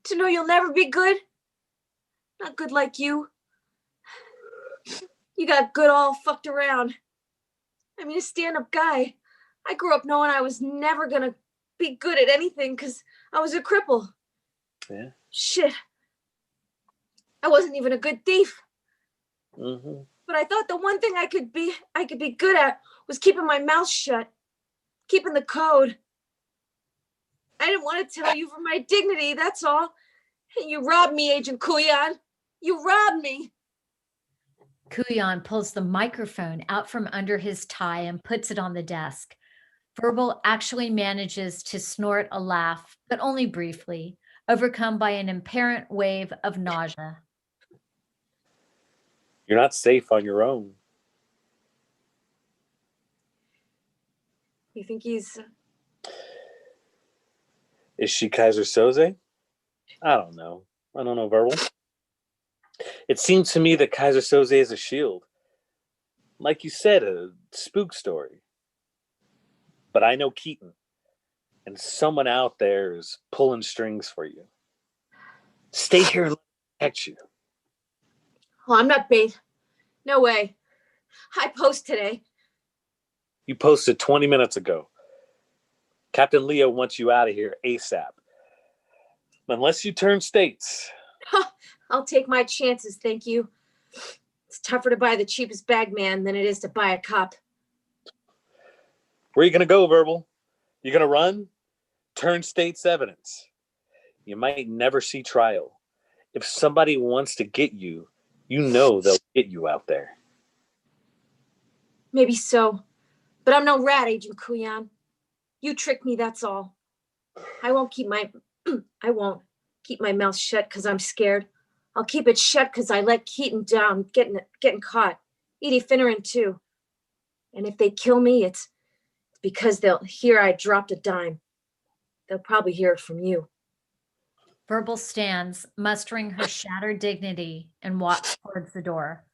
To know you'll never be good? Not good like you. You got good all fucked around. I mean, a stand-up guy. I grew up knowing I was never gonna be good at anything because I was a cripple. Yeah. Shit. I wasn't even a good thief. Mm-hmm. But I thought the one thing I could be good at was keeping my mouth shut, keeping the code. I didn't want to tell you for my dignity, that's all. And you robbed me, Agent Kuyan. You robbed me. Kuyan pulls the microphone out from under his tie and puts it on the desk. Verbal actually manages to snort a laugh, but only briefly, overcome by an apparent wave of nausea. You're not safe on your own. You think he's... Is she Kaiser Soze? I don't know, verbal. It seems to me that Kaiser Soze is a shield. Like you said, a spook story. But I know Keaton, and someone out there is pulling strings for you. Stay here and let me protect you. Oh, I'm not bait. No way. I post today. You posted 20 minutes ago. Captain Leo wants you out of here ASAP. Unless you turn states. I'll take my chances, thank you. It's tougher to buy the cheapest bag man than it is to buy a cop. Where are you going to go, verbal? You going to run? Turn state's evidence. You might never see trial. If somebody wants to get you, you know they'll get you out there. Maybe so, but I'm no rat, Agent Kuyan. You tricked me, that's all. I won't keep my mouth shut because I'm scared. I'll keep it shut because I let Keaton down, getting caught. Edie Finneran too. And if they kill me, it's because they'll hear I dropped a dime. They'll probably hear it from you. Verbal stands, mustering her shattered dignity, and walks towards the door.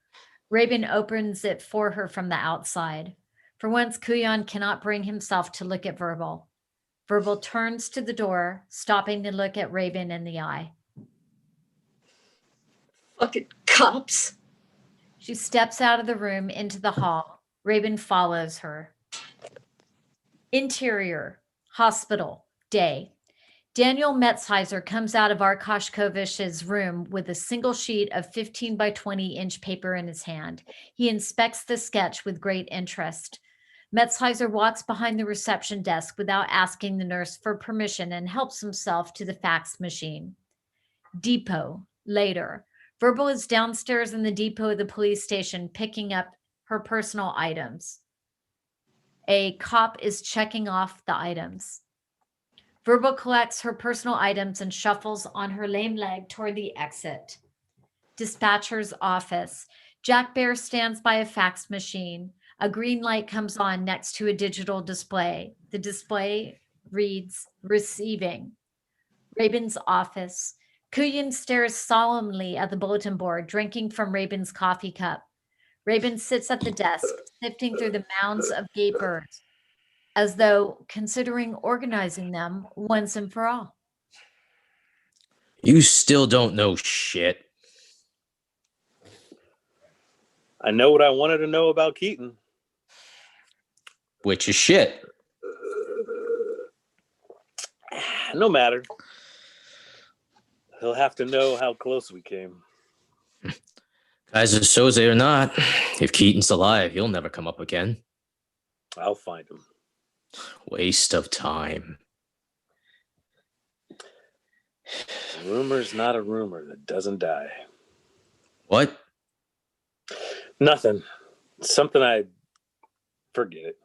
Rabin opens it for her from the outside. For once, Kuyan cannot bring himself to look at Verbal. Verbal turns to the door, stopping to look at Rabin in the eye. Fucking cops. She steps out of the room into the hall. Rabin follows her. Interior, hospital, day. Daniel Metzheiser comes out of Arkashkovich's room with a single sheet of 15 by 20 inch paper in his hand. He inspects the sketch with great interest. Metzheiser walks behind the reception desk without asking the nurse for permission and helps himself to the fax machine. Depot, later. Verbal is downstairs in the depot of the police station picking up her personal items. A cop is checking off the items. Verbal collects her personal items and shuffles on her lame leg toward the exit. Dispatcher's office. Jack Bear stands by a fax machine. A green light comes on next to a digital display. The display reads, receiving. Rabin's office. Kuyan stares solemnly at the bulletin board, drinking from Rabin's coffee cup. Rabin sits at the desk, sifting through the mounds of gapers, as though considering organizing them once and for all. You still don't know shit. I know what I wanted to know about Keaton. Which is shit. No matter. He'll have to know how close we came. Kaiser Soze or not, if Keaton's alive, he'll never come up again. I'll find him. Waste of time. A rumor's not a rumor that doesn't die. What? Nothing. Something I forget it.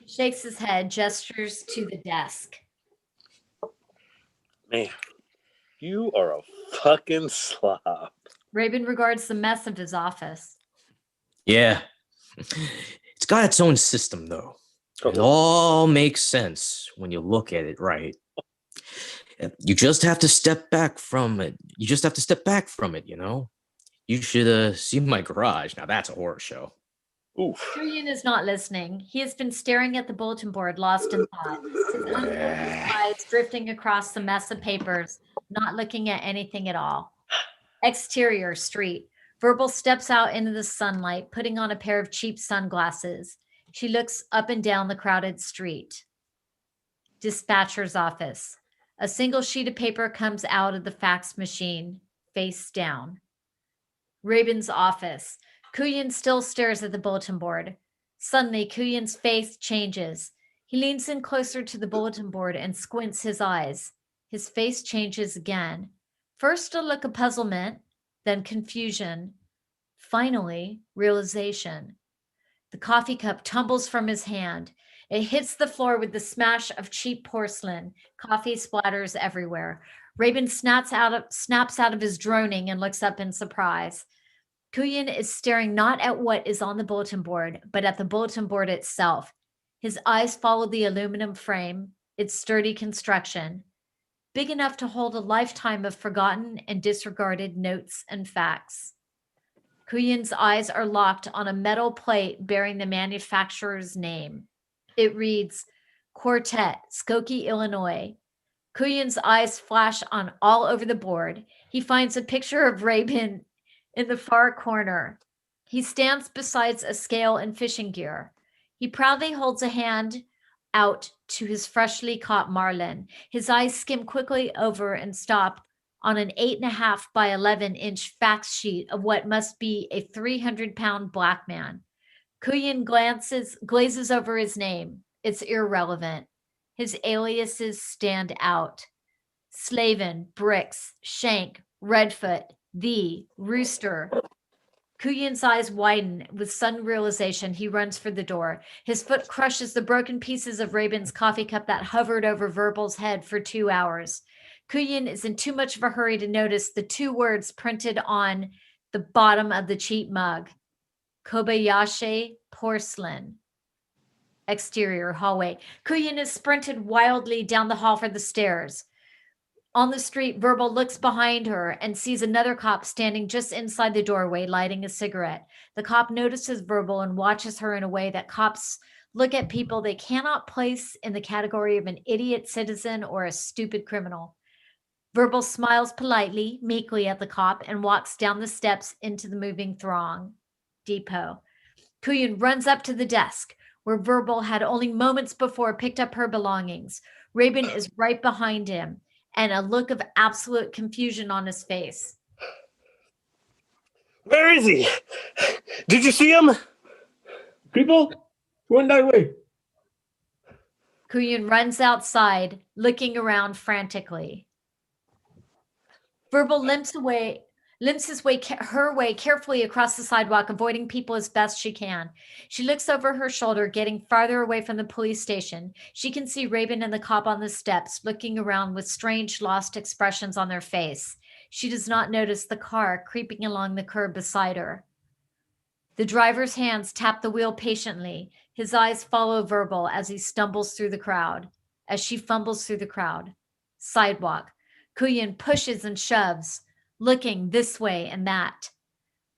Shakes his head, gestures to the desk. Man, you are a fucking slob. Rabin regards the mess of his office. Yeah. It's got its own system, though. It all makes sense when you look at it right. You just have to step back from it. You know? You should see my garage. Now that's a horror show. Oof. Kuyan is not listening. He has been staring at the bulletin board, lost in thought. His unfocused eyes drifting across the mess of papers, not looking at anything at all. Exterior street. Verbal steps out into the sunlight, putting on a pair of cheap sunglasses. She looks up and down the crowded street. Dispatcher's office. A single sheet of paper comes out of the fax machine, face down. Rabin's office. Kuyan still stares at the bulletin board. Suddenly, Kuyan's face changes. He leans in closer to the bulletin board and squints his eyes. His face changes again. First a look of puzzlement, then confusion. Finally, realization. The coffee cup tumbles from his hand. It hits the floor with the smash of cheap porcelain. Coffee splatters everywhere. Rabin snaps out of his droning and looks up in surprise. Kuyan is staring not at what is on the bulletin board, but at the bulletin board itself. His eyes follow the aluminum frame, its sturdy construction, big enough to hold a lifetime of forgotten and disregarded notes and facts. Kuyan's eyes are locked on a metal plate bearing the manufacturer's name. It reads, Quartet, Skokie, Illinois. Kuyan's eyes flash on all over the board. He finds a picture of Rabin in the far corner. He stands beside a scale and fishing gear. He proudly holds a hand out to his freshly caught marlin. His eyes skim quickly over and stop on an 8.5 by 11-inch fax sheet of what must be a 300-pound black man. Kuyan glazes over his name. It's irrelevant. His aliases stand out. Slavin, Bricks, Shank, Redfoot, The, Rooster. Kuyan's eyes widen with sudden realization. He runs for the door. His foot crushes the broken pieces of Rabin's coffee cup that hovered over Verbal's head for 2 hours. Kuyan is in too much of a hurry to notice the 2 words printed on the bottom of the cheap mug. Kobayashi Porcelain. Exterior hallway. Kuyan is sprinted wildly down the hall for the stairs. On the street, Verbal looks behind her and sees another cop standing just inside the doorway, lighting a cigarette. The cop notices Verbal and watches her in a way that cops look at people they cannot place in the category of an idiot citizen or a stupid criminal. Verbal smiles politely, meekly at the cop and walks down the steps into the moving throng. Depot. Kuyan runs up to the desk, where Verbal had only moments before picked up her belongings. Rabin is right behind him, and a look of absolute confusion on his face. Where is he? Did you see him? People, he went that way. Kuyan runs outside, looking around frantically. Verbal limps her way carefully across the sidewalk, avoiding people as best she can. She looks over her shoulder, getting farther away from the police station. She can see Rabin and the cop on the steps, looking around with strange, lost expressions on their face. She does not notice the car creeping along the curb beside her. The driver's hands tap the wheel patiently. His eyes follow Verbal as he stumbles through the crowd, as she fumbles through the crowd. Sidewalk. Kuyan pushes and shoves, looking this way and that.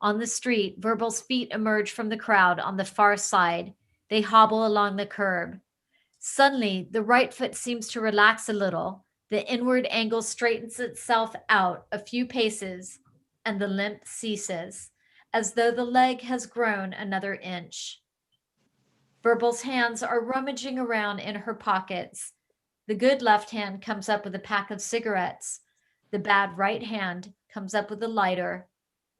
On the street, Verbal's feet emerge from the crowd on the far side. They hobble along the curb. Suddenly, the right foot seems to relax a little. The inward angle straightens itself out a few paces, and the limp ceases, as though the leg has grown another inch. Verbal's hands are rummaging around in her pockets. The good left hand comes up with a pack of cigarettes. The bad right hand comes up with a lighter.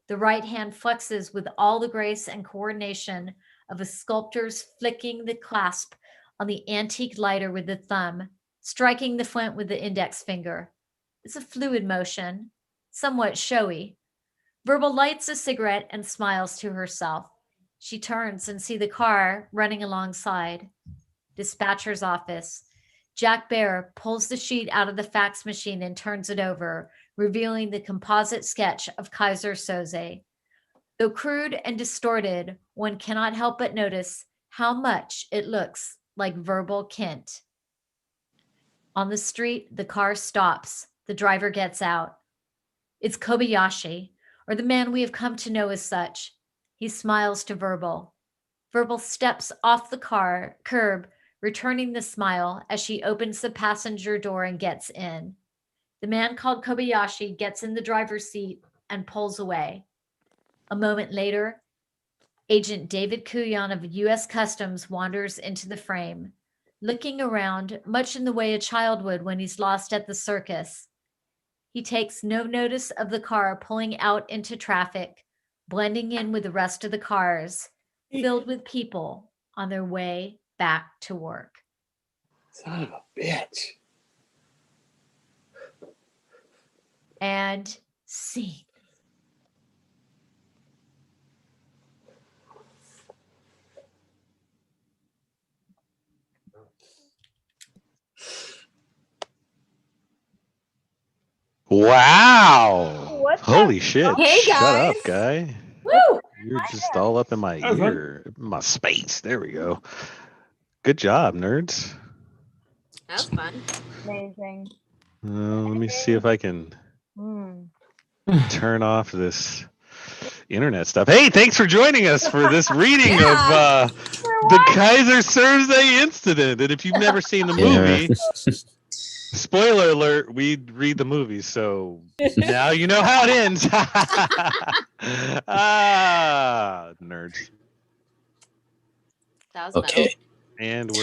The right hand flexes with all the grace and coordination of a sculptor's flicking the clasp on the antique lighter with the thumb, striking the flint with the index finger. It's a fluid motion, somewhat showy. Verbal lights a cigarette and smiles to herself. She turns and sees the car running alongside. Dispatcher's office. Jack Bear pulls the sheet out of the fax machine and turns it over, revealing the composite sketch of Kaiser Soze. Though crude and distorted, one cannot help but notice how much it looks like Verbal Kint. On the street, the car stops. The driver gets out. It's Kobayashi, or the man we have come to know as such. He smiles to Verbal. Verbal steps off the curb, returning the smile as she opens the passenger door and gets in. The man called Kobayashi gets in the driver's seat and pulls away. A moment later, Agent David Kuyan of U.S. Customs wanders into the frame, looking around much in the way a child would when he's lost at the circus. He takes no notice of the car pulling out into traffic, blending in with the rest of the cars, filled with people on their way back to work. Son of a bitch. And scene. Wow. What the Holy shit. fuck? Hey, Shut up, guys. guy. Woo! You're just all up in my ear, my space. There we go. Good job, nerds. That was fun. Amazing. Let me see if I can turn off this internet stuff. Hey, thanks for joining us for this reading of the Kaiser Soze incident. And if you've never seen the movie, spoiler alert, we read the movie, so now you know how it ends. Nerds. That was Okay. metal. And we're